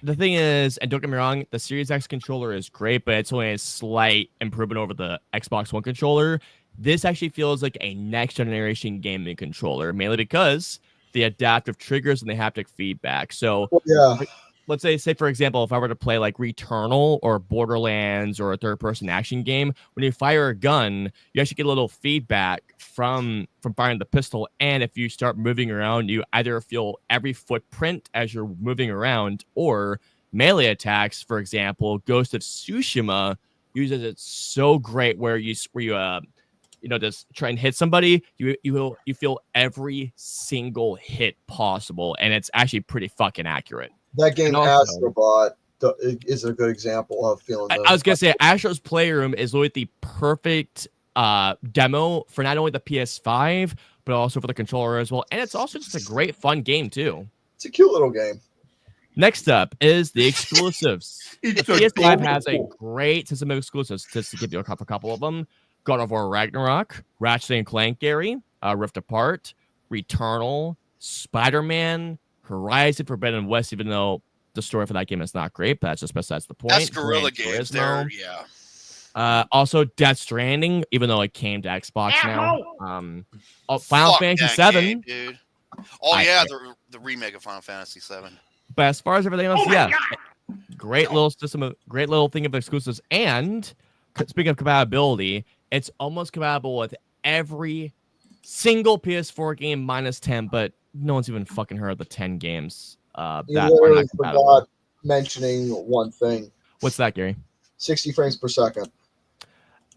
the thing is, and don't get me wrong, the Series X controller is great, but it's only a slight improvement over the Xbox One controller. This actually feels like a next generation gaming controller, mainly because the adaptive triggers and the haptic feedback. So let's say for example, if I were to play like Returnal or Borderlands or a third-person action game, when you fire a gun, you actually get a little feedback from firing the pistol. And if you start moving around, you either feel every footprint as you're moving around, or melee attacks. For example, Ghost of Tsushima uses it so great where you just try and hit somebody, you feel every single hit possible, and it's actually pretty fucking accurate. That game Astrobot is a good example of feeling. I was gonna say Astro's Playroom is literally the perfect demo for not only the PS5 but also for the controller as well, and it's also just a great fun game too. It's a cute little game. Next up is the exclusives. The PS5 has a great system of exclusives. Just to give you a couple of them: God of War Ragnarok, Ratchet & Clank, Gary, Rift Apart, Returnal, Spider-Man, Horizon Forbidden West, even though the story for that game is not great, but that's just besides the point. That's Guerrilla Games there, also Death Stranding, even though it came to Xbox now. Final Fantasy 7. Dude. Oh, the remake of Final Fantasy 7. But as far as everything else, great little thing of exclusives. And speaking of compatibility, it's almost compatible with every single PS4 game minus 10, but no one's even fucking heard of the 10 games that are not compatible. Mentioning one thing. What's that, Gary? 60 frames per second.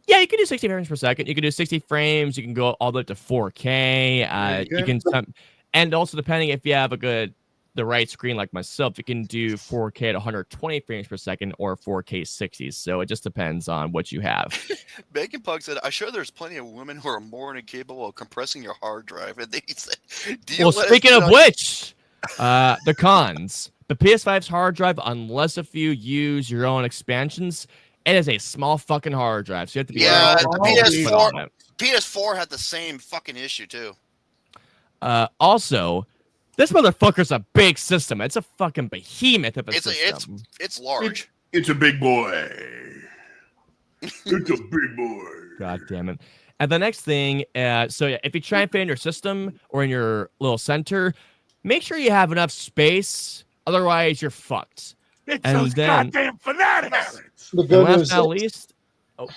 Yeah, you can do 60 frames per second. You can do 60 frames. You can go all the way up to 4K. You can, and also depending if you have the right screen like myself, you can do 4K at 120 frames per second or 4K 60s. So it just depends on what you have. Bacon Pug said, "I'm sure there's plenty of women who are more than capable of compressing your hard drive." And they said, well, speaking of which, the cons. The PS5's hard drive, unless if you use your own expansions, it is a small fucking hard drive. So you have to be the PS4 had the same fucking issue too. Also, this motherfucker's a big system. It's a fucking behemoth of a system. It's large. It's a big boy. It's a big boy. God damn it. And the next thing, so yeah, if you try and fit in your system or in your little center, make sure you have enough space. Otherwise, you're fucked. It's and those then, goddamn fanatics. The good last news but not is, least,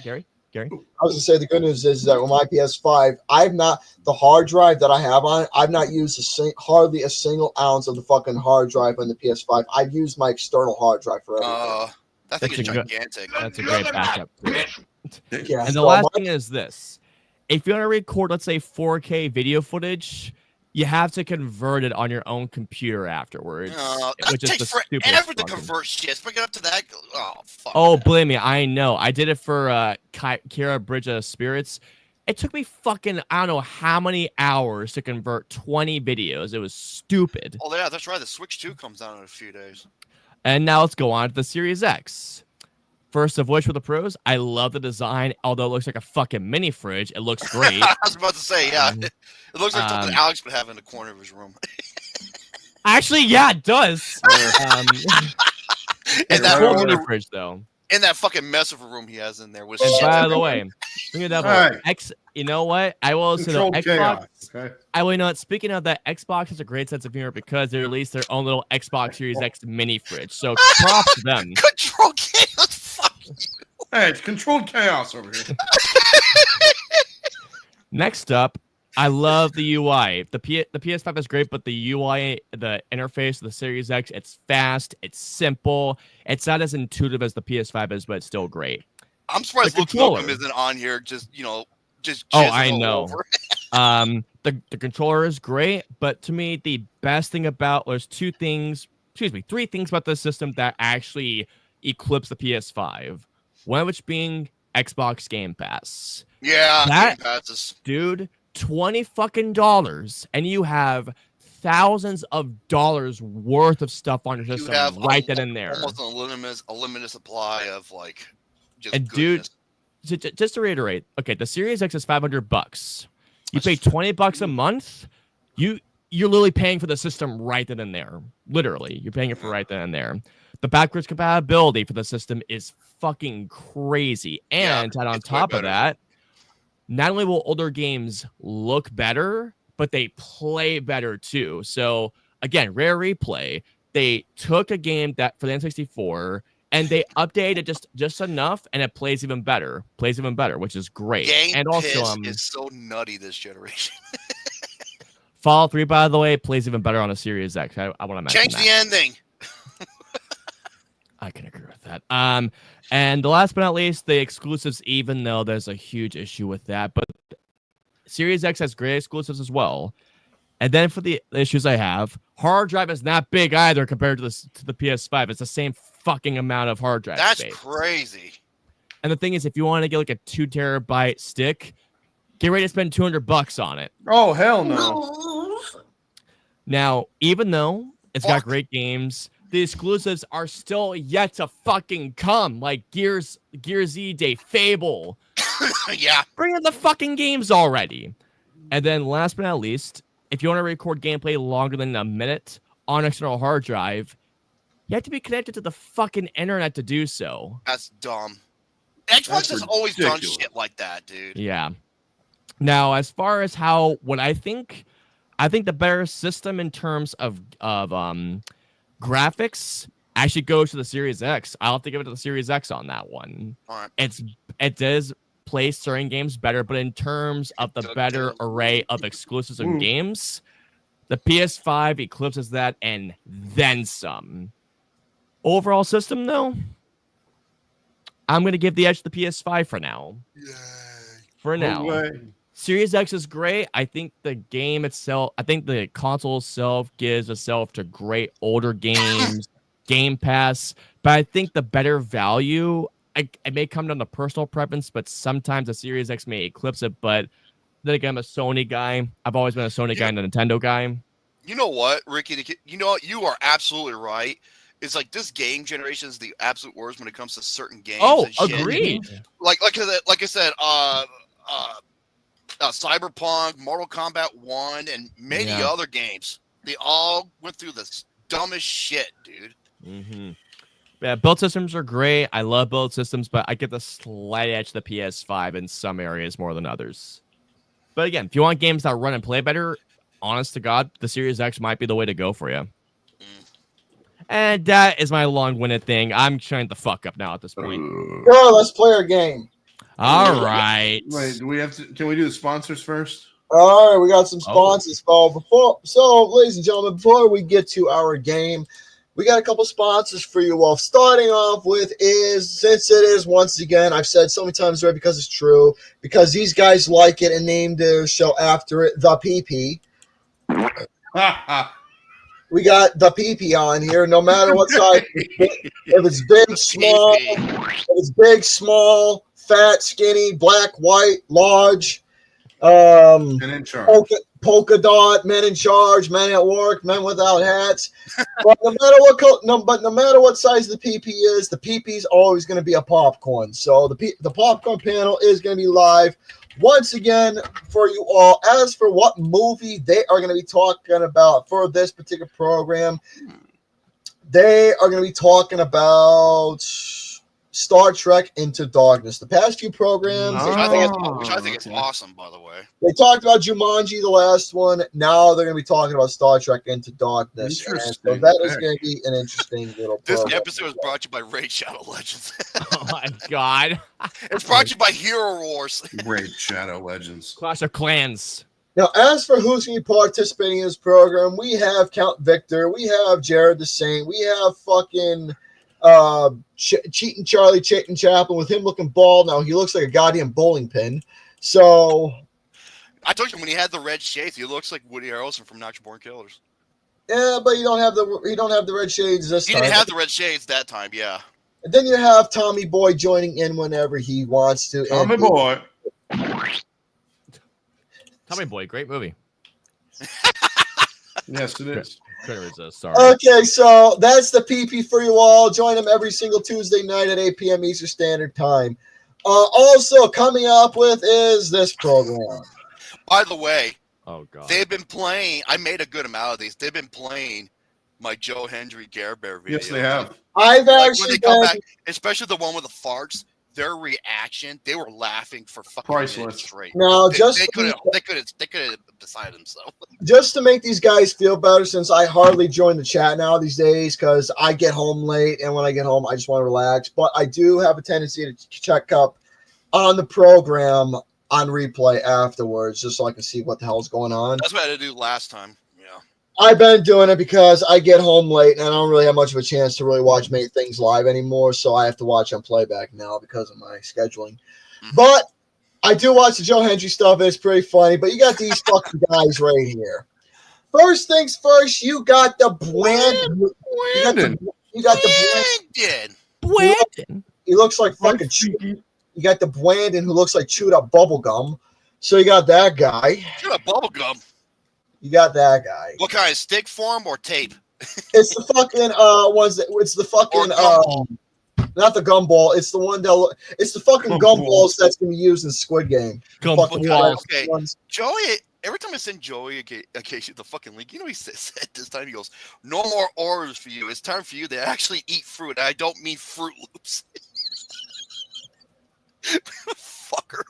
Gary. I was gonna say the good news is that with my PS5, I've not the hard drive that I have on it. I've not used hardly a single ounce of the fucking hard drive on the PS5. I've used my external hard drive for everything. That thing is gigantic. That's a great backup. Yeah, and the last thing is this: if you want to record, let's say 4K video footage, you have to convert it on your own computer afterwards, which is the stupidest. Ever to convert shit, bring it up to that. Oh fuck. Oh, believe me, I know. I did it for Kira Bridge of Spirits. It took me fucking I don't know how many hours to convert 20 videos. It was stupid. Oh yeah, that's right. The Switch 2 comes out in a few days. And now let's go on to the Series X. First of which, with the Pros, I love the design. Although it looks like a fucking mini fridge, it looks great. I was about to say, yeah, it looks like something Alex would have in the corner of his room. Actually, yeah, it does. It's a full mini fridge, though. In that fucking mess of a room he has in there. With and shit by the way, bring it up. Right. You know what? I will say Controlled Xbox. chaos, okay? I will know it. Speaking of that, Xbox has a great sense of humor because they released their own little Xbox Series X mini fridge. So props to them. Control chaos. Fuck you. Hey, it's controlled chaos over here. Next up, I love the UI. The PS5 is great, but the UI, the interface of the Series X, it's fast, it's simple. It's not as intuitive as the PS5 is, but it's still great. I'm surprised Luke Malcolm isn't on here. Just oh, I know. The controller is great, but to me, the best thing about there's three things about this system that actually eclipse the PS5. One of which being Xbox Game Pass. Yeah, that Game Pass is... dude. $20 fucking dollars, and you have thousands of dollars worth of stuff on your system right then and there. Almost a limited supply of like. Just and goodness. Dude, just to reiterate, okay, the Series X is $500. You pay $20 a month. You're literally paying for the system right then and there. Literally, you're paying it for right then and there. The backwards compatibility for the system is fucking crazy, and on top of that. Not only will older games look better, but they play better too. So again, Rare Replay, they took a game that for the N64 and they updated just enough, and it plays even better. Which is great. Game and also, is so nutty this generation. Fallout 3, by the way, plays even better on a Series X. I want to mention change the ending. I can agree with that. And the last but not least, the exclusives, even though there's a huge issue with that, but Series X has great exclusives as well. And then for the issues I have, hard drive is not big either compared to the PS5. It's the same fucking amount of hard drive space. That's crazy. And the thing is, if you want to get like a 2 terabyte stick, get ready to spend $200 on it. Oh, hell no. Now, even though it's got great games, the exclusives are still yet to fucking come, like Gears Z Fable. Yeah. Bring in the fucking games already. And then last but not least, if you want to record gameplay longer than a minute on an external hard drive, you have to be connected to the fucking internet to do so. That's dumb. Xbox has always done shit like that, dude. Yeah. Now, as far as what I think the better system in terms of graphics actually goes to the Series X. I'll have to give it to the Series X on that one. All right. It does play certain games better, but in terms of the better array of exclusives and games, the PS5 eclipses that and then some. Overall system, though, I'm going to give the edge to the PS5 for now. Yay. For now. way. Series X is great. I think the game itself, I think the console itself gives itself to great older games, Game Pass, but I think the better value, it may come down to personal preference, but sometimes the Series X may eclipse it. But then again, I'm a Sony guy. I've always been a Sony guy and a Nintendo guy. You know what, Ricky? You know what? You are absolutely right. It's like this game generation is the absolute worst when it comes to certain games. Oh, and shit. agreed. Like I said, Cyberpunk, Mortal Kombat 1, and many other games. They all went through the dumbest shit, dude. Mm-hmm. Yeah, build systems are great. I love build systems, but I get the slight edge to the PS5 in some areas more than others. But again, if you want games that run and play better, honest to God, the Series X might be the way to go for you. And that is my long-winded thing. I'm trying the fuck up now at this point. Go, let's play our game. All right. Wait, do we have to? Can we do the sponsors first? All right, we got some sponsors. So, ladies and gentlemen, before we get to our game, we got a couple sponsors for you all. Starting off with since it is, once again, I've said so many times already because it's true, because these guys like it and named their show after it, The PP. We got The PP on here, no matter what size. If it's big, small, if it's big, small, fat, skinny, black, white, large, And in charge. polka dot, men in charge, men at work, men without hats. But no matter what size the PP is, the PP is always going to be a popcorn. So the popcorn panel is going to be live once again for you all. As for what movie they are going to be talking about for this particular program, they are going to be talking about Star Trek Into Darkness. The past few programs, Which I think is awesome, by the way. they talked about Jumanji, the last one. Now they're going to be talking about Star Trek Into Darkness. And so that is going to be an interesting little This program. episode is brought to you by Raid Shadow Legends. Oh my God. It's brought to you by Hero Wars. Great Shadow Legends. Clash of Clans. Now, as for who's going to be participating in this program, we have Count Victor, we have Jared the Saint, we have fucking Cheating Charlie Chayton Chaplin with him looking bald. Now he looks like a goddamn bowling pin. So I told you when he had the red shades, he looks like Woody Harrelson from Natural Born Killers. yeah, but you don't have the red shades this He time. didn't have the red shades that time, yeah. And then you have Tommy Boy joining in whenever he wants to. Tommy Boy. Tommy Boy, great movie. Yes, it is. Couldn't resist, sorry. Okay, so that's the PP for you all. Join them every single Tuesday night at 8 p.m. Eastern Standard Time. Also coming up with is this program. By the way, Oh God. they've been playing. I made a good amount of these. They've been playing my Joe Hendry Garebear video. Yes, they have. I've Like when actually they come been, back, especially the one with the farts. Their reaction, they were laughing for fucking Priceless. minutes straight. now They just couldn't have decided themselves. to make these guys feel better, since I hardly join the chat now these days because I get home late, and when I get home, I just want to relax. But I do have a tendency to check up on the program on replay afterwards, just so I can see what the hell's going on. That's what I had to do last time. Yeah. I've been doing it because I get home late and I don't really have much of a chance to really watch many things live anymore. So I have to watch on playback now because of my scheduling. But I do watch the Joe Hendry stuff. It's pretty funny. But you got these fucking guys right here. First things first, you got the Blandon. You got the Did. Blandon. He looks like fucking. You got the Blandon who looks like chewed up bubble gum. So you got that guy. You're a bubble gum. You got that guy. What kind of stick form or tape? It's the fucking ones that. It's the fucking not the gumball. It's the one that. It's the fucking gumballs that's gonna be used in Squid Game. Fucking Okay. ones. Joey, every time I send Joey occasionally the fucking link, you know he said this time, he goes, "No more orders for you. It's time for you to actually eat fruit." I don't mean Fruit Loops. Fucker.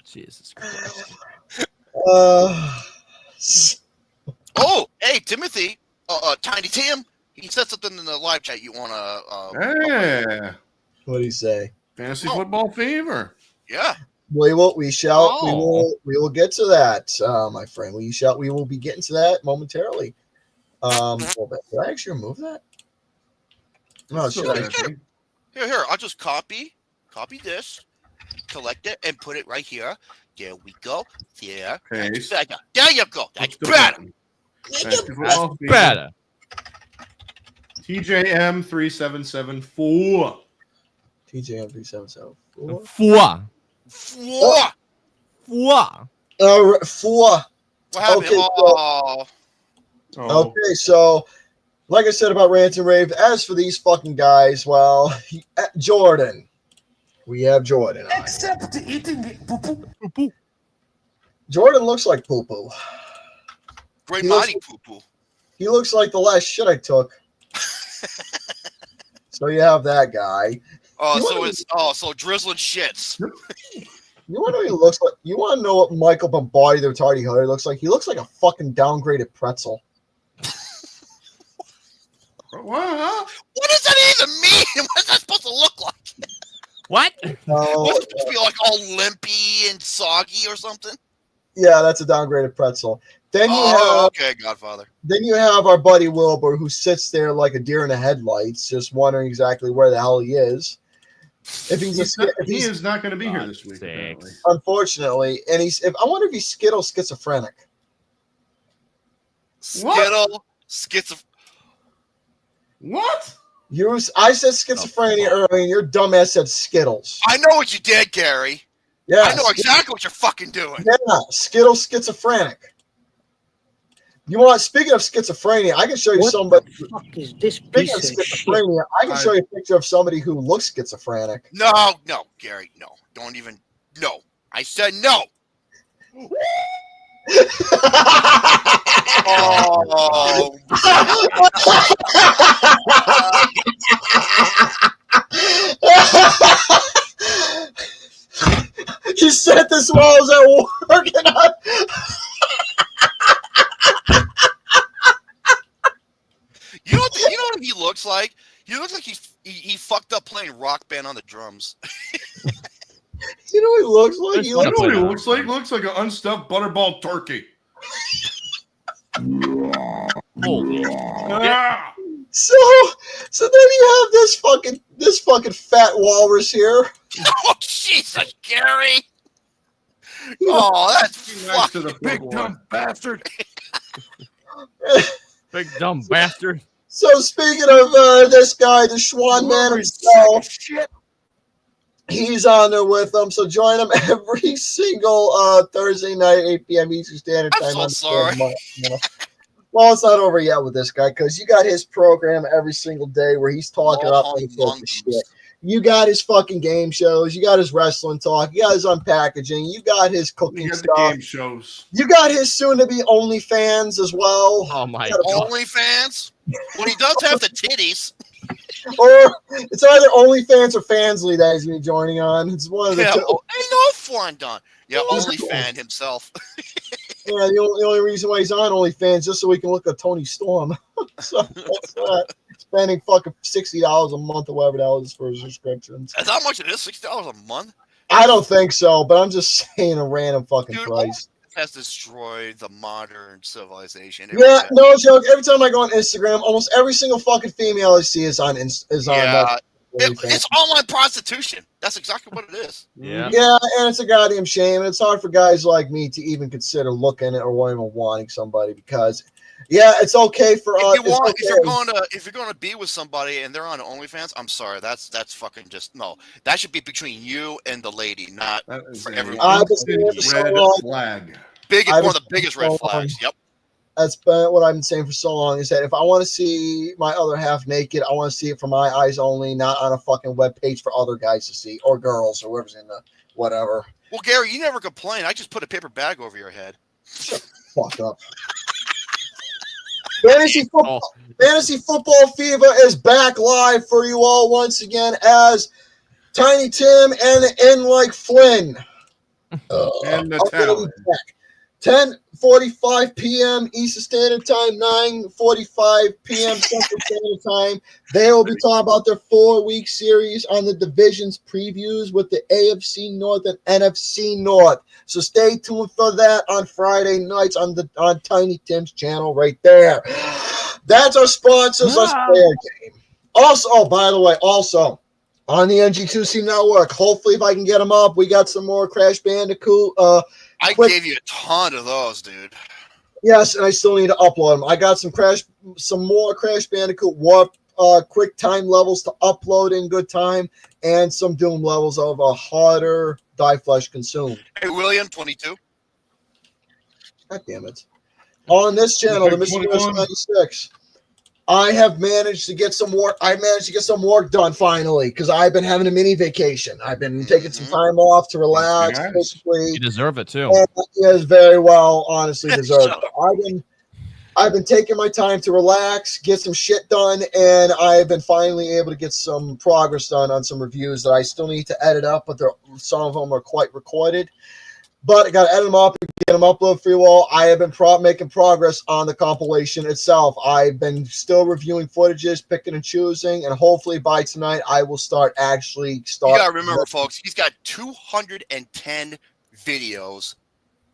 Jesus Christ. Oh, hey, Timothy, Tiny Tim, he said something in the live chat you want to... Yeah. What do you say? Fantasy football fever. Yeah. We will get to that, my friend. We will be getting to that momentarily. Did I actually remove that? No, should I? Here. I'll just copy this, collect it, and put it right here. There we go. There. Okay. That's better. There you go. That's better. That's better. TJM 3774. TJM 3774. Four. What Four. Four. happened? Okay, Oh, Okay, so like I said about Rant-N-Rave, as for these fucking guys, well, Jordan. We have Jordan. Except eating it. Poo-poo. Jordan looks like poo-poo. great He looks- mighty poo-poo. He looks like the last shit I took. So you have that guy. So drizzling shits. You want to know what he looks like? You want to know what Michael Bombardi, the retarded Hillary, looks like? He looks like a fucking downgraded pretzel. What? What does that even mean? What is that supposed to look like? What? What's it supposed to be like all limpy and soggy or something? Yeah, that's a downgraded pretzel. Then you Okay, Godfather. Then you have our buddy Wilbur, who sits there like a deer in the headlights, just wondering exactly where the hell he is. If he's He is not going to be here this week. Sakes. Apparently. Unfortunately, and I wonder if he's Skittle schizophrenic. Skittle, What? I said schizophrenia earlier, and your dumbass said Skittles. I know what you did, Gary. Yeah, I know exactly what you're fucking doing. Yeah, Skittle schizophrenic. You want? Speaking of schizophrenia, I can show you somebody. Fuck is this Speaking piece of of shit? schizophrenia, I can show you a picture of somebody who looks schizophrenic. No, Gary, no. Don't even. No. I said no. Oh. He said this while I was at work, and You know what he looks like? He looks like he fucked up playing Rock Band on the drums. you know what he looks like? There's He You looks know what he looks like? Looks like an unstuffed butterball turkey. Holy. Ah! so then you have this fucking fat walrus here. Oh, Jesus, Gary. Oh, that's Nice to the fucking big dumb bastard. Big dumb bastard. So speaking of this guy, the Schwan man himself, he's on there with them. So join him every single Thursday night, 8 p.m. Eastern Standard I'm Time. so sorry. Well, it's not over yet with this guy because you got his program every single day where he's talking about all sorts of shit. You got his fucking game shows. You got his wrestling talk. You got his unpackaging. You got his cooking You got the stuff. game shows. You got his soon-to-be OnlyFans as well. Oh my god. OnlyFans? Well, he does have the titties. Or it's either OnlyFans or Fansly that he's going to be joining on. It's one of the Yeah, two. I know fun done. Yeah, OnlyFan himself. Yeah, the only reason why he's on OnlyFans just so we can look at Tony Storm. So that's that. Spending fucking $60 a month or whatever the hell it is for his subscriptions. That's how much it is? $60 a month? I don't think so, but I'm just saying a random fucking Dude, price. Has destroyed the modern civilization. Yeah, no joke. Every time I go on Instagram, almost every single fucking female I see is on Yeah. OnlyFans. It's online prostitution. That's exactly what it is. Yeah. Yeah, and it's a goddamn shame, and it's hard for guys like me to even consider looking at or even wanting somebody because, yeah, it's okay for us. If you're going to be with somebody and they're on OnlyFans, I'm sorry, that's fucking just no. That should be between you and the lady, not That is for a everyone. I've been saying it for so red long. flag. One of the biggest red flags. Yep. That's been what I've been saying for so long is that if I want to see my other half naked, I want to see it from my eyes only, not on a fucking web page for other guys to see or girls or whoever's in the whatever. Well, Gary, you never complain. I just put a paper bag over your head. Fuck up. Fantasy football fever is back live for you all once again as Tiny Tim and In Like Flynn. And the talent. 10:45 p.m. Eastern Standard Time, 9:45 p.m. Central Standard Time. They will be talking about their 4-week series on the divisions previews with the AFC North and NFC North. So stay tuned for that on Friday nights on Tiny Tim's channel right there. That's our sponsors. Let's play our game. Also, by the way, on the NG2C network. Hopefully, if I can get them up, we got some more Crash Bandicoot. I quick- gave you a ton of those, dude. Yes, and I still need to upload them. I got some more Crash Bandicoot Warp quick time levels to upload in good time, and some Doom levels of a harder die flesh consumed. Hey, William, 22. God damn it. On this channel, the Big Mr. 21. 96, I have managed to get some work. I managed to get some work done finally because I've been having a mini vacation. I've been taking some time off to relax. Nice. Basically, You deserve it too. and yes, very well, honestly deserved. I've been taking my time to relax, get some shit done, and I've been finally able to get some progress done on some reviews that I still need to edit up, but some of them are quite recorded. But I got to edit them up and get them uploaded for you all. I have been making progress on the compilation itself. I've been still reviewing footages, picking and choosing, and hopefully by tonight I will start. You gotta remember, folks, he's got 210 videos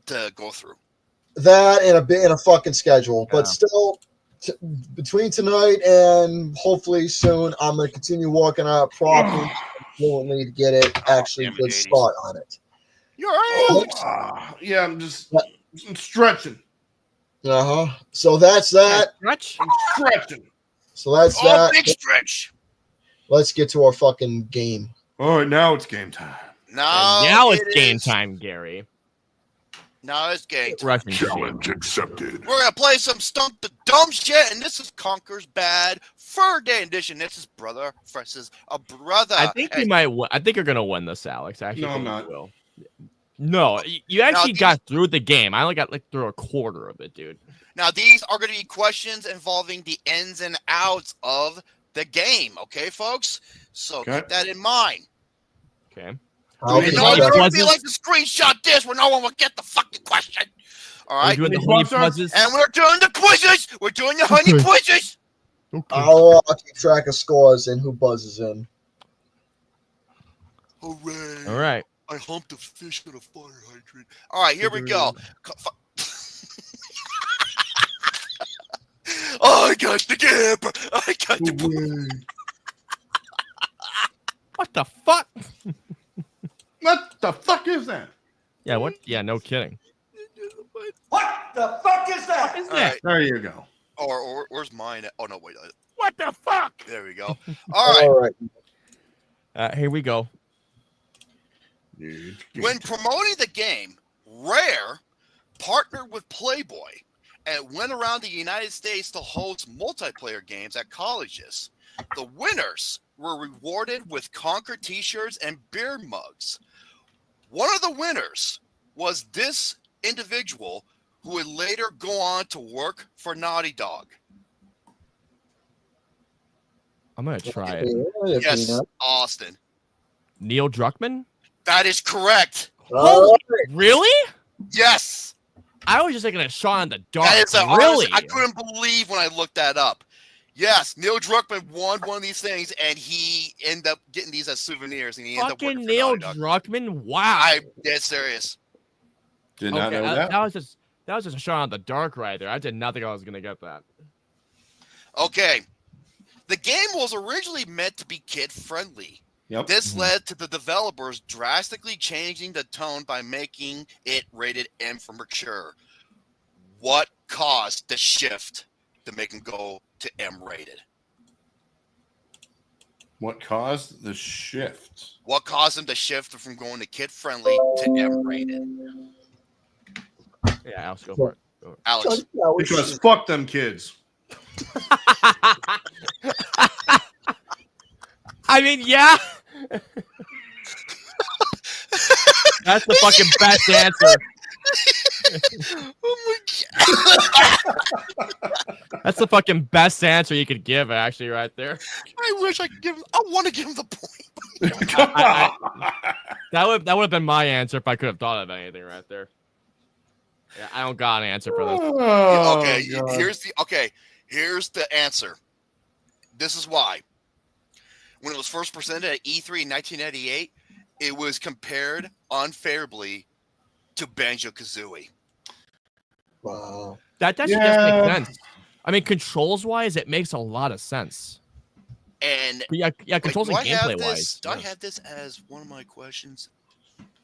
to go through. that and a bit in a fucking schedule. Yeah. But still, between tonight and hopefully soon, I'm going to continue working on it properly, fluently to get it actually Damn it, good 80s. start on it. You're right. Yeah, I'm stretching. Uh-huh. So that's that. Stretch. I'm stretching. So that's Oh, that. big stretch. Let's get to our fucking game. All right, now it's game time. Now It's game is. time, Gary. Now it's game time. Russian shit. Challenge accepted. We're gonna play some Stump the Dumb Shit, and this is Conker's Bad Fur Day edition. This is brother versus a brother. I think you might. I think you're gonna win this, Alex. Actually, No, I'm think not. you will. No, you actually these- got through the game. I only got like through a quarter of it, dude. Now these are gonna be questions involving the ins and outs of the game. Okay, folks. So Okay. keep that in mind. Okay. I'll we be No, know you back. that- don't be like to screenshot this where no one will get the fucking question. All We're right. doing the Any honey sponsor? buzzes. And we're doing the quizzes. We're doing the honey Okay. quizzes. Okay. I'll keep track of scores and who buzzes in. Hooray. All right. I humped a fish at a fire hydrant. All right, here we go. Oh, I got the gap. I got the. What the fuck? What the fuck is that? Yeah. What? Yeah. No kidding. What the fuck is that? Is All right. There you go. Or where's mine? Oh no, wait. What the fuck? There we go. All right. All right. Here we go. When promoting the game, Rare partnered with Playboy and went around the United States to host multiplayer games at colleges. The winners were rewarded with Conker t-shirts and beer mugs. One of the winners was this individual who would later go on to work for Naughty Dog. I'm gonna try it. Yes, Austin. Neil Druckmann? That is correct. All Really? Yes. I was just thinking of Shot in the Dark. That is Really? I couldn't believe when I looked that up. Yes, Neil Druckmann won one of these things, and he ended up getting these as souvenirs, and he ended up Fucking working Neil for Naughty Dog. Druckmann? Wow. I'm dead serious. Did not know that. That was just a Shot in the Dark right there. I did not think I was gonna get that. Okay. The game was originally meant to be kid-friendly. Yep. This led to the developers drastically changing the tone by making it rated M for mature. What caused the shift to make them go to M rated? What caused the shift? What caused them to shift from going to kid-friendly to M rated? Yeah, Alex, go for it. Alex. Because fuck them kids. I mean, yeah. That's the fucking best answer. Oh my god! That's the fucking best answer you could give, actually, right there. I wish I could give him. I want to give him the point. That would have been my answer if I could have thought of anything right there. Yeah, I don't got an answer for this. Oh, Okay, God. here's the answer. This is why. When it was first presented at E3 in 1998, it was compared unfavorably to Banjo-Kazooie. Wow. That actually does make sense. I mean, controls wise, it makes a lot of sense. And Yeah, controls do and I have gameplay this? wise. Do I have this as one of my questions?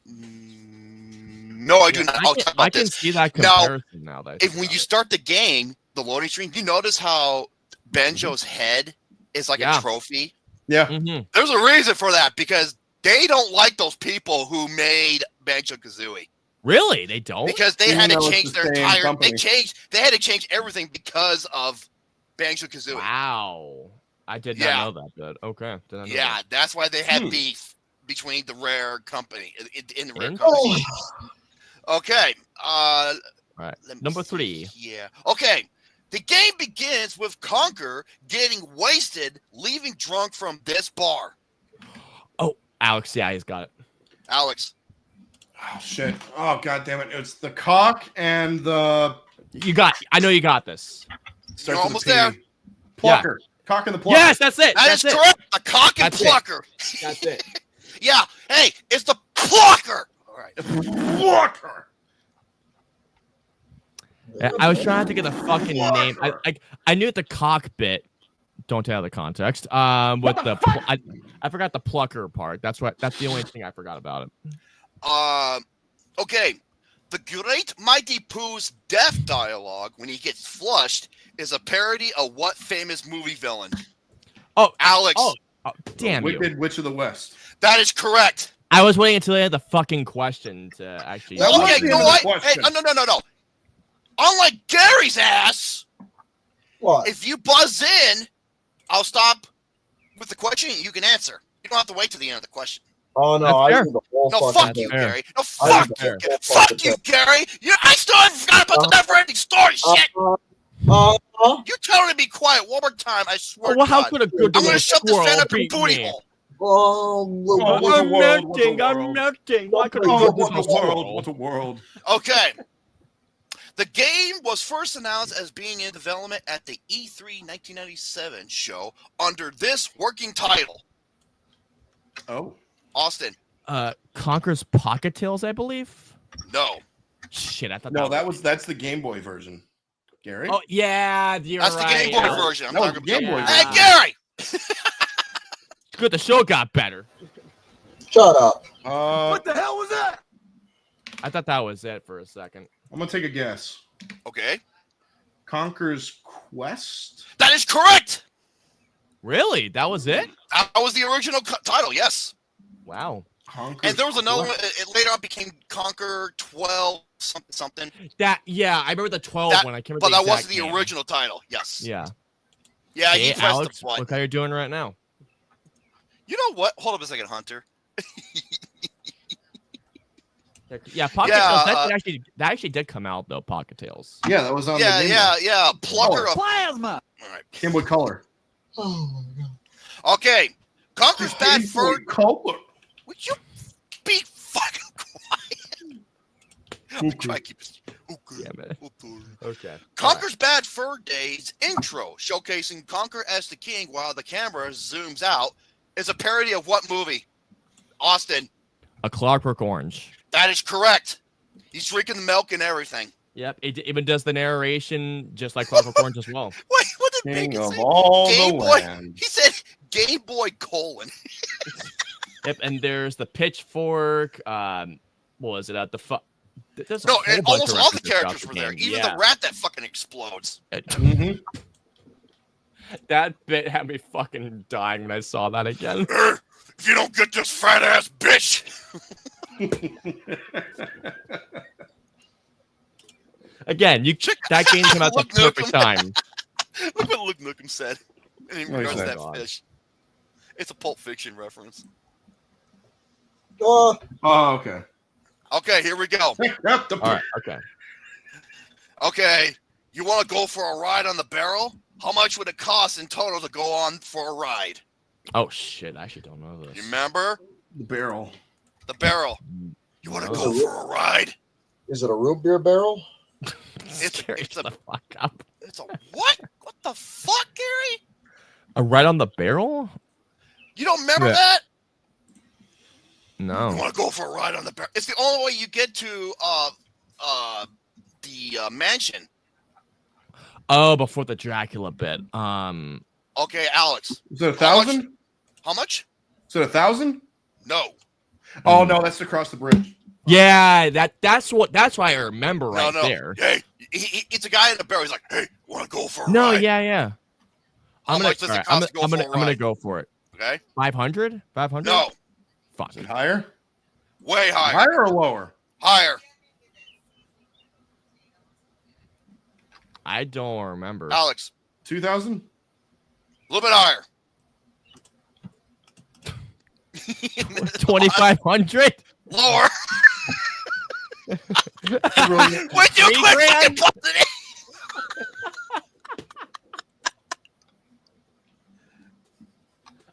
No, I do not. I'll talk about I can this. see that Now, comparison now. That I think when about you it. start the game, the loading screen, you notice how Banjo's head is like a trophy. Yeah. Mhm. There's a reason for that because they don't like those people who made Banjo-Kazooie. Really, they don't. Because they Even had to though it's change the their same entire. company. They had to change everything because of Banjo-Kazooie. Wow, I did Yeah. not know that. But okay, did not know Yeah, that. that's why they had beef between the Rare company in the Rare Interesting. company. Okay. All right, Let me number see 3. here. Okay. The game begins with Conker getting wasted, leaving drunk from this bar. Oh, Alex, yeah, he's got it. Alex. Oh shit! Oh god damn it! It's the cock and the. I know you got this. Starts You're with a almost P. there. Plucker. Cock and the plucker. Yes, that's it. That is That's it. correct. The cock and That's it. plucker. That's it. Yeah. Hey, it's the plucker. All right. Plucker. Yeah, I was trying to think of the fucking name. I knew the cockpit. Don't tell the context. With the I forgot the plucker part. That's the only thing I forgot about it. Okay. The Great Mighty Pooh's death dialogue when he gets flushed is a parody of what famous movie villain? Oh, Alex. Oh, damn you! Wicked Witch of the West. That is correct. I was waiting until I had the fucking question to actually. That Okay, was the you know end of what? the Hey, question. no. Unlike Gary's ass, What? if you buzz in, I'll stop with the question and you can answer. You don't have to wait till the end of the question. Oh no, That's I fair. did the whole No, fucking fuck you, thing. fair. Gary. No, I fuck did the you, whole Gary. fucking Fuck you, thing. Gary. I still haven't forgot about the never-ending story shit. You tell her to be quiet one more time. I swear. Well, to how God. could a good I'm little gonna shove this squirrel fan up your beat booty me? hole. What's a I'm world? What's a melting. I'm world? melting. Why could a Oh, good what a little world! squirrel? What a world! Okay. The game was first announced as being in development at the E3 1997 show under this working title. Oh, Austin. Conker's Pocket Tales, I believe. No. Shit, I thought no, that that's the Game Boy version. Gary. Oh yeah, you're That's right. the Game Boy Yeah. version. I'm That was talking the Game Boy about. Hey, version. Gary! Good, the show got better. Shut up. What the hell was that? I thought that was it for a second. I'm gonna take a guess. Okay. Conker's Quest. That is correct! Really? That was it? That was the original title, yes. Wow. Conker's And there was another one. Quest. It later on became Conquer 12 something. That I remember the 12 That- one. I can't But remember that wasn't exact the name. original title. Yes. Yeah. Yeah, Hey, he pressed Alex, the button. look how you're doing right now. You know what? Hold up a second, Hunter. Yeah, Pocket Yeah, Tales. That actually did come out though. Pocket Tales. Yeah, that was on Yeah, the Game yeah, Boy. yeah. Plucker Oh. of Plasma. All right. Game Boy Color. Oh my god. Okay. Conquer's Bad Game Boy Fur. Color. Would you be fucking quiet? I'm trying to keep it. Damn it. Okay. Conker's Bad Fur Days intro showcasing Conker as the king while the camera zooms out is a parody of what movie? Austin. A Clockwork Orange. That is correct. He's drinking the milk and everything. Yep. It even does the narration just like Clockwork Orange as well. Wait, what did King Bacon of say? all Game the Boy. land. He said Game Boy colon. Yep. And there's the pitchfork. What was it? There's a No, whole and bunch almost of all the references throughout characters were there. game. Even Yeah. the rat that fucking explodes. Mhm. That bit had me fucking dying when I saw that again. If you don't get this fat ass bitch. Again, that game came out the Look, Nukem. perfect time. Look what Luke Nukem said. In What he regards to said? that God. fish. It's a Pulp Fiction reference. Oh, okay. Okay, here we go. Yep, All right. Okay. Okay, you want to go for a ride on the barrel? How much would it cost in total to go on for a ride? Oh shit! I actually don't know You this. remember? The barrel. The barrel. You want to No. go for a ride? Is it a root beer barrel? Scares it's a- the fuck up. It's a what? What the fuck, Gary? A ride on the barrel? You don't remember Yeah. that? No. You want to go for a ride on the barrel? It's the only way you get to the mansion. Oh, before the Dracula bit. Oh Okay, Alex. Is it 1,000? How much? Is it 1,000? No. Oh no, that's across the bridge. Yeah, that's why I remember right no. there. Hey, it's a guy in a barrel. He's like, hey, want to go for a No, ride? yeah. How much does it cost to go for a ride? I'm gonna go for it. Okay. 500? 500? No. Fuck. Is it higher? Way higher. Higher or lower? Higher. I don't remember. Alex. 2,000? A little bit higher. 2,500? Lower. Way too quick. Fucking busted it.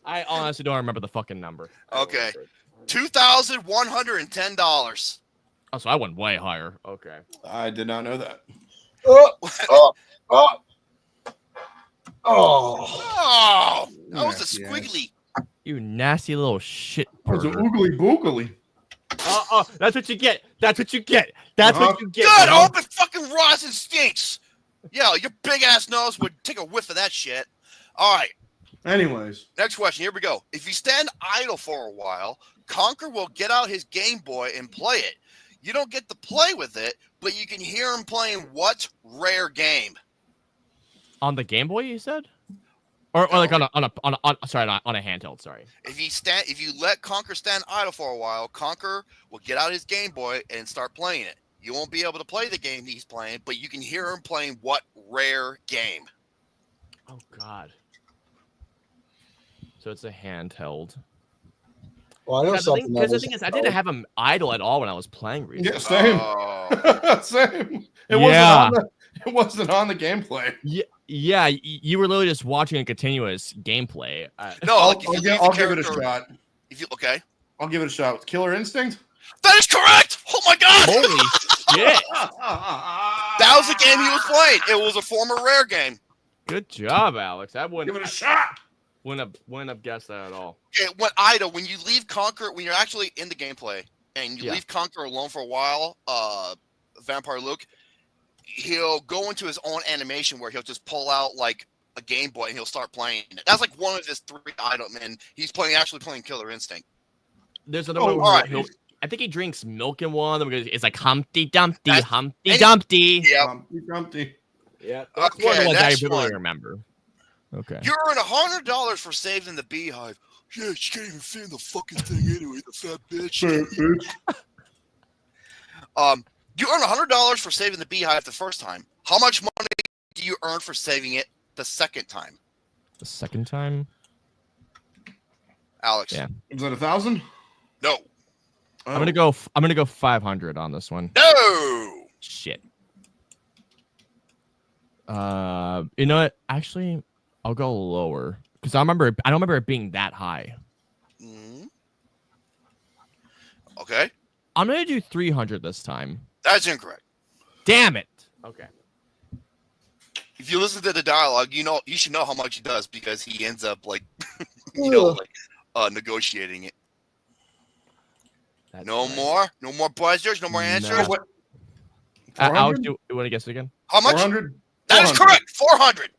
I honestly don't remember the fucking number. Okay. $2,110. Oh, so I went way higher. Okay. I did not know that. Oh, that was a Nasty squiggly. You nasty little shit. That was a pervert. oogly boogly. That's what you get. That's what you get. That's what you get. Good. bro. Open fucking rosin stinks. Yeah, your big ass nose would take a whiff of that shit. All right. Anyways. Next question. Here we go. If you stand idle for a while, Conker will get out his Game Boy and play it. You don't get to play with it, but you can hear him playing what rare game? On the Game Boy, you said? Or like on a handheld, sorry. If you let Conker stand idle for a while, Conker will get out his Game Boy and start playing it. You won't be able to play the game he's playing, but you can hear him playing what rare game? Oh God. So it's a handheld. Well, I know something. Because the thing is, I didn't have him idle at all when I was playing recently. Yeah, same. Oh. Same. It wasn't on the gameplay. Yeah, you were literally just watching a continuous gameplay. No, I'll like if you leave give the it a character- shot. Okay. I'll give it a shot. Killer Instinct? That is correct! Oh my god! Holy shit! That was the game he was playing. It was a former rare game. Good job, Alex. I Give it a shot. wouldn't have guessed that at all. It went idle when you leave Conker, when you're actually in the gameplay and you leave Conker alone for a while, Vampire Luke, he'll go into his own animation where he'll just pull out like a Game Boy and he'll start playing it. That's like one of his 3 items, and he's actually playing Killer Instinct. There's another one. all right. I think he drinks milk in one of them because it's like Humpty Dumpty, That's- Humpty Dumpty. Yeah. Grumpy. Yeah, that's Okay, one of the ones I next really one. remember. Okay. You earn $100 for saving the beehive. Yeah, she can't even fit in the fucking thing anyway, the fat bitch. You earn $100 for saving the beehive the first time. How much money do you earn for saving it the second time? The second time? Alex. Yeah. Is that 1,000? No. I'm gonna go 500 on this one. No. Shit. You know what? Actually, I'll go lower because I don't remember it being that high. Mm. Okay. I'm gonna do 300 this time. That's incorrect. Damn it. Okay. If you listen to the dialogue, you should know how much he does because he ends up like, negotiating it. That's No right. more buzzers, no more answers. No. What? Alex, 400? you want to guess it again? How much? 400? That is correct. 400.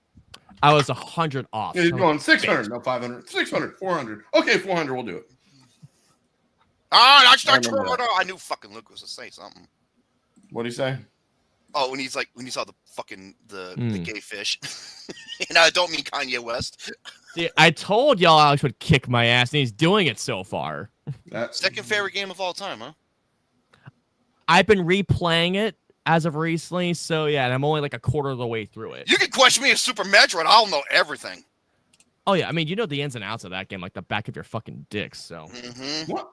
I was 100 off. Yeah, he's son going of a 600, bitch. no 500. 600, 400. Okay, 400, we'll do it. That's not I remember true. that. I knew fucking Luke was to say something. What'd he say? Oh, when he saw the fucking the gay fish, and I don't mean Kanye West. See, I told y'all Alex would kick my ass, and he's doing it so far. That's Second favorite game of all time, huh? I've been replaying it as of recently, so yeah, and I'm only like a quarter of the way through it. You can question me in Super Metroid. I'll know everything. Oh yeah, I mean, you know the ins and outs of that game like the back of your fucking dick. So Mm-hmm. what?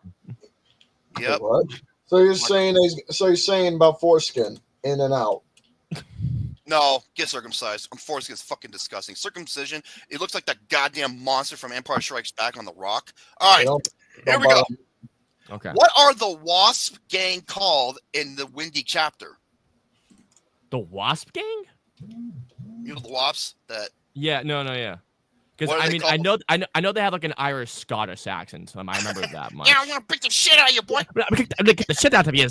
Yep. What? So you're saying about foreskin in and out. No, get circumcised. I'm forced. It's fucking disgusting. Circumcision. It looks like that goddamn monster from Empire Strikes Back on the Rock. All right, here we go. okay. What are the Wasp gang called in the Windy chapter? The Wasp Gang? You know the Wasps that. Yeah, no, yeah. Because What are I they mean, called? I know they have like an Irish Scottish accent. So I remember that much. Yeah, I'm gonna beat the shit out of you, boy. I'm gonna get the shit out of you.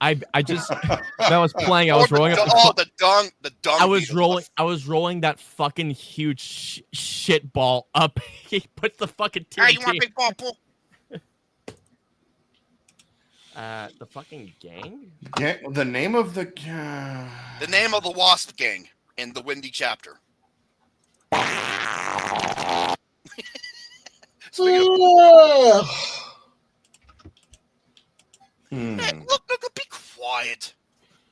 I just that was playing. I was rolling up. The dung. I was rolling that fucking huge shit ball up. He puts the fucking TNT. Hey, you want big ball pool? The fucking gang. The name of the Wasp gang in the Windy chapter. Hey, look, be quiet.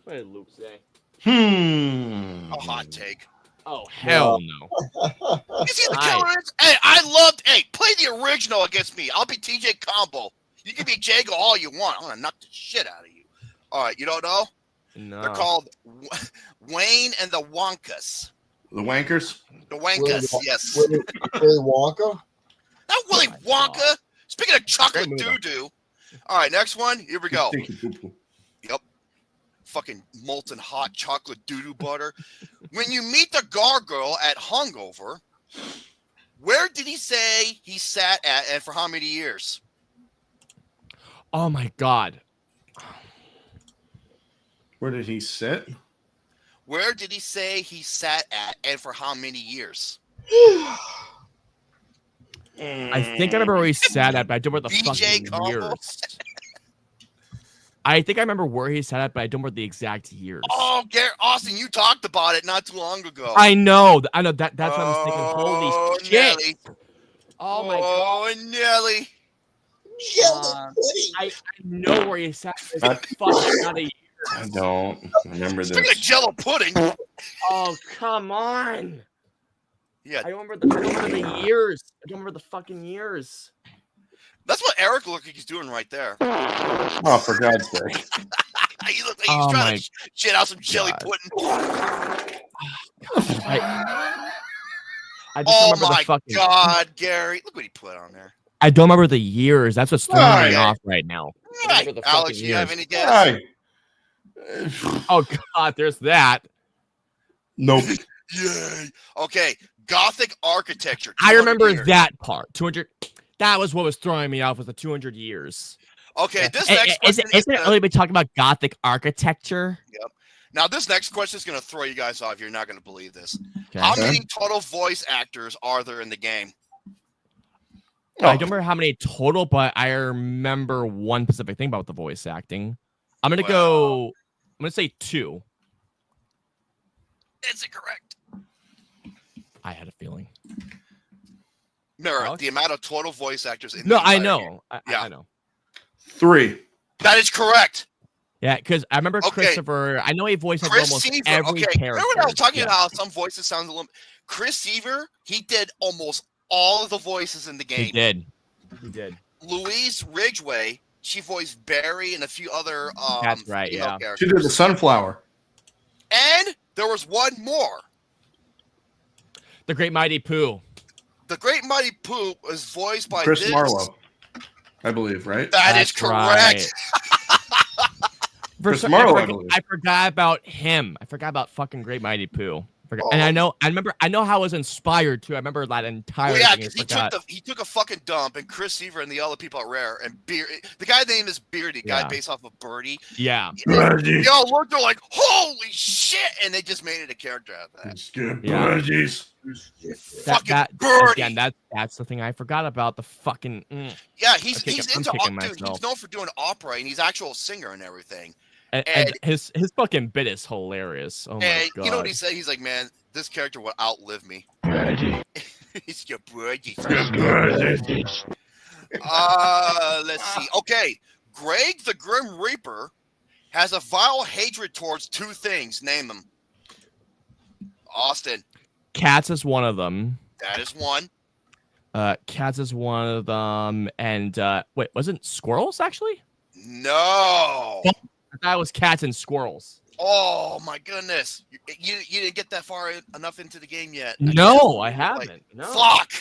What did Luke say? A hot take. Oh hell no! You see the killer is? Hey, play the original against me. I'll be TJ Combo. You can be Jago all you want. I'm gonna knock the shit out of you. All right, you don't know? No. They're called Wayne and the Wonkas. The Wankers? The Wankas, yes. Willy Wonka? Not Willy Wonka. Speaking of chocolate doo-doo. All right, next one. Here we go. Yep. Fucking molten hot chocolate doo-doo butter. When you meet the gargoyle at Hungover, where did he say he sat at and for how many years? Oh my god. Where did he sit? Where did he say he sat at and for how many years? I think I remember where he sat at, but I don't remember the fucking years. I think I remember where he sat at, but I don't remember the exact years. Oh, Garrett Austin, you talked about it not too long ago. I know. That's what I was thinking. Holy shit. Nelly. Oh my god. Oh, Nelly. I know where he sat. It's fucking not a year. I don't remember this. Speaking of Jello pudding. Oh, come on. Yeah. I don't remember the years. I don't remember the fucking years. That's what Eric looks like he's doing right there. Oh, for God's sake. He looks like he's trying to shit out some jelly pudding. I just oh remember my the fucking... God, Gary. Look what he put on there. I don't remember the years. That's what's throwing me off right now. Right. Alex, you have any guess? Oh, God, there's that. Nope. Yay. Okay. Gothic architecture. I remember years. that part. 200. That was what was throwing me off, was the 200 years. Okay. This next question isn't it really been talking about Gothic architecture? Yep. Now, this next question is going to throw you guys off. You're not going to believe this. Okay. How many total voice actors are there in the game? I don't remember how many total, but I remember one specific thing about the voice acting. I'm going to say 2. Is it correct? I had a feeling. Mira, the amount of total voice actors in No, the I know. I know. 3. That is correct. Yeah, because I remember Christopher. I know he voiced almost Seaver, every character. Remember when I was talking about how some voices sound a little... Chris Seaver, he did almost all of the voices in the game. He did. Louise Ridgway, she voiced Barry and a few other That's right, yeah. characters. She did the Sunflower. And there was one more. The Great Mighty Pooh. The Great Mighty Pooh was voiced by Chris Marlowe, I believe, right? That's correct. Right. Chris Marlowe, I forgot about him. I forgot about fucking Great Mighty Pooh. And I know how I was inspired too. I remember that entire thing. Yeah, because he took a fucking dump, and Chris Seaver and the other people at Rare and the guy's name is Beardy, guy based off of Birdie. Yeah. Y'all looked, they're like, holy shit, and they just made it a character out of that. Birdies. Birdie. Again, that's the thing I forgot about. The fucking. Yeah, he's into myself. He's known for doing opera, and he's actual singer and everything. And his fucking bit is hilarious. Oh my god! You know what he said? He's like, man, this character will outlive me. He's your birdie. Let's see. Okay, Greg the Grim Reaper has a vile hatred towards 2 things. Name them. Austin. Cats is one of them. That is one. Cats is one of them. And wait, wasn't squirrels actually? No. I thought it was cats and squirrels. Oh my goodness! You didn't get that far enough into the game yet. No, I haven't. No. Fuck.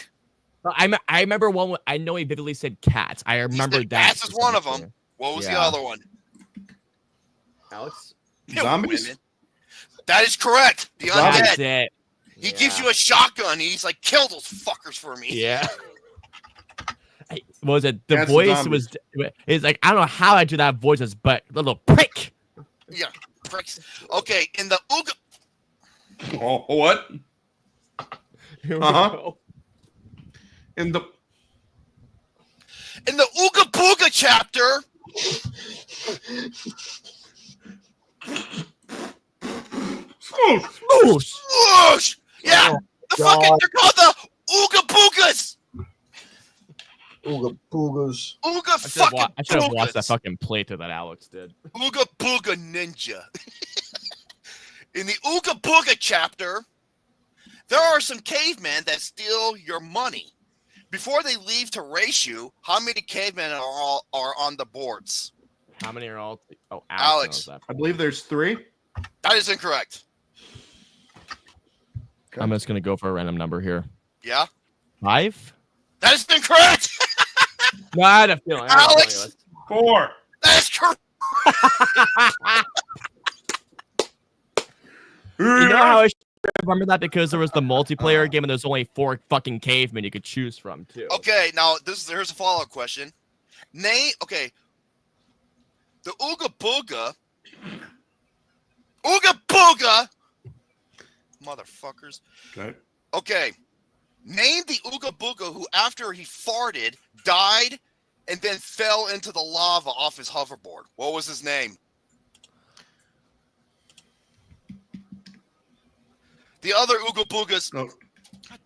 I remember one. I know he vividly said cats. I remember that. Cats is one of them. What was the other one? Alex. Zombies. That is correct. The That's undead. it. He gives you a shotgun. And he's like, kill those fuckers for me. Yeah. What was it? The Cats voice was. It's like I don't know how I do that voice, but little prick. Yeah, pricks. Okay, in the Ooga Oh, what? Here we Uh-huh. go. In the Ooga Booga chapter, Whoosh. whoosh! Yeah, Oh, the God. fucking they're called the Ooga Boogas. Ooga boogas. Ooga I should fucking have watched that Boogas. fucking playthrough that Alex did. Ooga Booga Ninja. In the Ooga Booga chapter, there are some cavemen that steal your money. Before they leave to race you, how many cavemen are on the boards? How many are all? Oh, Alex. knows that. I believe there's 3. That is incorrect. I'm just gonna go for a random number here. Yeah? 5? That is incorrect! No, I had a feeling. Alex! 4. That is correct! You know how I remember that because there was the multiplayer game and there's only 4 fucking cavemen you could choose from too. Okay, now here's a follow-up question. Okay. The Ooga Booga. Ooga Booga! Motherfuckers. Okay. Okay. Name the Ooga Booga who, after he farted, died and then fell into the lava off his hoverboard. What was his name? The other Ooga Boogas, Oh,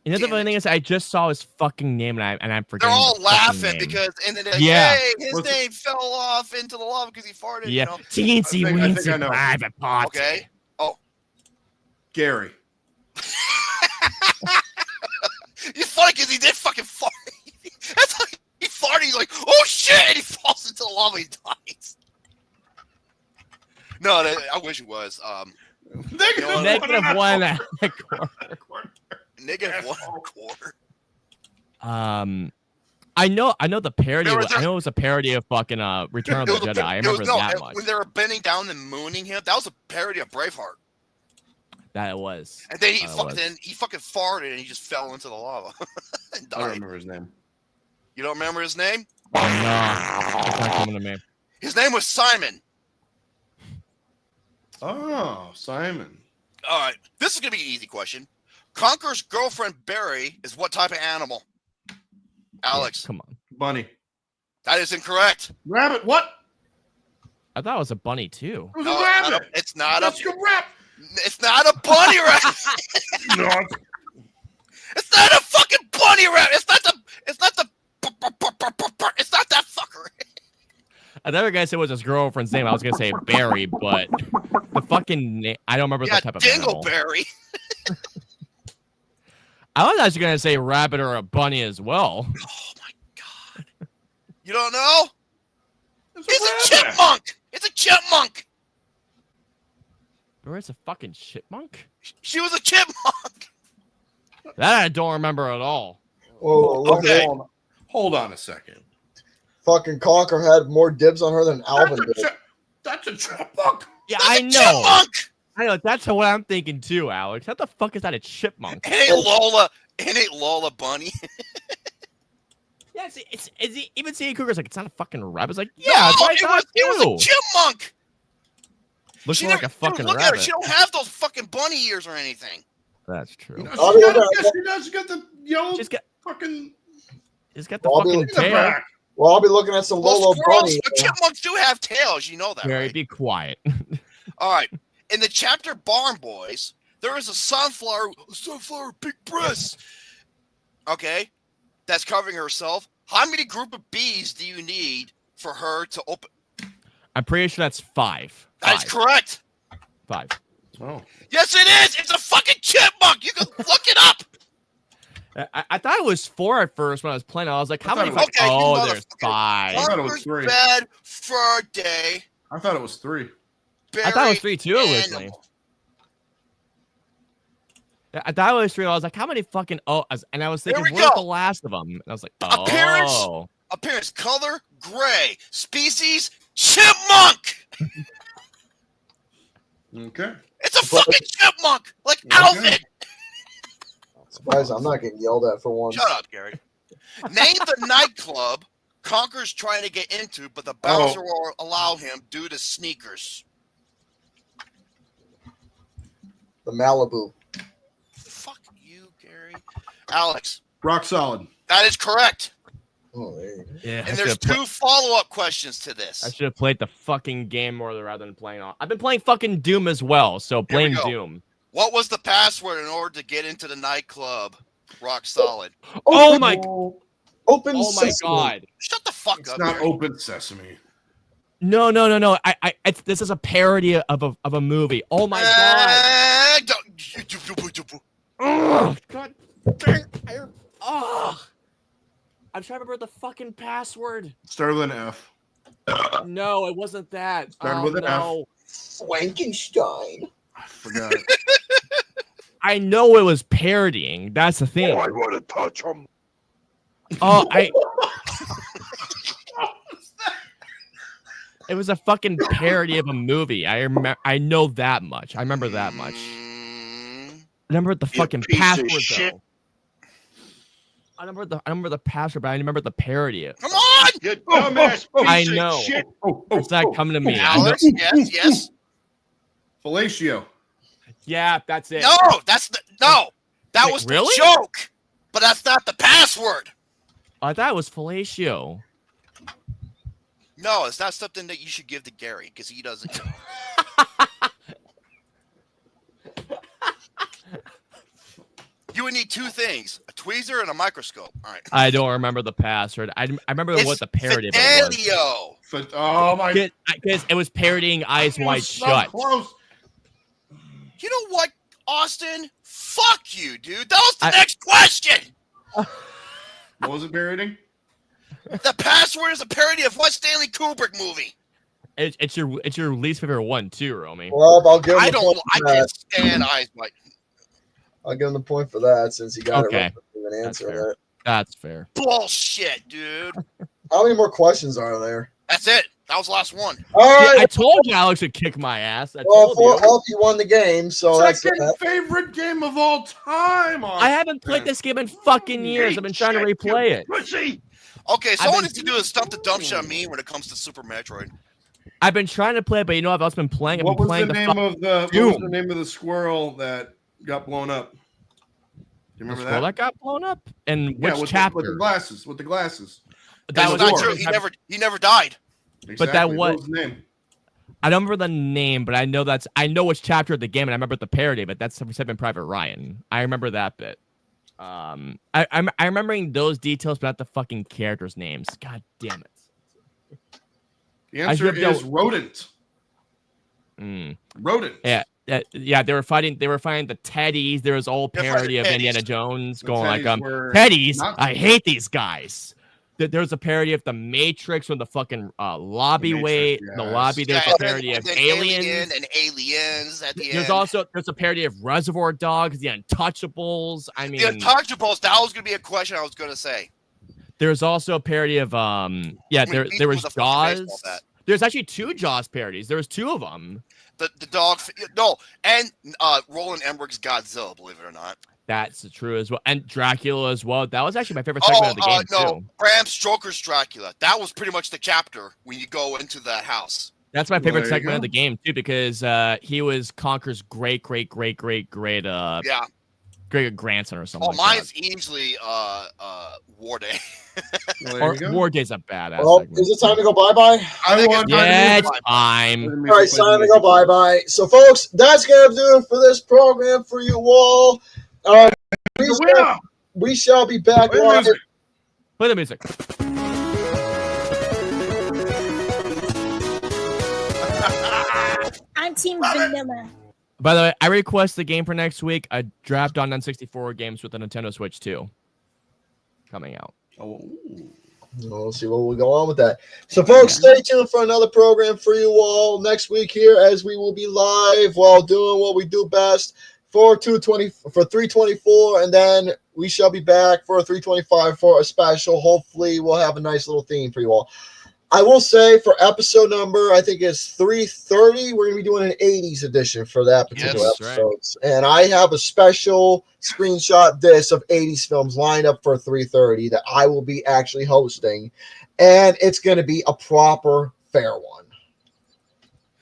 You know the Damn funny it. thing is, I just saw his fucking name and I'm they're forgetting. all the fucking laughing name. because, and then they're like, Yeah. hey, his What's it- name fell off into the lava because he farted, Yeah, you know? teensy I think I weensy know. private party. Okay. Gary. It's funny because he did fucking fart. That's how he farted. He's like, oh shit! And he falls into the lava. He dies. No, I wish it was. Negative Negative one. Negative 1.25. I know the parody. There was- I know it was a parody of fucking Return of the Jedi. I remember that much. When they were bending down and mooning him, that was a parody of Braveheart. That it was. And then he That fucking farted and he just fell into the lava and I don't died. remember his name. You don't remember his name? No, it's not coming to me. His name was Simon. Oh, Simon. All right, this is gonna be an easy question. Conker's girlfriend Barry is what type of animal? Alex, Come on. Bunny. that is incorrect. Rabbit. What? I thought it was a bunny too. It was No, a rabbit. it's not That's a. your rap. It's not a bunny rabbit. No. It's not a fucking bunny rabbit. It's not the. It's not the. It's not that fucker. I thought you guys said it was his girlfriend's name. I was gonna say Barry, but the fucking name, I don't remember Yeah, the type of animal. Dingleberry. I was actually gonna say rabbit or a bunny as well. Oh my god. You don't know? It's It's a rabbit. chipmunk. It's a chipmunk. Where's a fucking chipmunk? She was a chipmunk. That I don't remember at all. Whoa, look Okay. at that. Hold on a second. Fucking Conker had more dibs on her than Alvin did. That's a chipmunk. Yeah, That's I a know. Chipmunk. I know. That's what I'm thinking too, Alex. How the fuck is that a chipmunk? It ain't Lola. It ain't Lola Bunny. Yeah, it's even seeing Cougar's like it's not a fucking rabbit. It's like No, yeah, it's what I it thought was a too. chipmunk. Looks She more like never- a fucking look at her. rabbit. She don't have those fucking bunny ears or anything. That's true. No, I'll she be got, looking yes, at- she does. She got the yellow She's got fucking she's got the I'll be fucking looking in the tail. back. Well, I'll be looking at some Well, Lolo squirrels, Bunny. chipmunks do have tails. You know that, Gary, right? be quiet. All right. In the chapter Barn Boys, there is a sunflower big breasts. Okay, that's covering herself. How many group of bees do you need for her to open? I'm pretty sure that's 5. That's correct. 5. Oh. Yes, it is. It's a fucking chipmunk. You can look it up. I thought it was 4 at first when I was playing. I was like, how I many? thought it fucking- was- oh, Okay, you there's motherfucker. 5. thought it was Hunter's 3. bed for day. I thought it was 3. I thought it was Berry 3 too originally. animal. Yeah, I thought it was 3. I was like, how many fucking? Oh, and I was thinking, we where's go. the last of them? And I was like, Appearance? oh. Appearance color gray. Species chipmunk. Okay. It's a fucking chipmunk, like Okay. Alvin. Surprised I'm not getting yelled at for once. Shut up, Gary. Name the nightclub Conker's trying to get into, but the bouncer won't allow him due to sneakers. The Malibu. Fuck you, Gary. Alex. Rock solid. That is correct. Oh, there you go. Yeah, And there's 2 follow-up questions to I this. should have played the fucking game more rather than playing all. I've been playing fucking Doom as well, so blame go. Doom. What was the password in order to get into the nightclub? Rock solid. Oh my! Open Oh my sesame. god! Shut the fuck It's up. not Gary. open sesame. No. This is a parody of a movie. Oh my god! Oh god! Oh. I'm trying to remember the fucking password. Started with an F. No, it wasn't that. Started with an no. Frankenstein. I forgot. I know it was parodying. That's the thing. I want to touch him. Oh, It was a fucking parody of a movie. I know that much. I remember that much. I remember the fucking piece of password shit. though. I remember the password, but I remember the parody. Come on! You dumbass piece I of know. shit. It's not coming to me. I know- Alex, yes. Fellatio. Yeah, that's it. No, no. That Wait, was the really? joke. But that's not the password. I thought it was fellatio. No, it's not something that you should give to Gary because he doesn't know. You would need 2 things: a tweezer and a microscope. All right. I don't remember the password. I remember It's what the parody of it was. Fidelio. Oh my! Because it was parodying Eyes You were Wide so Shut. close. You know what, Austin? Fuck you, dude. That was the next question. What was it parodying? The password is a parody of what Stanley Kubrick movie? It's your least favorite one too, Romy. Well, I'll give him I the point I for that. can't stand Eyes Wide. I'll give him the point for that since he got Okay. it right with an answer. That's fair. There. That's fair. Bullshit, dude. How many more questions are there? That's it. That was the last one. All right. I told you Alex would kick my ass. I Well, told you. he won the game, so that's Second that. favorite game of all time. I haven't played this game in fucking years. I've been trying to replay it. Pussy. Okay, so I've what been- needs to do is stump the Dumbsh&t me when it comes to Super Metroid. I've been trying to play it, but you know I've also been playing. I've What been was playing the the name of the Doom. squirrel that got blown up? Do you remember Scroll that? got blown up? And Yeah, which with chapter? with the glasses. With the glasses. that That's was not war. true. He never died. Exactly. But that What was- the name? I don't remember the name, but I know which chapter of the game, and I remember the parody. But that's Saving Private Ryan. I remember that bit. I'm remembering those details, but not the fucking characters' names. God damn it. The I answer should have is rodent. Mm. Rodent. Yeah. They were fighting the Teddies. There was old They're parody of fighting Indiana Teddies. Jones The going like, Teddies were Teddies. not I so hate these guys. There was a parody of the Matrix when the fucking lobby The Matrix, way, yes. the lobby. There's Yeah, a parody and of then Aliens. Alien and Aliens at the There's end. there's a parody of Reservoir Dogs, The Untouchables. I mean, The Untouchables. That was gonna be a question I was gonna say. there's also a parody of When there Beefy was was a fucking baseball Jaws. bat. There's actually 2 Jaws parodies. There was 2 of them. The dog. No, and Roland Emmerich's Godzilla. Believe it or not. That's true as well, and Dracula as well. That was actually my favorite segment of the game no, too. Bram Stoker's Dracula. That was pretty much the chapter when you go into that house. That's my favorite There you segment of go. the game too, because he was Conker's great Yeah. great grandson or something. Oh, like mine's easily War Day. Well, that. there Or you go. War Day's a badass Well, segment. is it time to go bye-bye? I think want- it's time to Yeah, move it's on. time. All right, it's time to go bye-bye. So, folks, that's going to do it for this program for you all. We shall be back Play live. music. Play the music. I'm Team Vanilla. By the way, I request the game for next week. A draft on N64 games with the Nintendo Switch 2 coming out. Oh. We'll see what will go on with that. So, folks, stay tuned for another program for you all next week here, as we will be live while doing what we do best for 324, and then we shall be back for 325 for a special. Hopefully, we'll have a nice little theme for you all. I will say for episode number, I think it's 330, we're going to be doing an 80s edition for that particular Yes, right. episode. And I have a special screenshot disc of 80s films lined up for 330 that I will be actually hosting. And it's going to be a proper fair one.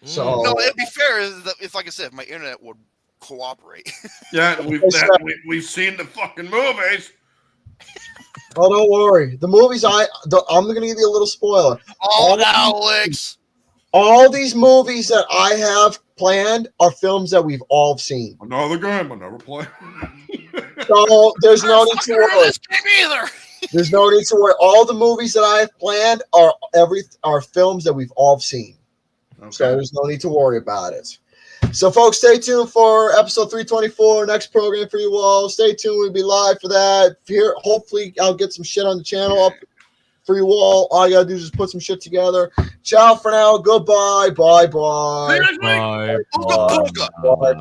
So, No, it'd be fair if, like I said, if my internet would cooperate. Yeah, we've seen the fucking movies. Oh, don't worry. The movies I'm going to give you a little spoiler. Oh, Alex. All these movies that I have planned are films that we've all seen. Another game I never play. So there's no need to worry. This game either. There's no need to worry. All the movies that I have planned are films that we've all seen. Okay. So there's no need to worry about it. So, folks, stay tuned for episode 324, next program for you all. Stay tuned. We'll be live for that. Here, hopefully, I'll get some shit on the channel up for you all. All you got to do is just put some shit together. Ciao for now. Goodbye. Bye-bye. See you next week. Bye. Booga, booga. Bye-bye.